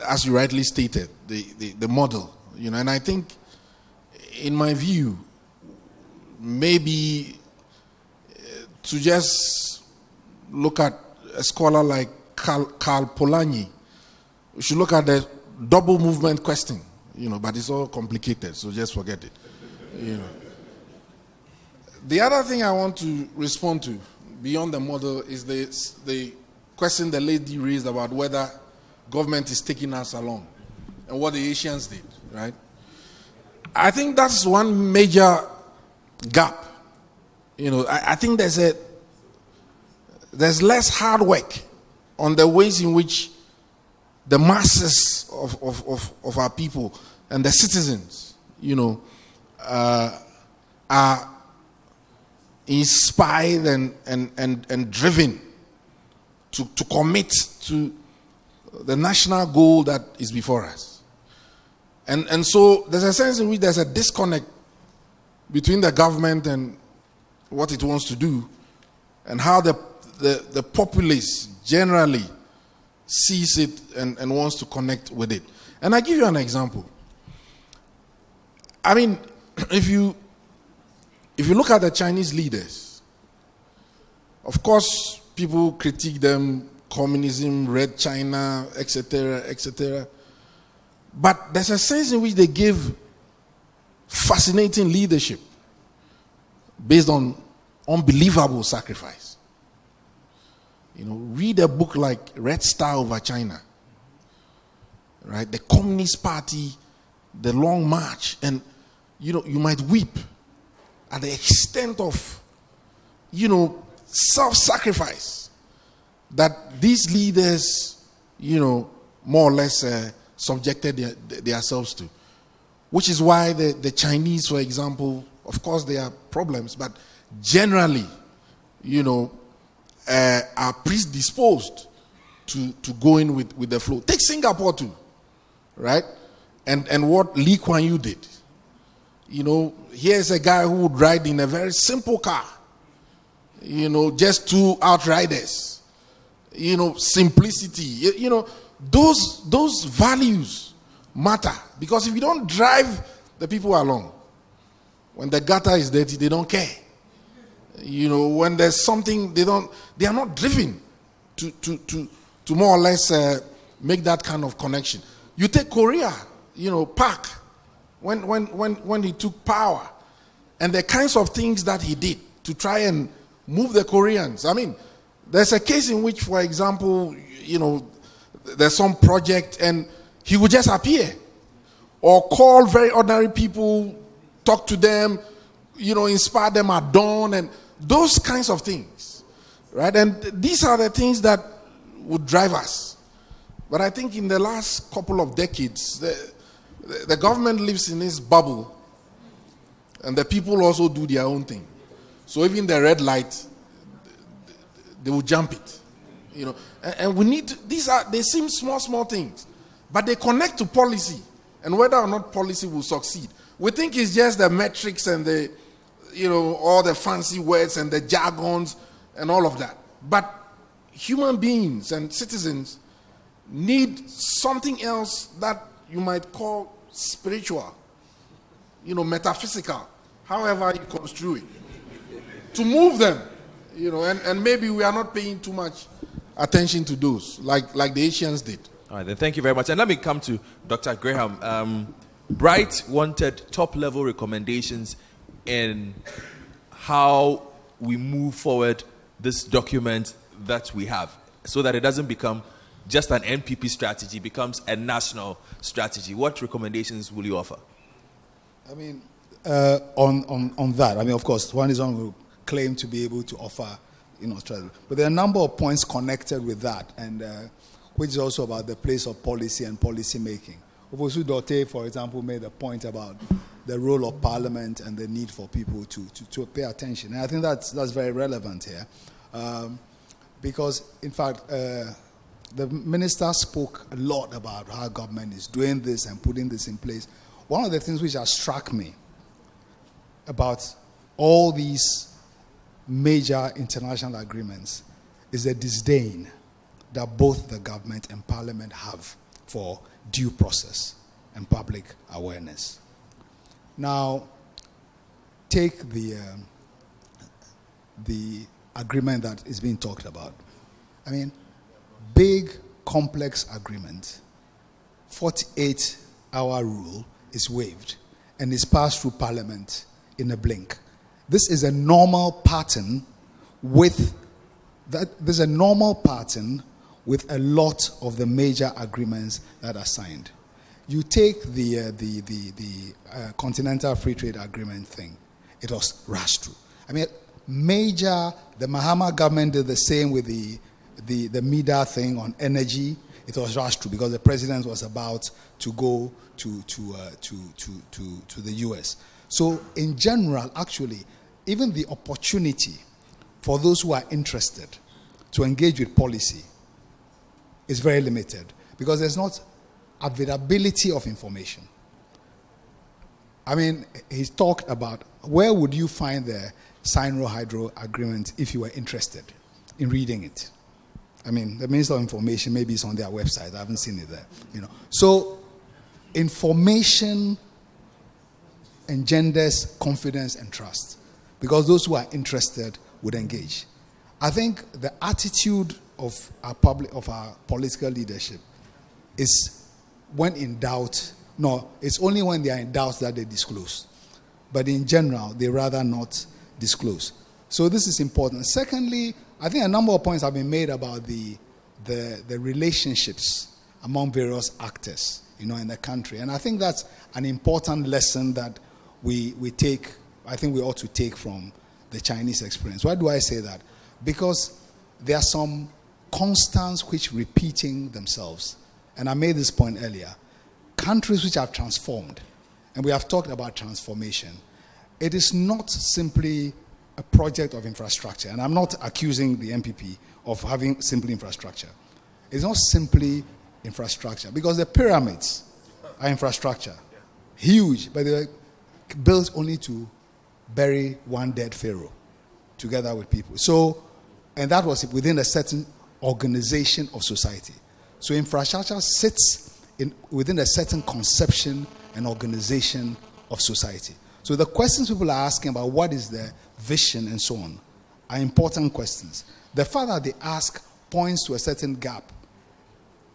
as you rightly stated, the model, and I think, in my view, maybe to just look at a scholar like Karl Polanyi, we should look at the double movement question, but it's all complicated, so just forget it. The other thing I want to respond to, beyond the model, is the question the lady raised about whether government is taking us along and what the Asians did, right? I think that's one major gap. I think there's less hard work on the ways in which the masses of our people and the citizens, are inspired and driven to commit to the national goal that is before us. And so there's a sense in which there's a disconnect between the government and what it wants to do and how the populace generally sees it and wants to connect with it. And I give you an example. I mean, if you look at the Chinese leaders, of course, people critique them, communism, Red China, etc., etc. But there's a sense in which they give fascinating leadership based on unbelievable sacrifice. Read a book like Red Star over China, right? The Communist Party, the Long March, and you might weep at the extent of self-sacrifice that these leaders more or less subjected themselves to, which is why the Chinese, for example, of course there are problems, but generally are predisposed to go in with the flow. Take Singapore too, right? And what Lee Kuan Yew did. You know, here's a guy who would ride in a very simple car. You know, just 2 outriders. You know, simplicity. You know, those values matter. Because if you don't drive the people along, when the gutter is dirty, they don't care. You know, when there's something, they are not driven to more or less make that kind of connection. You take Korea, you know, Park, when he took power, and the kinds of things that he did to try and move the Koreans. I mean, there's a case in which, for example, you know, there's some project and he would just appear or call very ordinary people, talk to them, you know, inspire them at dawn and those kinds of things, right? And these are the things that would drive us. But I think in the last couple of decades, the government lives in this bubble and the people also do their own thing. So even the red light, they will jump it, you know. And we need they seem small things, but they connect to policy and whether or not policy will succeed. We think it's just the metrics and the, you know, all the fancy words and the jargons and all of that. But human beings and citizens need something else that you might call spiritual, you know, metaphysical, however you construe it, to move them, you know, and maybe we are not paying too much attention to those, like the Asians did. All right, then thank you very much. And let me come to Dr. Graham. Bright wanted top-level recommendations in how we move forward this document that we have so that it doesn't become just an NPP strategy, becomes a national strategy. What recommendations will you offer? I mean, on that, I mean, of course, one is one who claim to be able to offer, you know, strategy. But there are a number of points connected with that, and which is also about the place of policy and policy making. Ofosu Dorte, for example, made a point about the role of Parliament and the need for people to pay attention. And I think that's very relevant here. Because, in fact, the minister spoke a lot about how government is doing this and putting this in place. One of the things which has struck me about all these major international agreements is the disdain that both the government and Parliament have for due process and public awareness. Now, take the agreement that is being talked about. I mean, big, complex agreement, 48-hour rule is waived and is passed through Parliament in a blink. This is a normal pattern with a lot of the major agreements that are signed. You take the Continental Free Trade Agreement thing, it was rushed through. I mean, the Mahama government did the same with the MIDA thing on energy. It was rushed through because the president was about to go to the US. So in general, actually, even the opportunity for those who are interested to engage with policy is very limited because there's not availability of information. I mean, he's talked about where would you find the Sinro-Hydro agreement if you were interested in reading it. I mean, the Minister of Information, maybe it's on their website. I haven't seen it there. You know, so information engenders confidence and trust because those who are interested would engage. I think the attitude of our political leadership is when in doubt. No, it's only when they are in doubt that they disclose. But in general, they rather not disclose. So this is important. Secondly, I think a number of points have been made about the relationships among various actors, you know, in the country. And I think that's an important lesson that we take, I think we ought to take from the Chinese experience. Why do I say that? Because there are some constants which repeating themselves. And I made this point earlier. Countries which have transformed, and we have talked about transformation, it is not simply a project of infrastructure. And I'm not accusing the MPP of having simple infrastructure. It's not simply infrastructure, because the pyramids are infrastructure. Huge, but they were built only to bury one dead pharaoh together with people. So, and that was within a certain organization of society. So infrastructure sits within a certain conception and organization of society. So the questions people are asking about what is the vision and so on are important questions. The fact that they ask points to a certain gap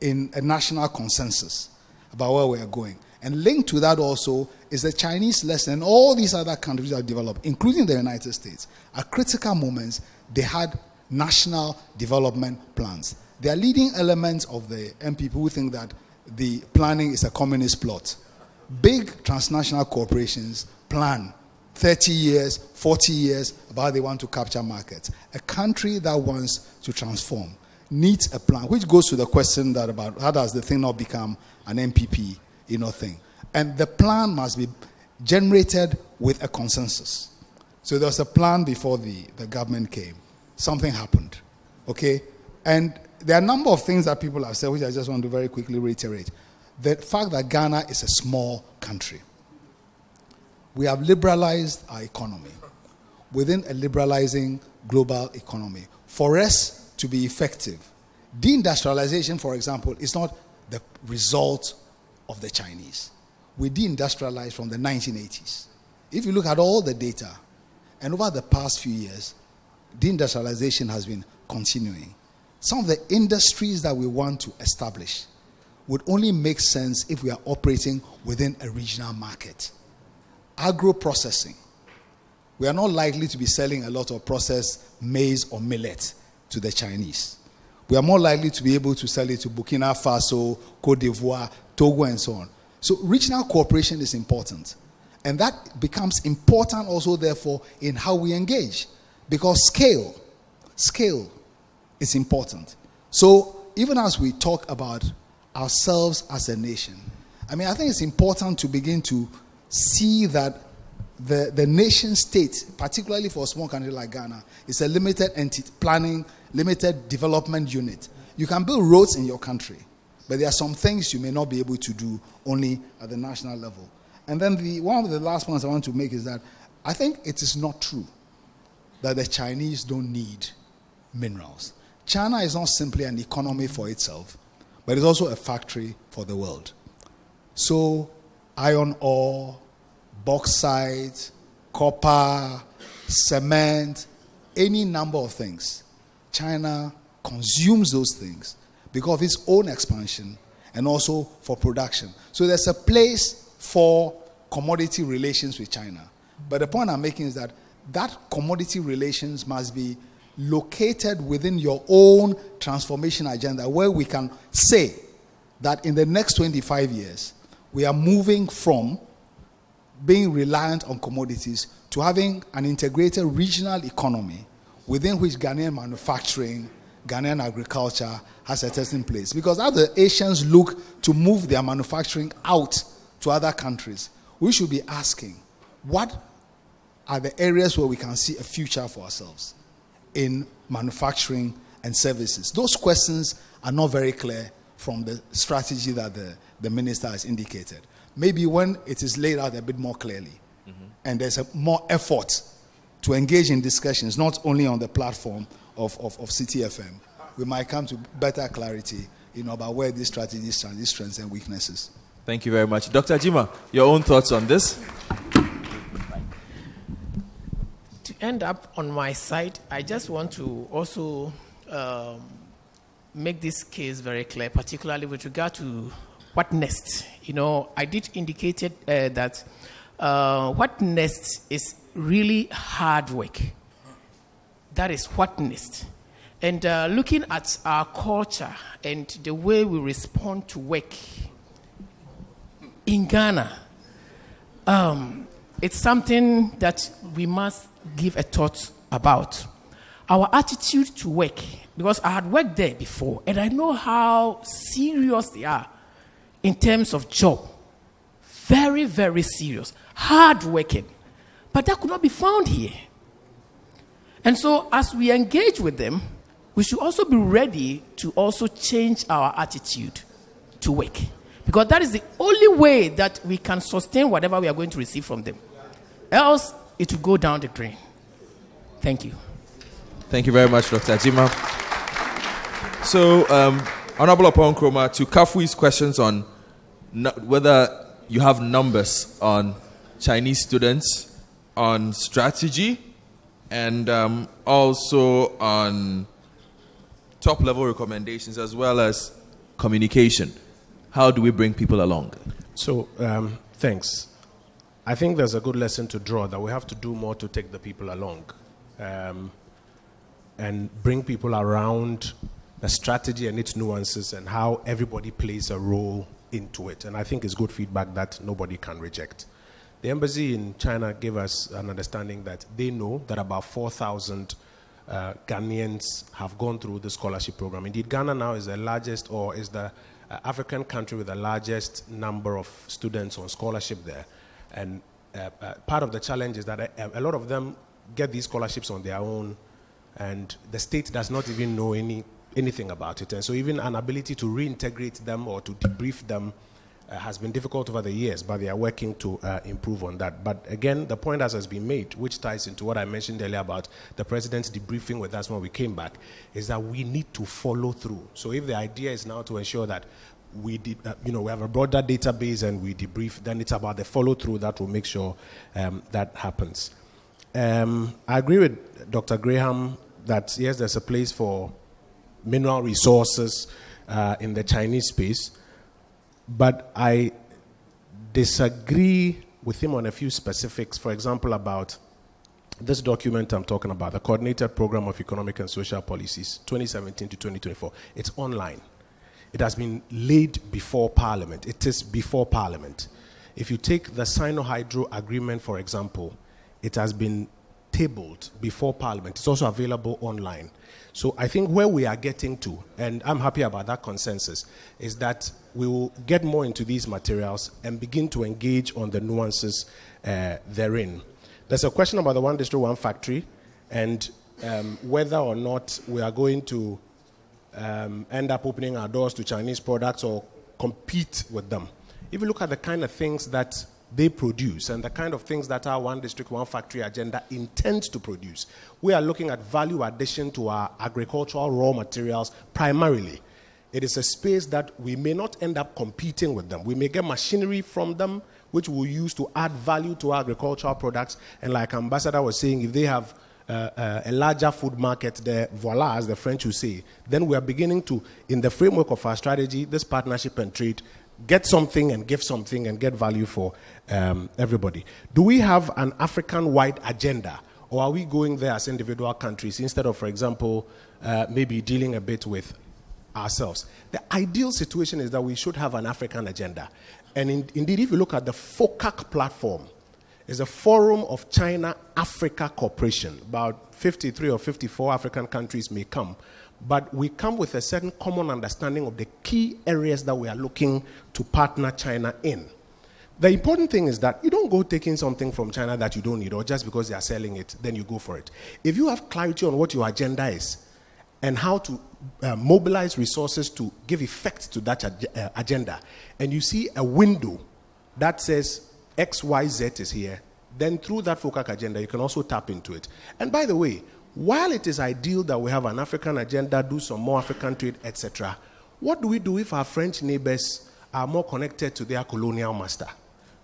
in a national consensus about where we are going. And linked to that also is the Chinese lesson. And all these other countries that developed, including the United States, at critical moments, they had national development plans. They are leading elements of the MPP who think that the planning is a communist plot. Big transnational corporations plan 30 years, 40 years about how they want to capture markets. A country that wants to transform needs a plan, which goes to the question that about how does the thing not become an MPP thing. And the plan must be generated with a consensus. So there was a plan before the government came. Something happened. Okay? And there are a number of things that people have said, which I just want to very quickly reiterate. The fact that Ghana is a small country. We have liberalized our economy within a liberalizing global economy. For us to be effective, deindustrialization, for example, is not the result of the Chinese. We deindustrialized from the 1980s. If you look at all the data, and over the past few years, deindustrialization has been continuing. Some of the industries that we want to establish would only make sense if we are operating within a regional market. Agro-processing. We are not likely to be selling a lot of processed maize or millet to the Chinese. We are more likely to be able to sell it to Burkina Faso, Cote d'Ivoire, Togo, and so on. So regional cooperation is important. And that becomes important also, therefore, in how we engage. Because scale is important. So even as we talk about ourselves as a nation, I think it's important to begin to see that the nation state, particularly for a small country like Ghana, is a limited entity, planning, limited development unit. You can build roads in your country, but there are some things you may not be able to do only at the national level. And then one of the last points I want to make is that I think it is not true that the Chinese don't need minerals. China is not simply an economy for itself, but it's also a factory for the world. So iron ore, bauxite, copper, cement, any number of things. China consumes those things because of its own expansion and also for production. So there's a place for commodity relations with China. But the point I'm making is that commodity relations must be located within your own transformation agenda, where we can say that in the next 25 years, we are moving from being reliant on commodities to having an integrated regional economy within which Ghanaian manufacturing, Ghanaian agriculture has a certain place. Because as the Asians look to move their manufacturing out to other countries, we should be asking, what are the areas where we can see a future for ourselves in manufacturing and services? Those questions are not very clear from the strategy that the minister has indicated. Maybe when it is laid out a bit more clearly, and there's more effort to engage in discussions, not only on the platform of Citi FM, we might come to better clarity, about where these strategies stand, these strengths and weaknesses. Thank you very much. Dr. Jima, your own thoughts on this? To end up on my side, I just want to also make this case very clear, particularly with regard to what next. I did indicate that what next is really hard work. That is what next. And looking at our culture and the way we respond to work in Ghana, it's something that we must give a thought about. Our attitude to work, because I had worked there before, and I know how serious they are in terms of job. Very, very serious. Hard working. But that could not be found here. And so as we engage with them, we should also be ready to also change our attitude to work. Because that is the only way that we can sustain whatever we are going to receive from them. Else, it will go down the drain. Thank you. Thank you very much, Dr. Jima. So, Honorable Apong Nkrumah, to Kafui's questions on whether you have numbers on Chinese students, on strategy, and also on top-level recommendations as well as communication. How do we bring people along? So, thanks. I think there's a good lesson to draw that we have to do more to take the people along and bring people around the strategy and its nuances and how everybody plays a role into it. And I think it's good feedback that nobody can reject. The embassy in China gave us an understanding that they know that about 4,000 Ghanaians have gone through the scholarship program. Indeed, Ghana now is the largest, or is the African country with the largest number of students on scholarship there. And part of the challenge is that a lot of them get these scholarships on their own, and the state does not even know anything about it. And so even an ability to reintegrate them or to debrief them has been difficult over the years, but they are working to improve on that. But again, the point as has been made, which ties into what I mentioned earlier about the president's debriefing with us when we came back, is that we need to follow through. So if the idea is now to ensure that we have a broader database and we debrief, then it's about the follow through that will make sure that happens. I agree with Dr. Graham that yes, there's a place for mineral resources in the Chinese space, but I disagree with him on a few specifics. For example, about this document I'm talking about, the Coordinated Program of Economic and Social Policies, 2017 to 2024. It's online. It has been laid before Parliament. It is before Parliament. If you take the Sino-Hydro agreement, for example, it has been tabled before Parliament. It's also available online. So I think where we are getting to, and I'm happy about that consensus, is that we will get more into these materials and begin to engage on the nuances therein. There's a question about the One District, One Factory, and whether or not we are going to end up opening our doors to Chinese products or compete with them. If you look at the kind of things that they produce and the kind of things that our One District, One Factory agenda intends to produce, we are looking at value addition to our agricultural raw materials primarily. It is a space that we may not end up competing with them. We may get machinery from them, which we'll use to add value to our agricultural products. And like Ambassador was saying, if they have a larger food market there, voila, as the French will say, then we are beginning to, in the framework of our strategy, this partnership and trade, get something and give something and get value for everybody. Do we have an African-wide agenda, or are we going there as individual countries instead of, for example, maybe dealing a bit with ourselves? The ideal situation is that we should have an African agenda. And indeed, if you look at the FOCAC platform, it's a forum of China-Africa cooperation. About 53 or 54 African countries may come. But we come with a certain common understanding of the key areas that we are looking to partner China in. The important thing is that you don't go taking something from China that you don't need, or just because they are selling it, then you go for it. If you have clarity on what your agenda is and how to mobilize resources to give effect to that agenda, and you see a window that says X, Y, Z is here, then through that FOCAC agenda, you can also tap into it. And by the way, while it is ideal that we have an African agenda, do some more African trade, etc., what do we do if our French neighbors are more connected to their colonial master?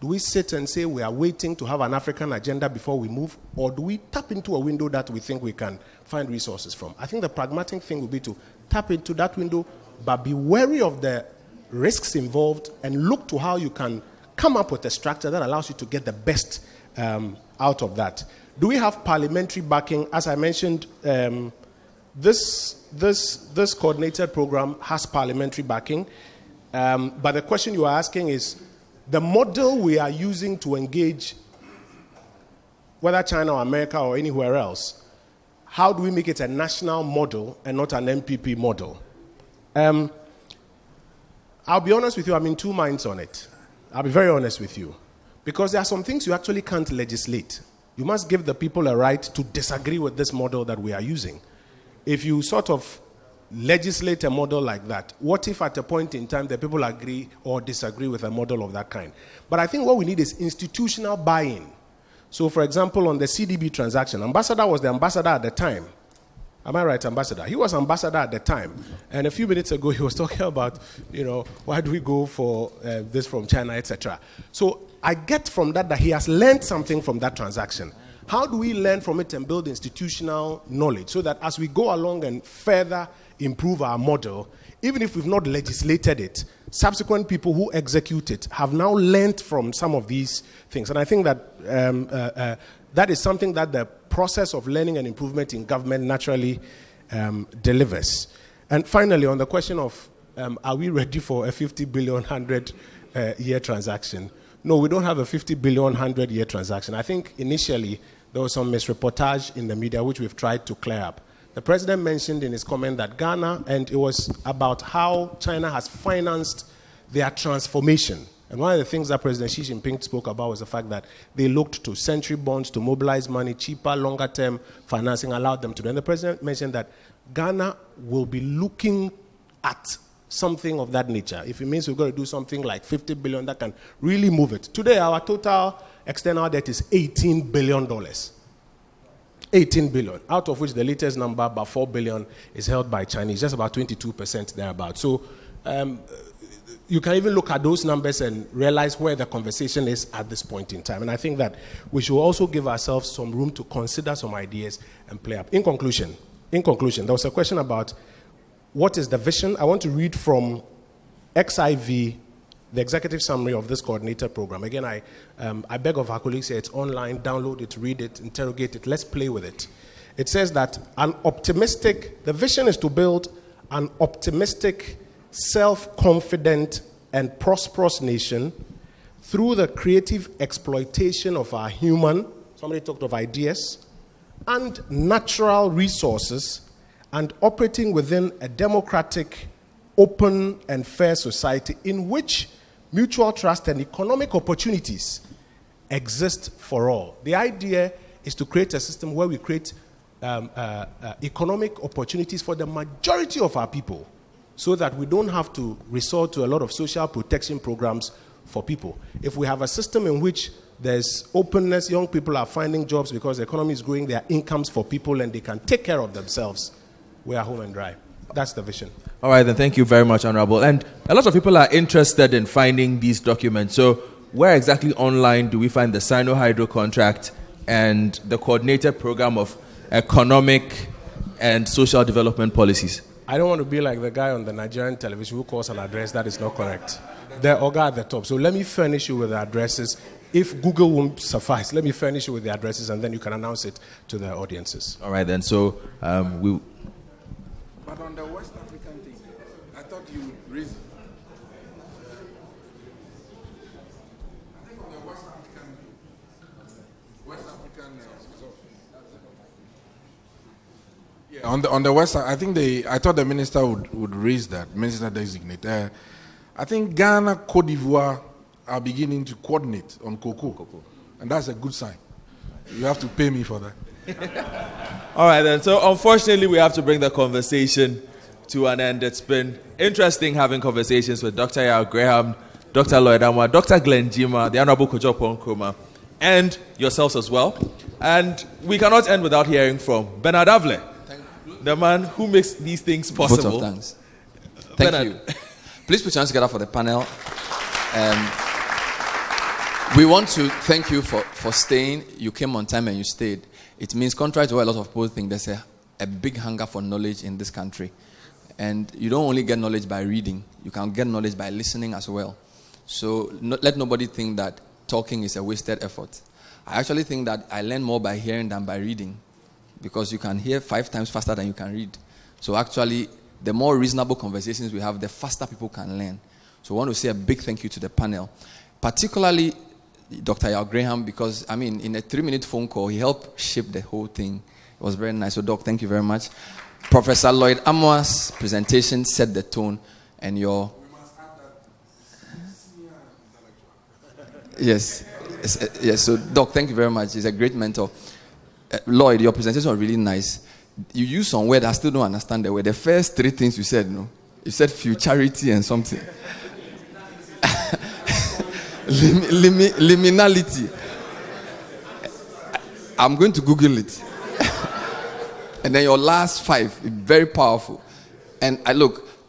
Do we sit and say we are waiting to have an African agenda before we move, or do we tap into a window that we think we can find resources from? I think the pragmatic thing would be to tap into that window, but be wary of the risks involved and look to how you can come up with a structure that allows you to get the best out of that. Do we have parliamentary backing? As I mentioned, this coordinated program has parliamentary backing. But the question you are asking is, the model we are using to engage, whether China or America or anywhere else, how do we make it a national model and not an MPP model? I'll be honest with you, I'm in two minds on it. I'll be very honest with you. Because there are some things you actually can't legislate. You must give the people a right to disagree with this model that we are using. If you sort of legislate a model like that? What if at a point in time the people agree or disagree with a model of that kind? But I think what we need is institutional buy-in. So, for example, on the CDB transaction, Ambassador was the ambassador at the time. Am I right, Ambassador? He was ambassador at the time. And a few minutes ago, he was talking about, why do we go for this from China, etc. So I get from that he has learned something from that transaction. How do we learn from it and build institutional knowledge so that as we go along and further improve our model, even if we've not legislated it, subsequent people who execute it have now learned from some of these things. And I think that that is something that the process of learning and improvement in government naturally delivers. And finally, on the question of are we ready for a 50 billion 100-year transaction? No, we don't have a 50 billion 100-year transaction. I think initially there was some misreportage in the media which we've tried to clear up. The president mentioned in his comment that Ghana, and it was about how China has financed their transformation. And one of the things that President Xi Jinping spoke about was the fact that they looked to century bonds to mobilize money, cheaper, longer-term financing allowed them to do. And the president mentioned that Ghana will be looking at something of that nature. If it means we've got to do something like 50 billion that can really move it. Today, our total external debt is $18 billion. 18 billion, out of which the latest number, about 4 billion, is held by Chinese, just about 22% thereabout. So you can even look at those numbers and realize where the conversation is at this point in time. And I think that we should also give ourselves some room to consider some ideas and play up. In conclusion, there was a question about what is the vision. I want to read from XIV, the executive summary of this coordinated program. Again, I beg of our colleagues here, it's online, download it, read it, interrogate it, let's play with it. It says that the vision is to build an optimistic, self-confident, and prosperous nation through the creative exploitation of our human, somebody talked of ideas, and natural resources, and operating within a democratic, open, and fair society in which mutual trust and economic opportunities exist for all. The idea is to create a system where we create economic opportunities for the majority of our people so that we don't have to resort to a lot of social protection programs for people. If we have a system in which there's openness, young people are finding jobs because the economy is growing, there are incomes for people and they can take care of themselves, we are home and dry. That's the vision. All right, then thank you very much, Honorable. And a lot of people are interested in finding these documents. So where exactly online do we find the Sino-Hydro contract and the coordinated program of economic and social development policies? I don't want to be like the guy on the Nigerian television who calls an address that is not correct. The Oga at the top. So let me furnish you with the addresses. If Google won't suffice, let me furnish you with the addresses and then you can announce it to the audiences. All right, then. So we... But on the West African thing, I thought you raised. I think on the West African. Yeah, on the West, I think I thought the minister would raise that. Minister designate. I think Ghana, Cote d'Ivoire are beginning to coordinate on cocoa, and that's a good sign. You have to pay me for that. All right, then. So, unfortunately, we have to bring the conversation to an end. It's been interesting having conversations with Dr. Yao Graham, Dr. Lloyd Amwa, Dr. Glenn Jima, the Honorable Kojo Nkrumah, and yourselves as well. And we cannot end without hearing from Bernard Avle, the man who makes these things possible. Vote of thanks. Thank you. Please put your hands together for the panel. We want to thank you for staying. You came on time and you stayed. It means, contrary to what a lot of people think, there's a big hunger for knowledge in this country. And you don't only get knowledge by reading. You can get knowledge by listening as well. So let nobody think that talking is a wasted effort. I actually think that I learn more by hearing than by reading, because you can hear 5 times faster than you can read. So actually, the more reasonable conversations we have, the faster people can learn. So I want to say a big thank you to the panel, particularly Dr. Yao Graham, because, in a 3-minute phone call, he helped shape the whole thing. It was very nice. So, Doc, thank you very much. Professor Lloyd Amwa's presentation set the tone, and your... Yes. So, Doc, thank you very much. He's a great mentor. Lloyd, your presentation was really nice. you use some word I still don't understand the word. The first three things you said, no? You said futurity and something. Liminality. I'm going to Google it. And then your last 5, very powerful. And I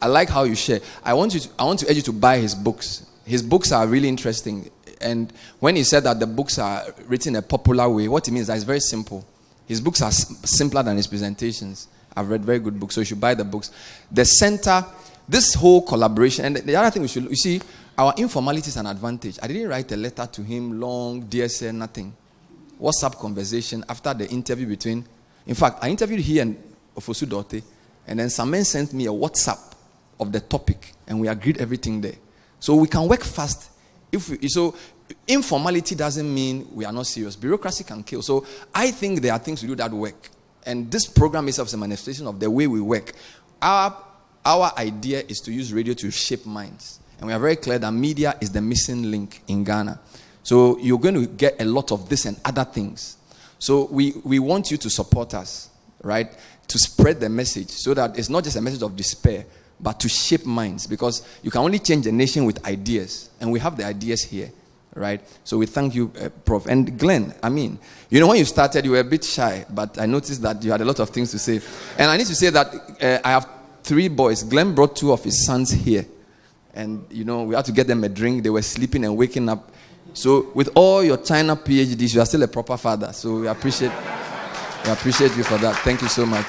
like how you share. I want to urge you to buy his books. His books are really interesting. And when he said that the books are written in a popular way, what he means is that it's very simple. His books are simpler than his presentations. I've read very good books, so you should buy the books. The center, this whole collaboration, and the other thing you see, our informality is an advantage. I didn't write a letter to him, long, DSL, nothing. WhatsApp conversation after the interview between, in fact, I interviewed he and Ofosu Dorte, and then some men sent me a WhatsApp of the topic, and we agreed everything there. So we can work fast. So informality doesn't mean we are not serious. Bureaucracy can kill. So I think there are things to do that work. And this program itself is a manifestation of the way we work. Our idea is to use radio to shape minds. And we are very clear that media is the missing link in Ghana. So you're going to get a lot of this and other things. So we want you to support us, right? To spread the message so that it's not just a message of despair, but to shape minds, because you can only change a nation with ideas, and we have the ideas here, right? So we thank you, Prof. And Glenn, when you started, you were a bit shy, but I noticed that you had a lot of things to say. And I need to say that I have 3 boys. Glenn brought 2 of his sons here, and we had to get them a drink. They were sleeping and waking up. So with all your China PhDs, you are still a proper father. So we appreciate you for that. Thank you so much.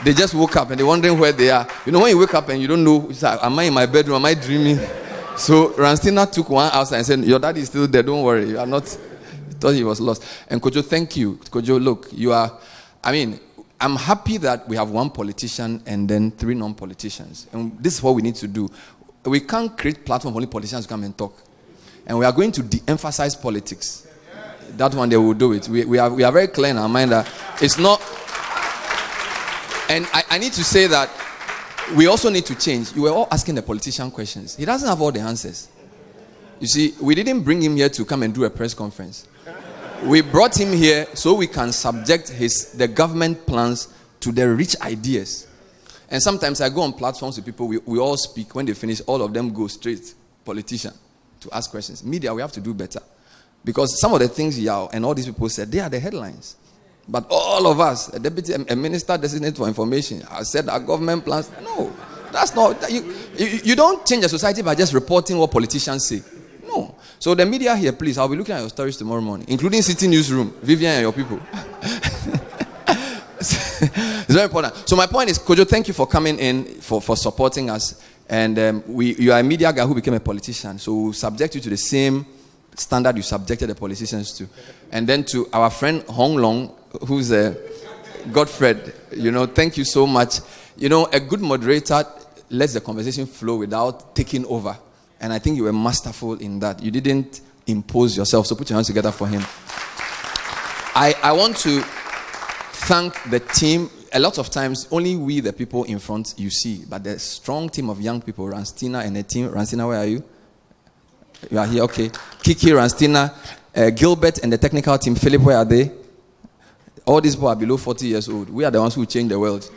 They just woke up and they're wondering where they are. When you wake up and you don't know, it's like, am I in my bedroom? Am I dreaming? So Ranstina took one outside and said, your daddy is still there. Don't worry. You are not. He thought he was lost. And Kojo, thank you. Kojo, look, you are. I'm happy that we have 1 politician and then 3 non-politicians. And this is what we need to do. We can't create platform for only politicians to come and talk. And we are going to de-emphasize politics. That one, they will do it. We are very clear in our mind that it's not. And I need to say that we also need to change. You were all asking the politician questions. He doesn't have all the answers. You see, we didn't bring him here to come and do a press conference. We brought him here so we can subject the government plans to the rich ideas. And sometimes I go on platforms with people, we all speak. When they finish, all of them go straight, politician, to ask questions. Media, we have to do better. Because some of the things Yao and all these people said, they are the headlines. But all of us, a minister designated for information, has said our government plans. No, that's not. You don't change the society by just reporting what politicians say. No. So the media here, please, I'll be looking at your stories tomorrow morning, including Citi Newsroom, Vivian and your people. It's very important. So my point is, Kojo, thank you for coming in, for supporting us. And you are a media guy who became a politician. So we'll subject you to the same standard you subjected the politicians to. And then to our friend Hong Long, who's a Godfred, thank you so much. A good moderator lets the conversation flow without taking over. And I think you were masterful in that. You didn't impose yourself. So put your hands together for him. I want to thank the team. A lot of times, only we, the people in front, you see. But the strong team of young people, Ranstina and the team. Ranstina, where are you? You are here, okay. Kiki, Ranstina, Gilbert and the technical team. Philip, where are they? All these people are below 40 years old. We are the ones who change the world.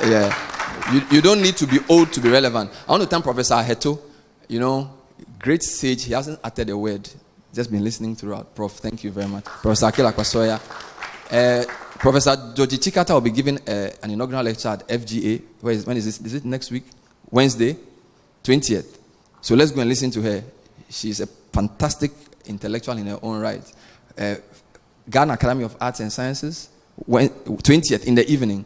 Yeah. You don't need to be old to be relevant. I want to thank Professor Aheto. Great sage. He hasn't uttered a word. Just been listening throughout. Prof, thank you very much. Professor Akela Kwasoya. Professor Georgie Chikata will be giving an inaugural lecture at FGA. When is this? Is it next week? Wednesday, 20th. So let's go and listen to her. She's a fantastic intellectual in her own right. Ghana Academy of Arts and Sciences, 20th in the evening.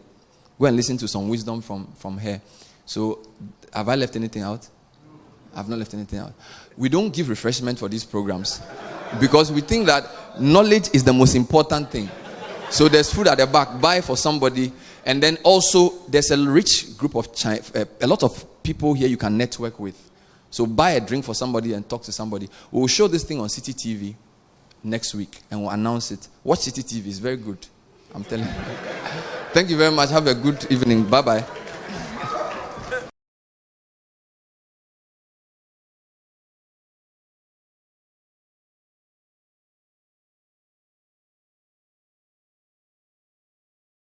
Go and listen to some wisdom from her. So, have I left anything out? I've not left anything out. We don't give refreshment for these programs because we think that knowledge is the most important thing. So there's food at the back. Buy for somebody. And then also, there's a rich group of a lot of people here you can network with. So buy a drink for somebody and talk to somebody. We will show this thing on Citi TV next week and we'll announce it. Watch Citi TV. It's very good. I'm telling you. Thank you very much. Have a good evening. Bye-bye.